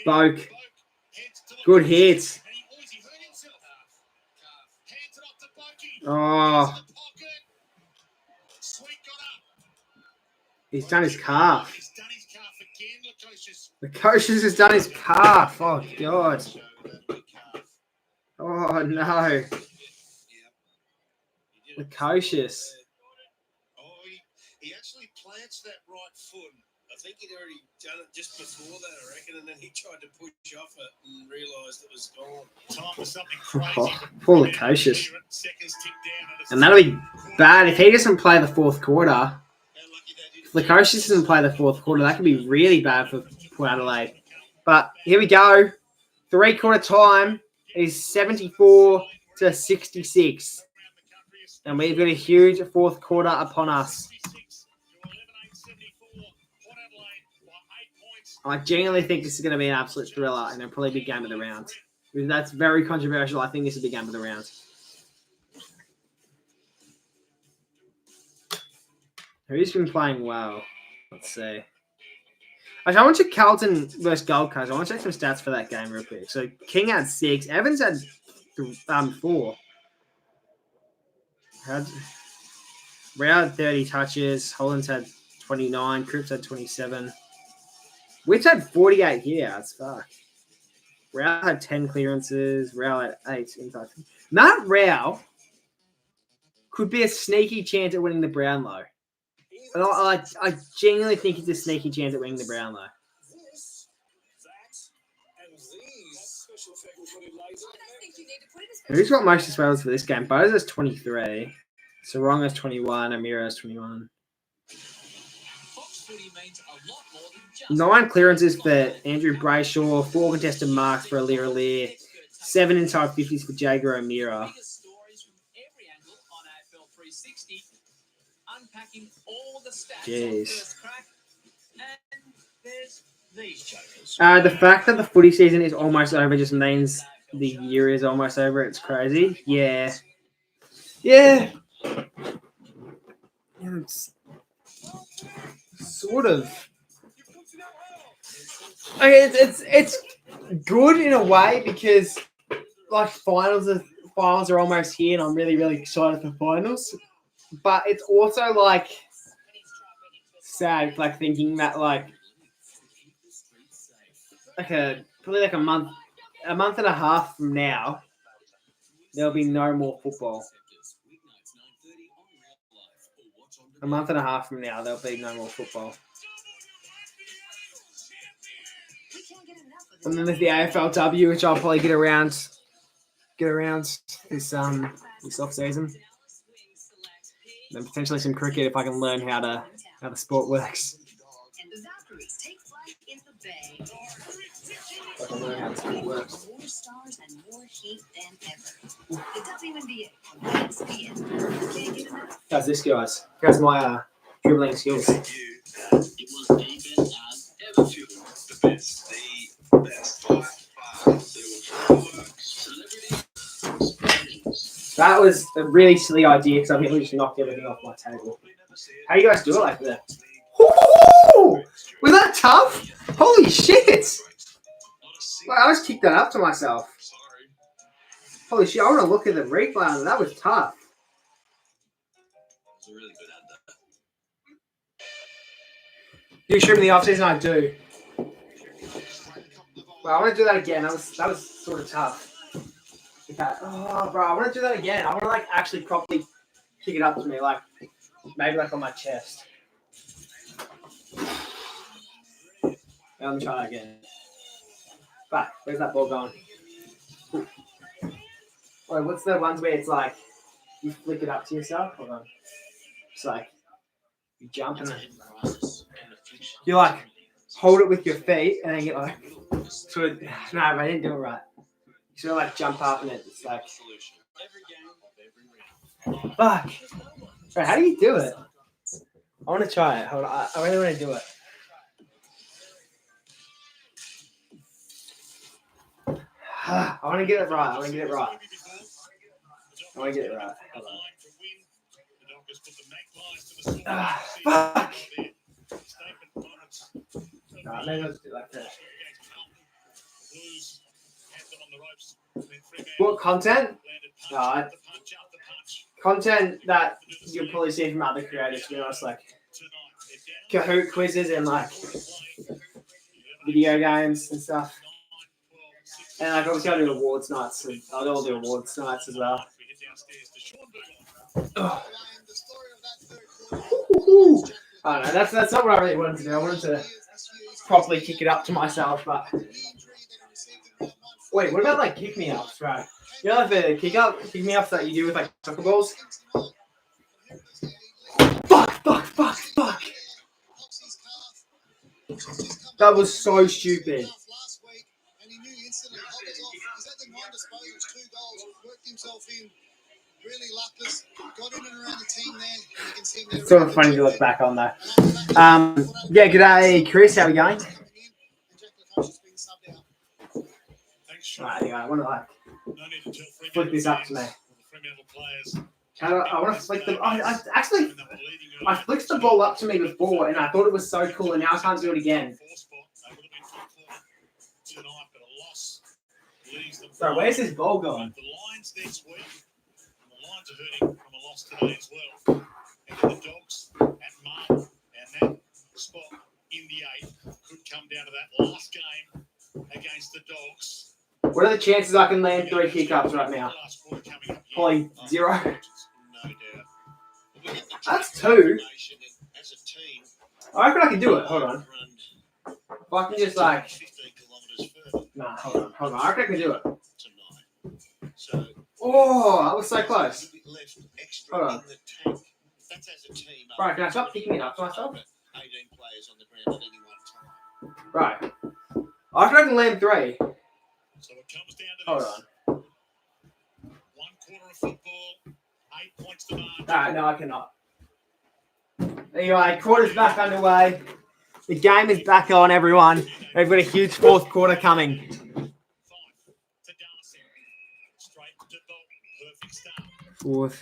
Boak. Good hit. Oh. He's done his calf. The coach has just done his calf. Oh, God. Oh, no. The coaches. He actually plants that right foot a I think he'd already done it just before that, I reckon, and then he tried to push off it and realised it was gone. Time for something crazy. Oh, poor Lukosius. Seconds tick down, and it's And that'll be bad if he doesn't play the fourth quarter. If Lukosius doesn't play the fourth quarter, that could be really bad for Port Adelaide. But here we go. 3-quarter time is 74-66. And we've got a huge fourth quarter upon us. I genuinely think this is going to be an absolute thriller and it'll probably be game of the round. That's very controversial. I think this will be game of the round. Who's been playing well? Let's see. Actually, I want to check Carlton versus Gold Coast. I want to check some stats for that game real quick. So King had 6. Evans had 4. Rao had 30 touches. Hollands had 29. Cripps had 27. Witts had 48 here. That's fuck. Rao had 10 clearances. Rao had 8 inside. Matt Rao could be a sneaky chance at winning the Brownlow. And I genuinely think it's a sneaky chance at winning the Brownlow. Who's got most spells for this game? Bose has 23. Sarong has 21. Amira has 21. 9 clearances for Andrew Brayshaw. 4 contested marks for Alir. 7 inside 50s for Jager O'Meara. Jeez. The fact that the footy season is almost over just means the year is almost over. It's crazy. Yeah. It's sort of. Okay, it's good in a way because like finals are almost here, and I'm really really excited for finals. But it's also like sad, like thinking that probably like a month and a half from now, there'll be no more football. A month and a half from now, there'll be no more football. And then there's the AFLW, which I'll probably get around this off season. And then potentially some cricket if I can learn how the sport works. I can learn how the sport works. More stars and more heat than ever. The WNBA on ESPN. Can't get enough. How's this, guys? How's my dribbling skills? It was the best as ever fuel. The best. The best. By far. There were fireworks, celebrities. That was a really silly idea because I think we just knocked everything off my table. How you guys do it like that? Ooh! Was that tough? Holy shit! Well, I just kicked that up to myself. Holy shit, I want to look at the replay on that. That was tough. It was a really good ad though. Do you stream in the off-season? I do. Well, I want to do that again. That was sort of tough. Oh, bro, I want to do that again. I want to actually properly kick it up to me, maybe on my chest. Let me try that again. But where's that ball going? Ooh. Wait, what's the ones where it's you flick it up to yourself? Hold on. It's you jump and then you hold it with your feet and then you sort of. No, I didn't do it right. You sort of jump up and it's fuck. Bro, how do you do it? I want to try it. Hold on. I really want to do it. I want to get it right. Hold on. Fuck. No, maybe I'll just do it like that. What content? Alright. Content that you'll probably see from other creators, to be honest, Kahoot quizzes and video games and stuff. And obviously I do awards nights. I'll do awards nights as well. I don't know. That's not what I really wanted to do. I wanted to properly kick it up to myself, but wait, what about like kick me ups, right? You know, like the kick me ups that you do with like soccer balls. Fuck! That was so stupid. Really luckless, got in and around the team there. You can see It's sort of funny to look back on that. Yeah, g'day, Chris. How are we going? Thanks, Shaun. Right, anyway, I want to like No need to tell Fremantle flick this up to me. fans or the Fremantle players. I want to flick them. I actually When they were leading early, I flicked the ball up to me before, and I thought it was so cool, and now I can't do it again. fourth spot, they would have been full forward tonight, but a loss leaves them. So where's this ball going? The Lions next week, and the Lions are hurting from a loss today as well. And the Dogs at Marvel, and that spot in the 8th could come down to that last game against the Dogs. What are the chances I can land 3 kick-ups right now? Probably 0. No doubt. That's 2. As a team, I reckon I can do it. Hold on. run If I can just like... 15 kilometres further Nah, hold on. I reckon I can do it. tonight. So Oh, that was so close. left extra Hold on. in the tank. That's as a team. Right, can I stop kicking it up to myself? 18 players on the ground at any one time. Right. I reckon I can land 3. So it comes down to Hold this. on. 1 quarter of football, 8 points to mark. Alright, no, I cannot. Anyway, quarter's back underway. The game is back on, everyone. We've got a huge 4th quarter coming. 5 to Darcy. Straight to Bolton. Perfect start. 4th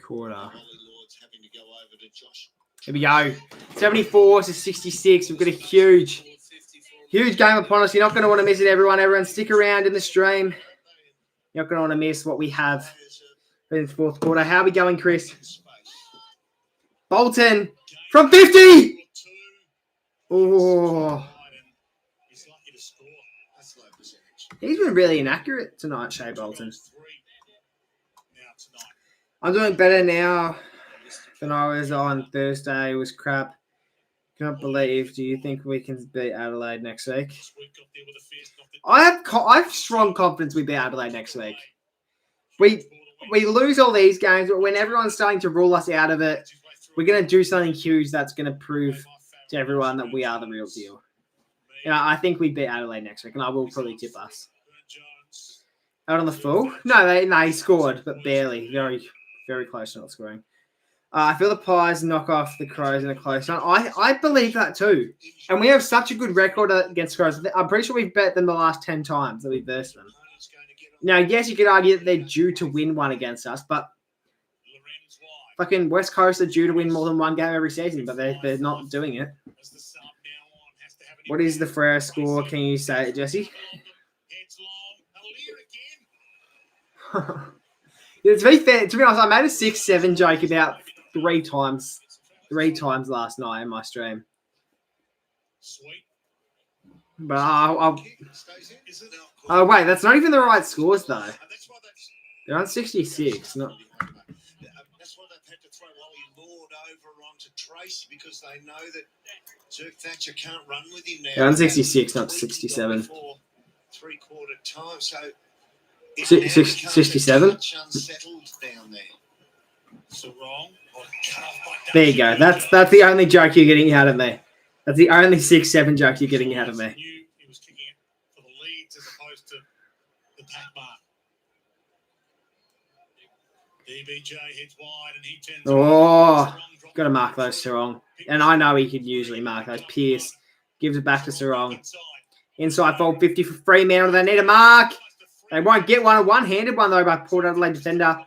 quarter. Holly Lord's having to go over to Josh. Here we go. 74 to 66. We've got a huge game upon us. You're not going to want to miss it, everyone. Everyone, stick around in the stream. You're not going to want to miss what we have in the 4th quarter. How are we going, Chris? Bolton from 50. Oh, He's lucky to score. That's low percentage. he's been really inaccurate tonight, Shea Bolton. 3 now tonight. I'm doing better now than I was on Thursday. It was crap. Cannot believe. Do you think we can beat Adelaide next week? Sweet got there with a fierce knock. I have strong confidence we beat Adelaide next week. We lose all these games, but when everyone's starting to rule us out of it, we're going to do something huge that's going to prove to everyone that we are the real deal. You know, I think we beat Adelaide next week, and I will probably tip us. Out on the full? No, he scored, but barely. Very, very close to not scoring. I feel the Pies knock off the Crows in a close one. I believe that too. And we have such a good record against Crows. I'm pretty sure we've bet them the last 10 times that we've versed them. Now, yes, you could argue that they're due to win one against us, but fucking West Coast are due to win more than one game every season, but they're not doing it. What is the Freo score? Can you say it, Jesse? To be fair, to be honest, I made a 6-7 joke about 3 times last night in my stream. But oh wait, that's not even the right scores though. They're on 66. Not. That's why they've had to throw Ollie Lord over onto Tracy because they know that Zerk Thatcher can't run with him now. They're on 66, not 67. 3/4 time, so 67. Unsettled down there. So wrong. There you go. That's the only joke you're getting out of me. That's the only 6-7 joke you're getting out of me. He was kicking it for the leads as opposed to the pack mark. DBJ hits wide and he turns. Oh, got to mark those Sarong. And I know he could usually mark those. Pierce gives it back to Sarong. Inside fold 50 for Fremantle. They need a mark. They won't get one. A one-handed one, though, by Port Adelaide defender.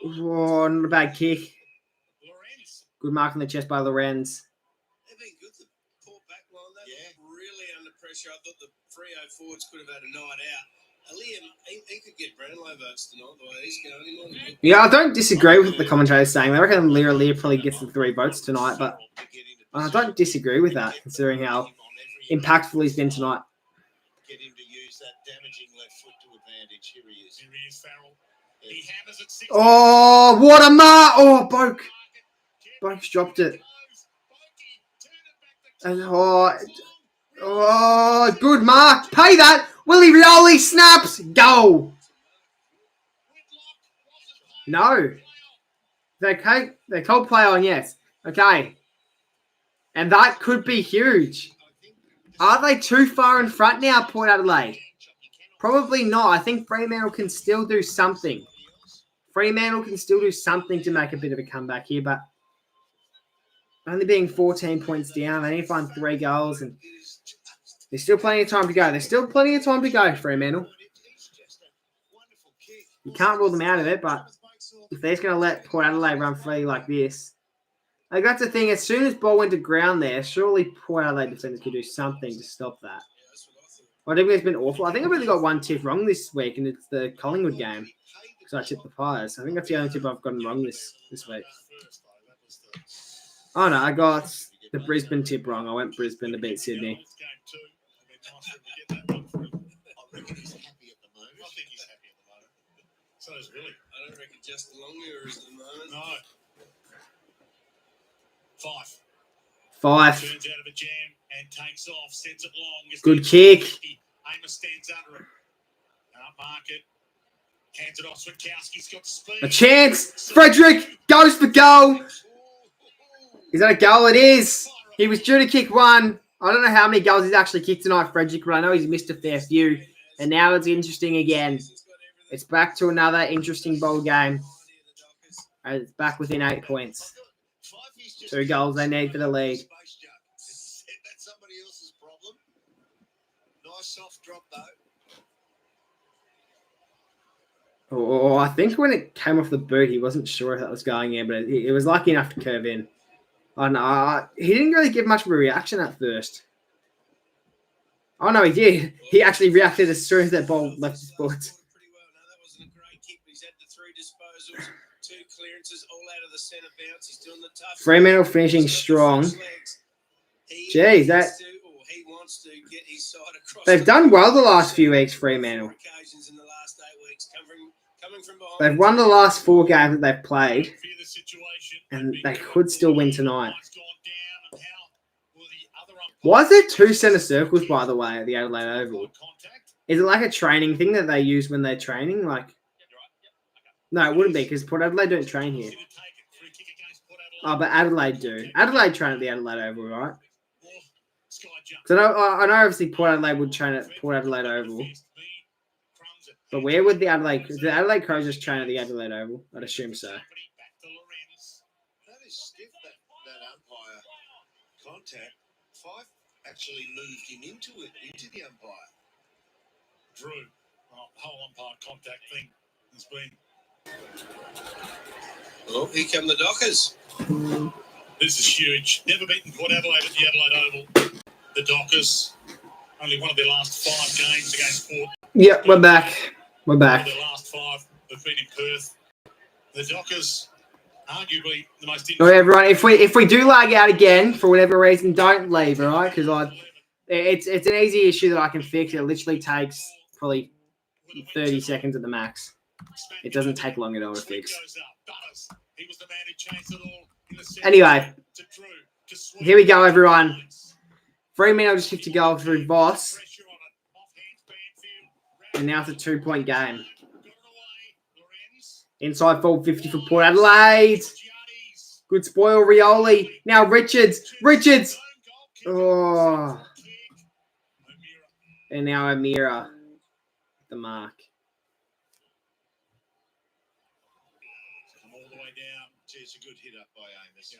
Oh, not a bad kick. Good mark on the chest by Lorenz. They've been good, the Port back line. They were really under pressure. I thought the Freo forwards could have had a night out. Liam, he could get Brownlow votes tonight, the way he's going. Yeah, I don't disagree with the commentators saying. They reckon Lear probably gets the 3 votes tonight, but I don't disagree with that, considering how impactful he's been tonight. Get him to use that damaging left foot to advantage. Here he is. Here he is, Farrell. He hammers at 6. Oh, what a mark! Oh, Boke. Bucks dropped it. And, oh, good mark. Pay that. Willie Rioli snaps. Goal. No. They called play on, yes. Okay. And that could be huge. Are they too far in front now, Port Adelaide? Probably not. I think Fremantle can still do something. Fremantle can still do something to make a bit of a comeback here, but only being 14 points down, they need to find 3 goals, and there's still plenty of time to go. There's still plenty of time to go, Fremantle. You can't rule them out of it, but if they're just going to let Port Adelaide run free like this, like that's the thing. As soon as ball went to ground there, surely Port Adelaide defenders could do something to stop that. I think it's been awful. I think I've only got one tip wrong this week, and it's the Collingwood game. Because I tipped the Pies. I think that's the only tip I've gotten wrong this week. Oh, no, I got the Brisbane tip wrong. I went Brisbane to beat Sydney. I reckon he's happy at the moment. I think he's happy at the moment. So is Willie. I don't reckon Justin Longmuir is at the moment. No. 5. Turns out of a jam and takes off, sends it long. Good kick. Amos stands under it. Mark it. Hands it off. Switkowski's got the speed. A chance. Frederick goes for goal. Is that a goal? It is. He was due to kick one. I don't know how many goals he's actually kicked tonight, Frederick, but I know he's missed a fair few. And now it's interesting again. It's back to another interesting ball game. And it's back within 8 points. 2 goals they need for the lead. That's somebody else's problem. Nice soft drop though. Oh, I think when it came off the boot, he wasn't sure if that was going in, but it was lucky enough to curve in. Oh, no, he didn't really give much of a reaction at first. Oh, no, he did. He actually reacted as soon as that ball left his foot. Pretty well. No, that wasn't a great kick. He's had the 3 disposals, 2 clearances, all out of the centre bounce. He's doing the tough. Fremantle finishing strong. Jeez, that... He wants to get his side across. They've done well the last few weeks, Fremantle. Occasions in the last 8 weeks, coming from behind. They've won the last 4 games that they've played, and they could still win tonight. Why is there 2 centre circles, by the way, at the Adelaide Oval? Is it like a training thing that they use when they're training? Like, no, it wouldn't be, because Port Adelaide don't train here. Oh, but Adelaide do. Adelaide train at the Adelaide Oval, right? So I know obviously Port Adelaide would train at Port Adelaide Oval. But where would the Adelaide Crows just train at the Adelaide Oval? I'd assume so. That is stiff, that umpire contact. 5 actually moved him into the umpire. Drew, the whole umpire contact thing has been. Oh, here come the Dockers. This is huge. Never beaten Port Adelaide at the Adelaide Oval. The Dockers, only one of their last 5 games against Port. Yep, we're back. We're back. The last 5 have been in Perth. The Dockers, arguably the most. All right, everyone. If we do lag out again for whatever reason, don't leave. All right, because it's an easy issue that I can fix. It literally takes probably 30 seconds at the max. It doesn't take long at all to fix. Anyway, here we go, everyone. Fremantle just kicked a goal through Voss. And now it's a 2-point game. Inside forward 50 for Port Adelaide. Good spoil, Rioli. Now Richards. Oh. And now Amira. The mark. All the way down. It's a good hit up by Amos.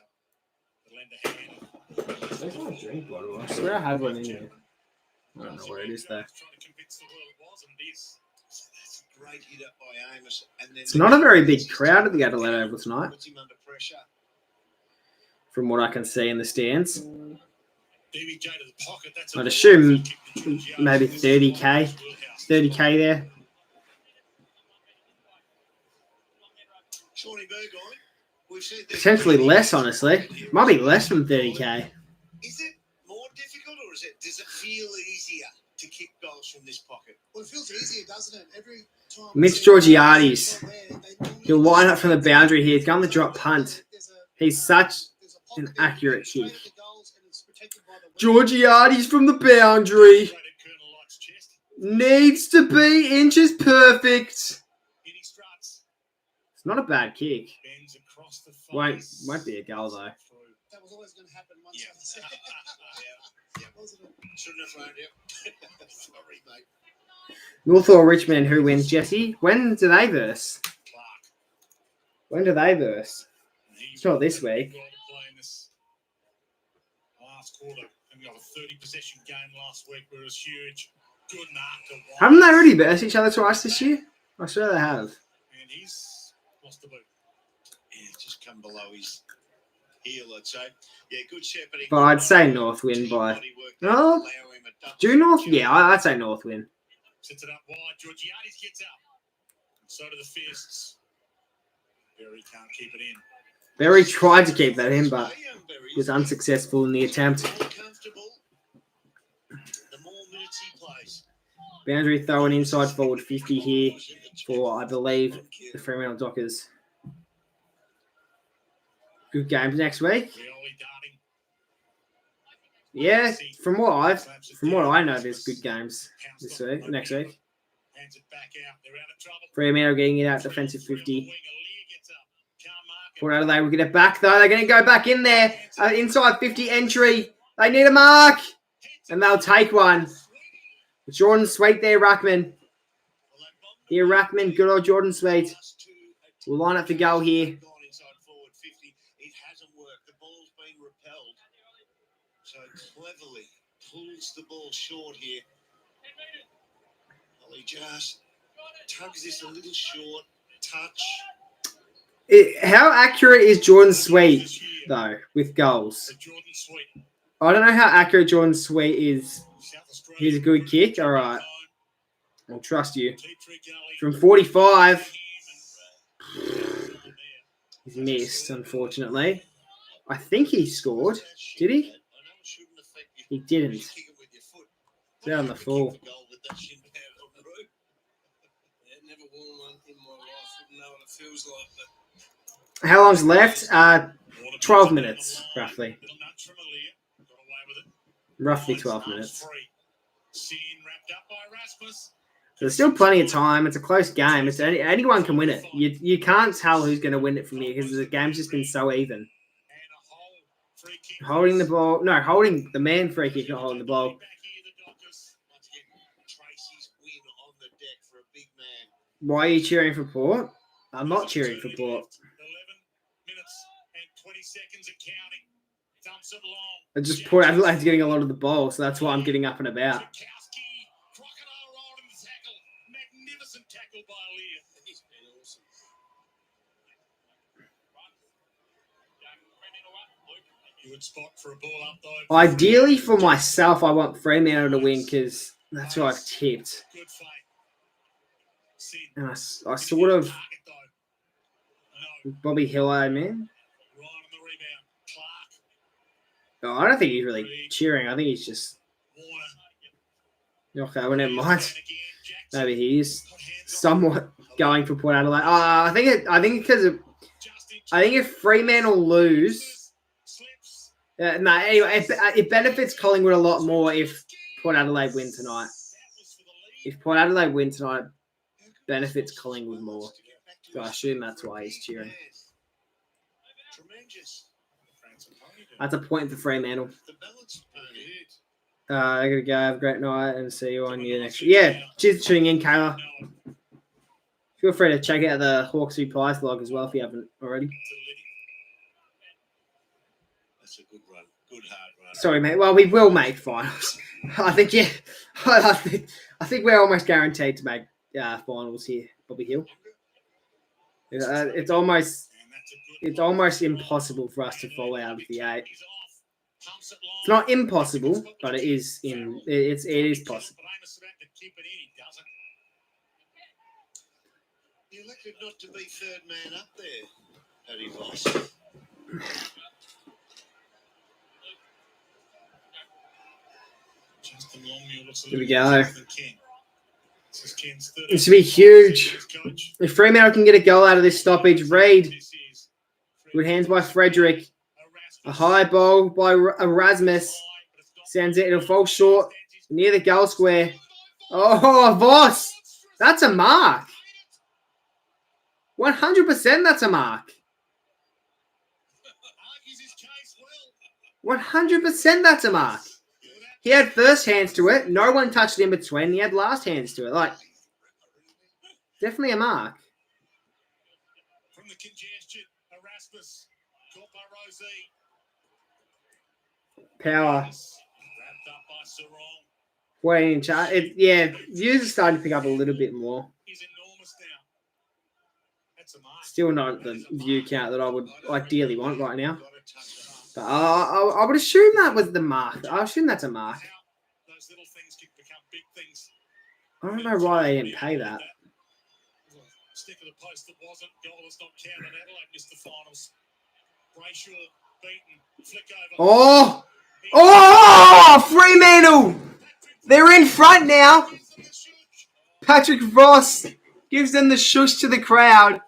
The lender hand. I swear I had one in there. I don't know where it is though. Trying to convince the world it was, and it is. That's a great hit up by Amos. And then It's not a very big crowd at the Adelaide Oval tonight, puts him under pressure. from what I can see in the stands. DBJ to the pocket. That's I'd assume maybe 30k there. Shawnee Burgoyne, we've said that- Potentially less, honestly. Might be less than 30k. Is it more difficult, or does it feel easier to kick goals from this pocket? Well, it feels easier, doesn't it? Every time. Mitch Georgiades. He'll line up from the boundary here. He's going to drop punt. He's such An accurate kick. The goals and it's protected by the wing. Georgiades from the boundary. Right at Colonel Light's chest. Needs to be inches perfect. In he struts. It's not a bad kick. Bends across the Won't face. be a goal though. Through. That was always going to happen once. Yeah. Wasn't it? Shouldn't have thrown it. Sorry, mate. North or Richmond, who wins, Jesse? When do they verse? Clark. When do they verse? And he It's not this got week. to play in this last quarter. And we got a 30 possession game last week where it was huge. Good mark to White. Haven't they already versed each other twice this year? I sure they have. And he's lost the boot. Yeah, just come below his heel, I'd say. Yeah, good shepherding. But I'd say North win by. No. Do North? Yeah, I'd say North win. Sets it up wide. Georgiades gets up. So do the fists. Berry can't keep it in. Berry tried to keep that in, but was unsuccessful in the attempt. The more comfortable, the more minutes he plays. Boundary throwing inside forward 50 here for, I believe, the Fremantle Dockers. Good games next week. Rioli darting. Yeah, from what I know, there's good games this week, next week. Hands it back out. They're out of trouble. Fremantle getting it out defensive 50. Winger Lear gets up. Can't mark it. Port Adelaide will get it back though. They're going to go back in there. Inside 50 entry. They need a mark. And they'll take one. Jordan Sweet there, Ruckman. Here, Ruckman. Good old Jordan Sweet. We'll line up for goal here. Inside forward 50. It hasn't worked. The ball's been repelled. So cleverly pulls the ball short here. Ollie just tugs this a little short. Touch. How accurate is Jordan Sweet, though, with goals? So Jordan Sweet. I don't know how accurate Jordan Sweet is. South Australia. Here's a good kick. All right. I'll trust you. Tea Tree Gully. From 45. And, He's missed, unfortunately. I think he scored. Did he? I know it shouldn't affect you. He didn't. You kick it with your foot. Down the Kick full. the goal with that shin pad on the roof. Yeah, never worn one in my life. Wouldn't know what it feels like, but How long's left? 12 minutes, roughly. Little nudge from Lear. Got away with it. Roughly Points 12 half minutes. free. Scene wrapped up by Rasmus. So there's still plenty of time. It's a close game. Anyone can win it. You can't tell who's going to win it from here because the game's just been so even. And a whole free kick. Holding the ball. No, holding the man free kick, not holding the ball. Back here, the Dockers. Once again, Tracy's win on the deck for a big man. Why are you cheering for Port? I'm not cheering for Port. 11 minutes and 20 seconds and counting. Dumps it long. I just Port Adelaide's getting a lot of the ball, so that's why I'm getting up and about. Tchaikovsky, crocodile rolled in the tackle. Magnificent tackle by Lear. he's been awesome. Good spot for a ball up though. Ideally for myself, I want Fremantle to win because that's who I've tipped. Good fight. Sid. And I sort of, Target, though. No. Bobby Hiller, man. Right on the rebound. Clark. No, I don't think he's really cheering. I think he's just, Warner. okay, well, never mind. Again, Jackson. Maybe he is Got hands on. somewhat going for Port Adelaide. I think because of, Just in I think if Fremantle lose, slips. no, anyway, it benefits Collingwood a lot more if Port Adelaide win tonight. That was for the lead. If Port Adelaide win tonight, benefits Collingwood more. So I assume that's why he's cheering. Tremendous. That's a point for Fremantle. The balance pony. I gotta go. Have a great night and see you on your next. Yeah, cheers for tuning in, Kayla. Feel free to check out the Hawks v Pies vlog as well if you haven't already. That's a good run. Good hard run. Sorry, mate. Well, we will make finals. I think, yeah. I think we're almost guaranteed to make finals here, Bobby Hill. It's almost impossible for us to fall out of the 8. It's not impossible, but it is possible. He elected not to be third man up there, Paddy Voss. Here we go. This would be huge. If Fremantle can get a goal out of this stoppage, Reid. Good hands by Frederick. A high ball by Erasmus. Sends it. It'll fall short. Near the goal square. Oh, Voss. That's a mark. 100% that's a mark. 100% that's a mark. He had first hands to it. No one touched it in between. He had last hands to it. Like, definitely a mark. From the congestion, Erasmus, caught by Rosie. Power. Wrapped up by Sarong. 14 in charge. Yeah, views are starting to pick up a little bit more. He's enormous now. That's a mark. Still not the view count that I would ideally want right now. But I would assume that was the mark. I assume that's a mark. Those little things can become big things. I don't know why they didn't pay that. Stick of the post that wasn't. Goal is not counted. Adelaide missed the finals. Brayshaw beaten. Flick over. Oh, Fremantle! They're in front now. Patrick Voss gives them the shush to the crowd.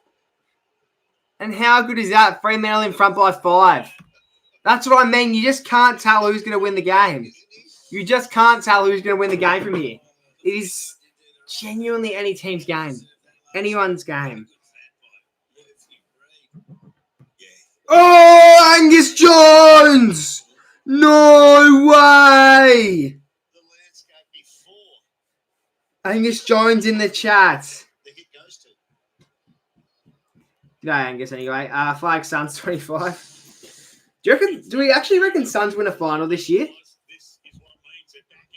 And how good is that? Fremantle in front by 5. That's what I mean. You just can't tell who's going to win the game. You just can't tell who's going to win the game from here. It is genuinely any team's game. Anyone's game. Oh, Angus Jones! No way! Angus Jones in the chat. G'day, Angus, anyway. Flag Suns 25. Do we actually reckon Suns win a final this year?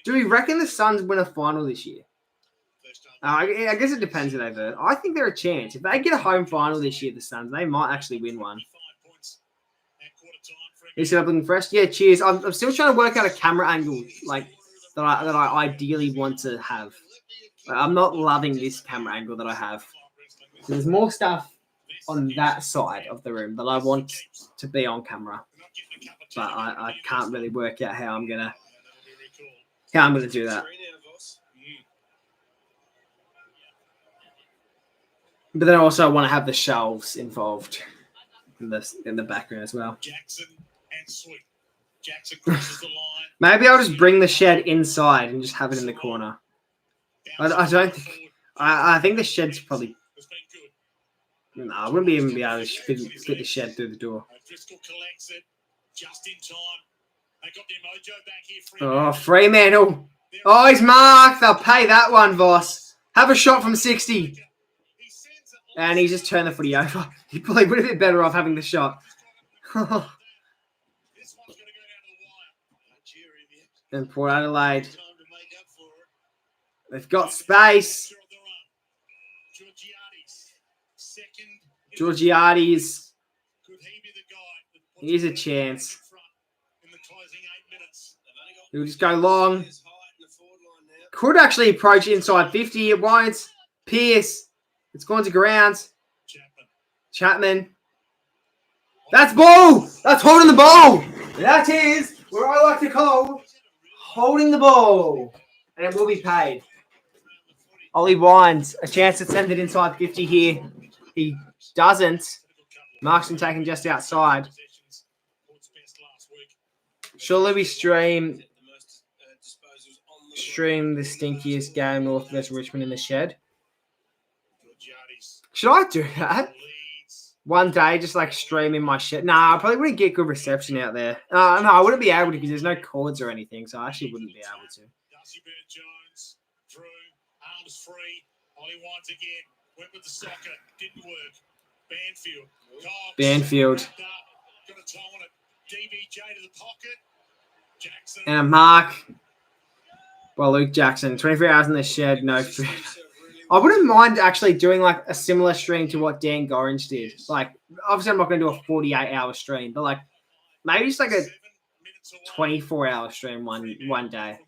Do we reckon the Suns win a final this year? I guess it depends who they vote. I think they're a chance. If they get a home final this year, the Suns, they might actually win one. You still looking fresh? Yeah, cheers. I'm still trying to work out a camera angle like that I ideally want to have. I'm not loving this camera angle that I have. There's more stuff on that side of the room that I want to be on camera, but I can't really work out how I'm gonna do that. But then I also want to have the shelves involved in the background as well. Jackson and Sweet. Jackson crosses the line. Maybe I'll just bring the shed inside and just have it in the corner. I don't think. I think the shed's probably. No, I wouldn't even be able to fit the shed through the door. Driscoll collects it just in time. They got their mojo back here. Oh, Fremantle. Oh, he's marked. They'll pay that one, Voss. Have a shot from 60. And he just turned the footy over. He probably would have been better off having the shot. And Port Adelaide. They've got space. Georgiades. Here's a chance. He'll just go long. Could actually approach inside 50. It won't. Pierce. It's gone to ground. Chapman. That's ball. That's holding the ball. That is what I like to call holding the ball. And it will be paid. Ollie Wines, a chance to send it inside 50 here. He doesn't. Mark's been taken just outside. Surely we stream the stinkiest game North vs Richmond in the shed. Should I do that? One day, just like stream in my shed. Nah, I probably wouldn't get good reception out there. No, I wouldn't be able to because there's no cords or anything, so I actually wouldn't be able to. Jones, Drew, arms free. Ollie Wines again. Went with the soccer. Didn't work. Banfield. Banfield. Got a toe on it. DBJ to the pocket. Jackson. And a mark. Well, Luke Jackson. 24 hours in the shed. No food. I wouldn't mind actually doing like a similar stream to what Dan Gorringe did. Like, obviously I'm not going to do a 48-hour stream, but like maybe just like a 24-hour stream one day.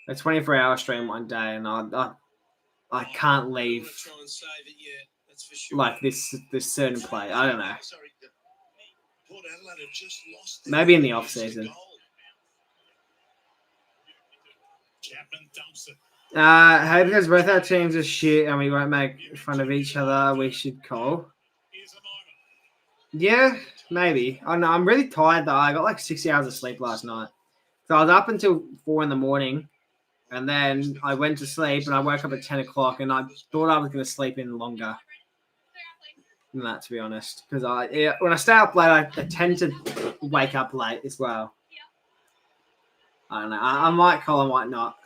A 24-hour stream one day, and I can't leave like this certain play. I don't know. Maybe in the off season. Hey, because both our teams are shit and we won't make fun of each other, we should call. Yeah, Maybe. I know. I'm really tired though. I got like 6 hours of sleep last night. So I was up until 4 in the morning, and then I went to sleep, and I woke up at 10 o'clock, and I thought I was going to sleep in longer than that, to be honest. Because when I stay up late, I tend to wake up late as well. I don't know. I might call, I might not.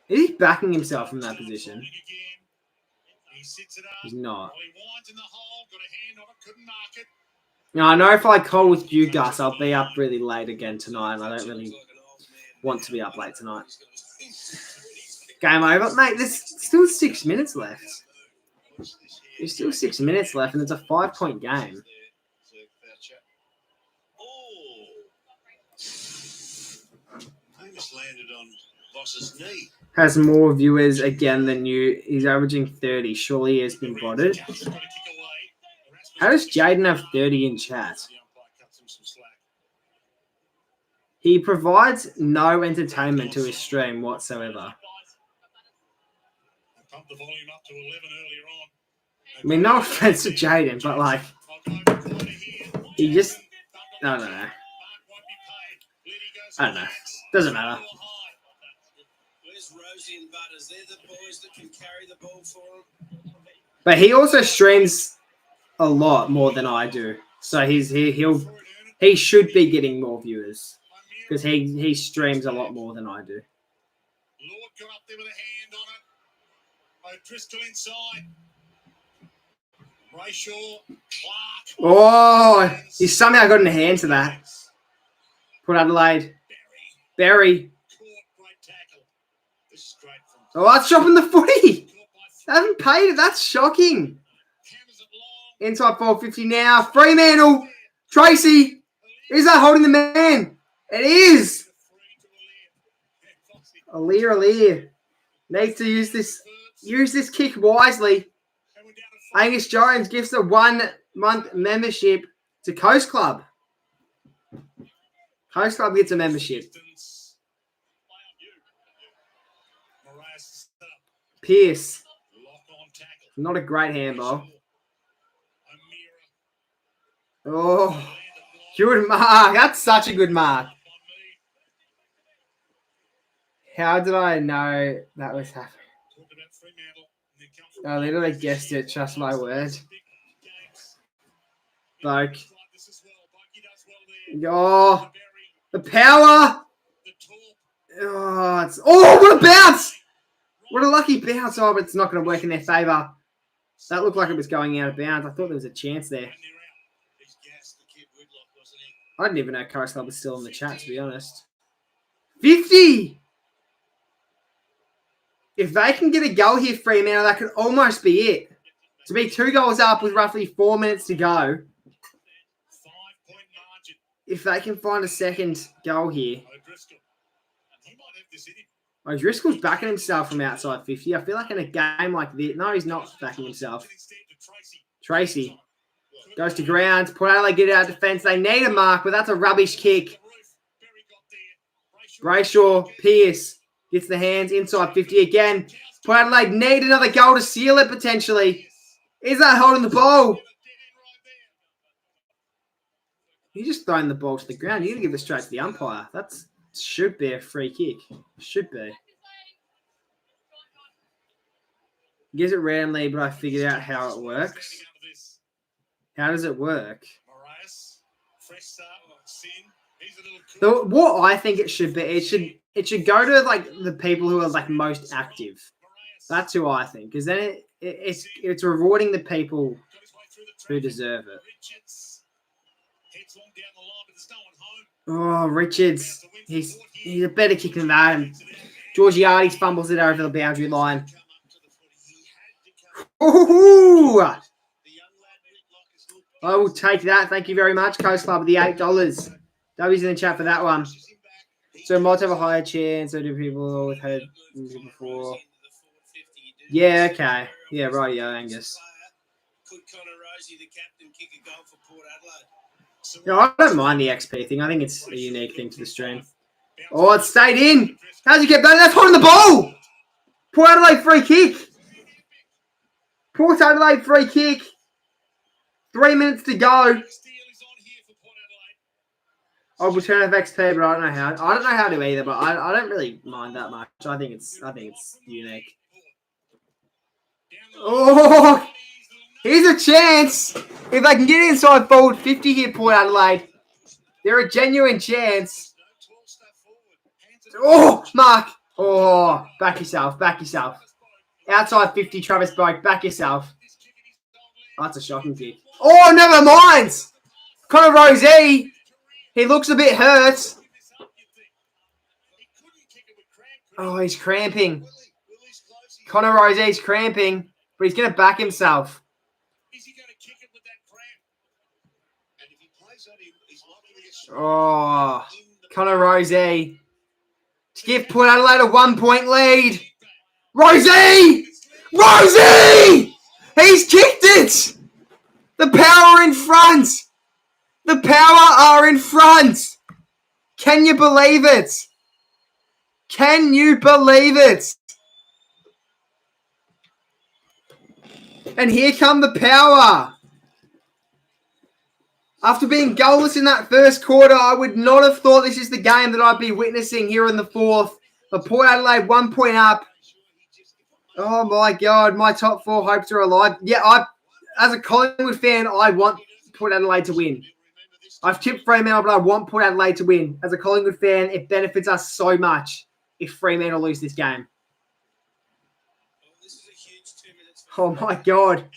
Is he backing himself from that position? He's not. Now, I know if I call with you, Gus, I'll be up really late again tonight, and I don't really want to be up late tonight. Game over. Mate, there's still 6 minutes left. There's still 6 minutes left, and it's a 5-point game. Landed on Boss's knee. Has more viewers again than you. He's averaging 30. Surely he has been botted. How does Jaden have 30 in chat? He provides no entertainment to his stream whatsoever. I mean, no offense to Jaden, but like, he just, I don't know. I don't know. Doesn't matter. But he also streams a lot more than I do, so he should be getting more viewers because he streams a lot more than I do. Lord got up there with a hand on it. O'Driscoll inside. Brayshaw, Clark. Oh, he somehow got in a hand to that. Put Adelaide. Berry. Oh, that's dropping the footy. They haven't paid it. That's shocking. Inside 450 now. Fremantle. Tracy. Is that holding the man? It is. Aliir. Needs to use this kick wisely. Angus Jones gives a 1-month membership to Coast Club. Coast Club gets a membership. Pierce. Not a great handball. Oh, good mark. That's such a good mark. How did I know that was happening? I literally guessed it, trust my word. Bloke. Oh, the power. Oh, what a bounce. What a lucky bounce. Oh, but it's not going to work in their favour. That looked like it was going out of bounds. I thought there was a chance there. I didn't even know Coast Club was still in the chat, to be honest. 50! If they can get a goal here, Fremantle, that could almost be it. To be 2 goals up with roughly 4 minutes to go. If they can find a second goal here. O'Driscoll's backing himself from outside 50. I feel like in a game like this... No, he's not backing himself. Tracy goes to ground. Port Adelaide get it out of defence. They need a mark, but that's a rubbish kick. Brayshaw, Pierce gets the hands inside 50 again. Port Adelaide need another goal to seal it potentially. Is that holding the ball? You're just throwing the ball to the ground. You're going to give it straight to the umpire. That should be a free kick. Should be. Gives it randomly, but I figured out how it works. How does it work? What I think it should be, it should go to like the people who are like most active. That's who I think, because then it's rewarding the people who deserve it. Oh, Richards, he's a better kick than that. And Georgiades fumbles it over the boundary line. Ooh! I will take that. Thank you very much, Coast Club, with the $8. W's in the chat for that one. So might have a higher chance. So do people with had before? Yeah, okay. Yeah, right, Angus. No, I don't mind the XP thing. I think it's a unique thing to the stream. Oh, it stayed in. How'd you get that? That's holding the ball. Port Adelaide free kick. Port Adelaide free kick. 3 minutes to go. Big steal is on here for Port Adelaide. I'll return FXP, but I don't know how. I don't know how to either, but I don't really mind that much. I think it's unique. Oh, here's a chance. If they can get inside forward 50 here, Port Adelaide, they're a genuine chance. Oh, Mark. Oh, back yourself. Back yourself. Outside 50, Travis Boak. Back yourself. Oh, that's a shocking kick. Oh, never mind. Connor Rosey. He looks a bit hurt. Oh, he's cramping. Connor Rosey's cramping, but he's going to back himself. Is he going to kick it with that cramp? And if he plays on him, he's likely to get Oh, Connor Rosey. To give Port Adelaide a 1 point lead. Rosey! Rosey! He's kicked it! The Power are in front! The Power are in front! Can you believe it? Can you believe it? And here come the Power. After being goalless in that first quarter, I would not have thought this is the game that I'd be witnessing here in the fourth. But Port Adelaide 1 point up. Oh my God, my top four hopes are alive. Yeah, as a Collingwood fan, I want Port Adelaide to win. I've tipped Fremantle, but I want Port Adelaide to win. As a Collingwood fan, it benefits us so much if Fremantle lose this game. Oh my God.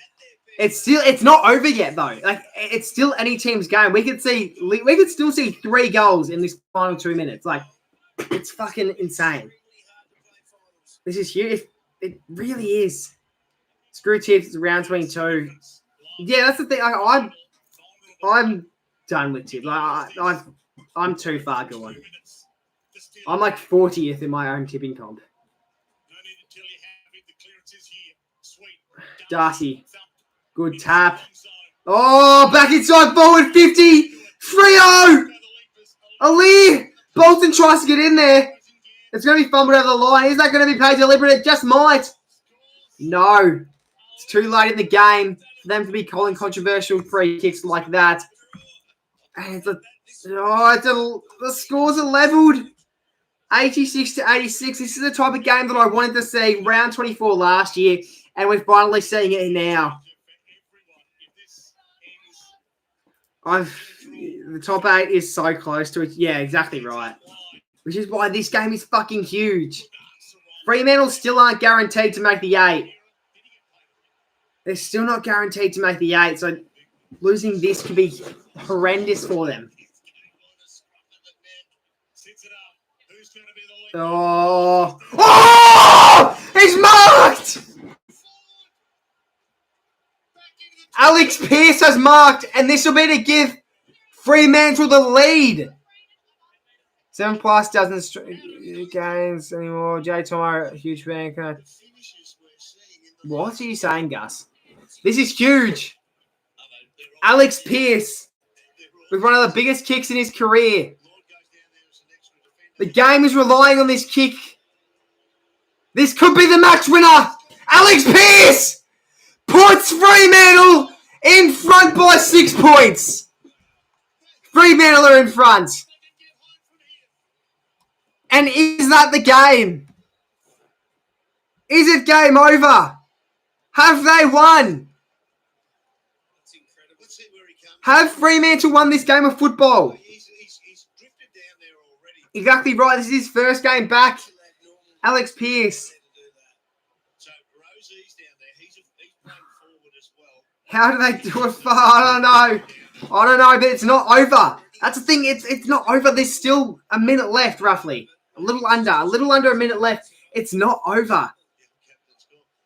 It's not over yet though. Like it's still any team's game. We could still see 3 goals in this final 2 minutes. Like it's fucking insane. This is huge. It really is. Screw tips. It's round 22. Yeah, that's the thing. I'm done with tips. I'm too far gone. I'm like 40th in my own tipping comp. Darcy. Good tap. Oh, back inside forward 50. Freo. Ali. Bolton tries to get in there. It's going to be fumbled over the line. Is that going to be paid deliberate? It just might. No. It's too late in the game for them to be calling controversial free kicks like that. And the scores are leveled. 86 to 86. This is the type of game that I wanted to see round 24 last year. And we're finally seeing it now. The top 8 is so close to it. Yeah, exactly right. Which is why this game is fucking huge. Fremantle still aren't guaranteed to make the 8. They're still not guaranteed to make the 8. So losing this could be horrendous for them. Oh! Oh! He's marked! Alex Pearce has marked, and this will be to give Fremantle the lead. 7+ doesn't games anymore. Jay Tomo, huge fan. What are you saying, Gus? This is huge. Alex Pearce with one of the biggest kicks in his career. The game is relying on this kick. This could be the match winner. Alex Pearce puts Fremantle in front by 6 points. Fremantle are in front. And is that the game? Is it game over? Have they won? Have Fremantle won this game of football? Exactly right. This is his first game back. Alex Pearce. How do they do it? I don't know, but it's not over. That's the thing. It's not over. There's still a minute left, roughly. A little under a minute left. It's not over.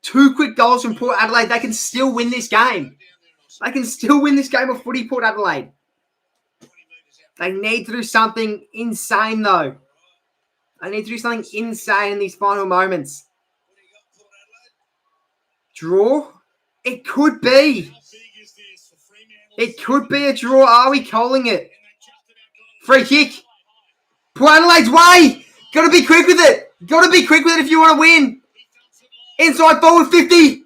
2 quick goals from Port Adelaide. They can still win this game. They can still win this game of footy, Port Adelaide. They need to do something insane, though. They need to do something insane in these final moments. Draw? It could be. It could be a draw. Are we calling it? Free kick. Port Adelaide's way. Got to be quick with it. Got to be quick with it if you want to win. Inside forward 50.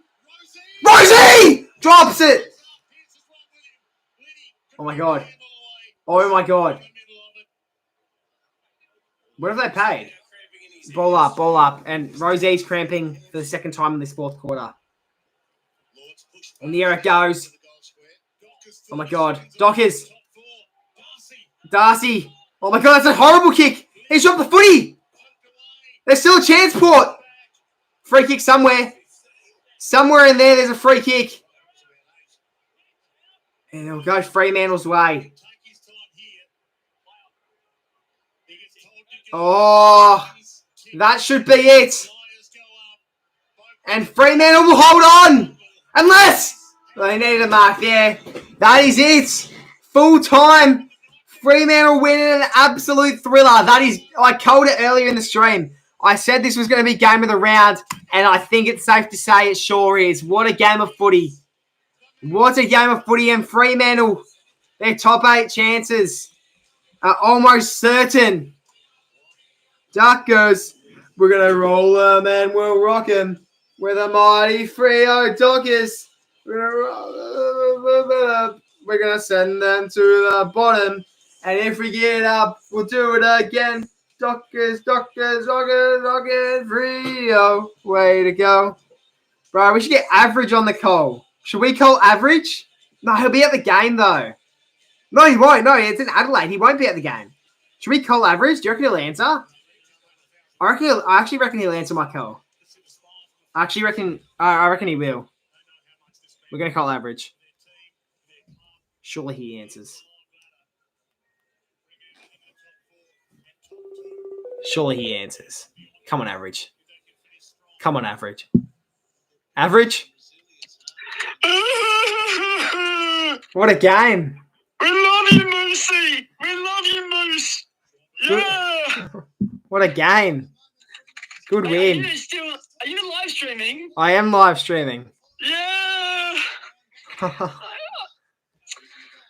Rosie! Drops it. Oh my god. Oh my god. What have they paid? Ball up. And Rosie's cramping for the second time in this fourth quarter. And there it goes. Oh my god. Dockers. Darcy. Oh my god, that's a horrible kick. He's dropped the footy. There's still a chance, Port. Free kick somewhere. Somewhere in there's a free kick. And it'll go Fremantle's way. Oh, that should be it. And Fremantle will hold on. Unless they needed a mark there. That is it. Full time. Fremantle winning an absolute thriller. That is, I called it earlier in the stream. I said this was going to be game of the round, and I think it's safe to say it sure is. What a game of footy. What a game of footy. And Fremantle, their top 8 chances are almost certain. Duckers, we're going to roll them and we'll rock them with a mighty Freo Dockers. We're going to send them to the bottom. And if we get up, we'll do it again. Dockers, Freo. Way to go. Bro, we should get Average on the call. Should we call Average? No, he'll be at the game, though. No, he won't. No, it's in Adelaide. He won't be at the game. Should we call Average? Do you reckon he'll answer? I actually reckon he'll answer my call. I reckon he will. We're going to call Average. Surely he answers. Surely he answers. Come on, Average. Come on, Average. Average? What a game. We love you, Moosey. We love you, Moose. Yeah. What a game. Good win. Are you live streaming? I am live streaming. Yeah.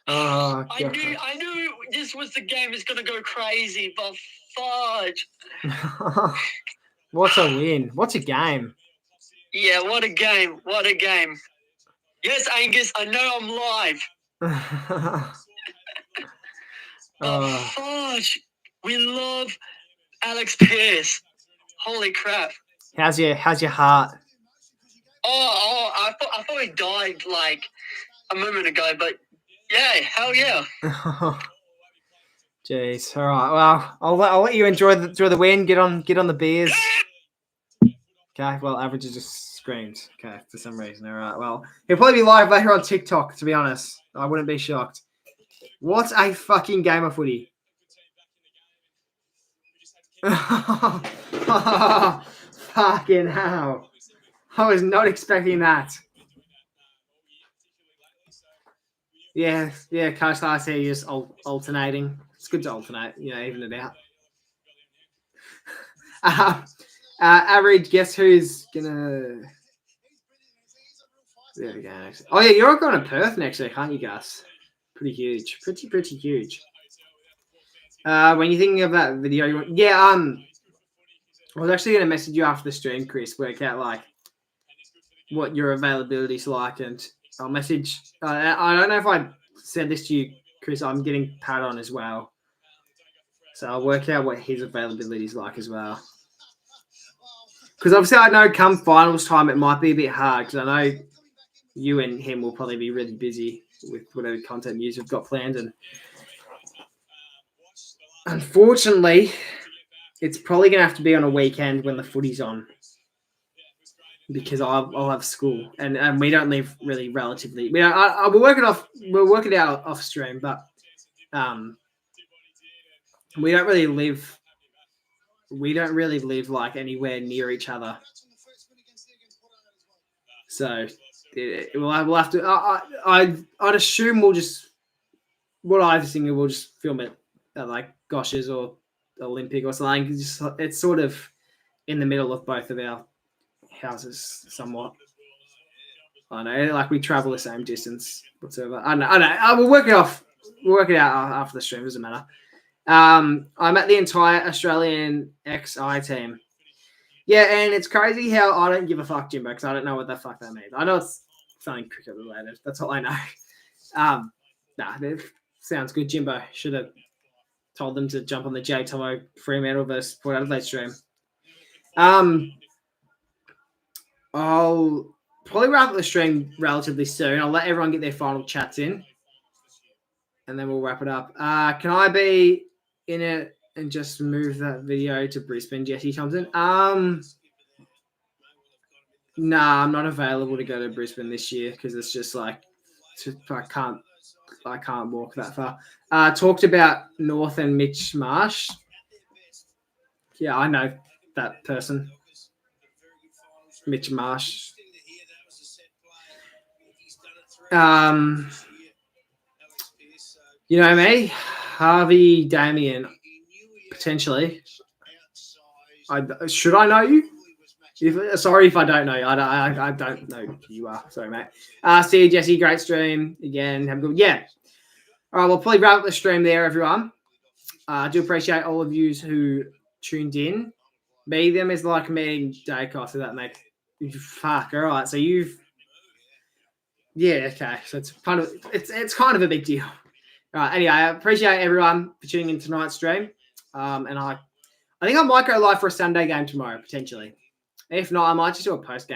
Oh, I knew this was the game that's gonna go crazy, but fudge. What a win. What a game. Yeah, what a game. What a game. Yes, Angus, I know I'm live. Fudge. We love Alex Pearce. Holy crap. How's your heart? I thought he died like a moment ago, but yeah, hell yeah. Jeez. All right. Well, I'll let you enjoy the win. Get on the beers. Okay. Well, Average has just screamed. Okay, for some reason. All right. Well, he'll probably be live later on TikTok. To be honest, I wouldn't be shocked. What a fucking game of footy. Fucking hell. I was not expecting that. Yeah, Coach last year just alternating. It's good to alternate, even it out. Average, guess who's gonna... There we go. Oh yeah, you're going to Perth next week, aren't you, Gus? Pretty huge. Pretty huge. When you're thinking of that video, I was actually going to message you after the stream, Chris, work out like what your availability's like, and I'll message. I don't know if I said this to you, Chris. I'm getting Pat on as well, so I'll work out what his availability's like as well. Because obviously, I know come finals time, it might be a bit hard because I know you and him will probably be really busy with whatever content you've got planned, and unfortunately, it's probably going to have to be on a weekend when the footy's on because I'll have school and we don't live really relatively. We'll work it out off stream, but we don't really live like anywhere near each other. So we'll have to. I'd assume we'll just film it at like Gosh's or Olympic or something. It's sort of in the middle of both of our houses somewhat. I know, like we travel the same distance whatsoever. I know. We'll work it off. We'll work it out after the stream. Doesn't matter. I'm at the entire Australian XI team. Yeah, and it's crazy how I don't give a fuck, Jimbo, because I don't know what the fuck that means. I know it's something cricket related. That's all I know. Nah, that sounds good, Jimbo. Should have told them to jump on the J Tomo Fremantle versus Port Adelaide stream. I'll probably wrap up the stream relatively soon. I'll let everyone get their final chats in, and then we'll wrap it up. Can I be in it and just move that video to Brisbane, Jesse Thompson? Nah, I'm not available to go to Brisbane this year because it's just like I can't walk that far. Talked about North and Mitch Marsh. Yeah, I know that person. Mitch Marsh. You know me, Harvey Damien, potentially. Should I know you? Sorry if I don't know you. I don't know who you are. Sorry, mate. See you, Jesse. Great stream again. Have a good. Yeah. All right, we'll probably wrap up the stream there, everyone. I do appreciate all of you who tuned in. Me, them is like meeting Dacos, so that makes fuck. All right, so you've. Yeah, okay. So it's kind of a big deal. All right. Anyway, I appreciate everyone for tuning in tonight's stream. And I think I might go live for a Sunday game tomorrow, potentially. If not, I might just do a post game.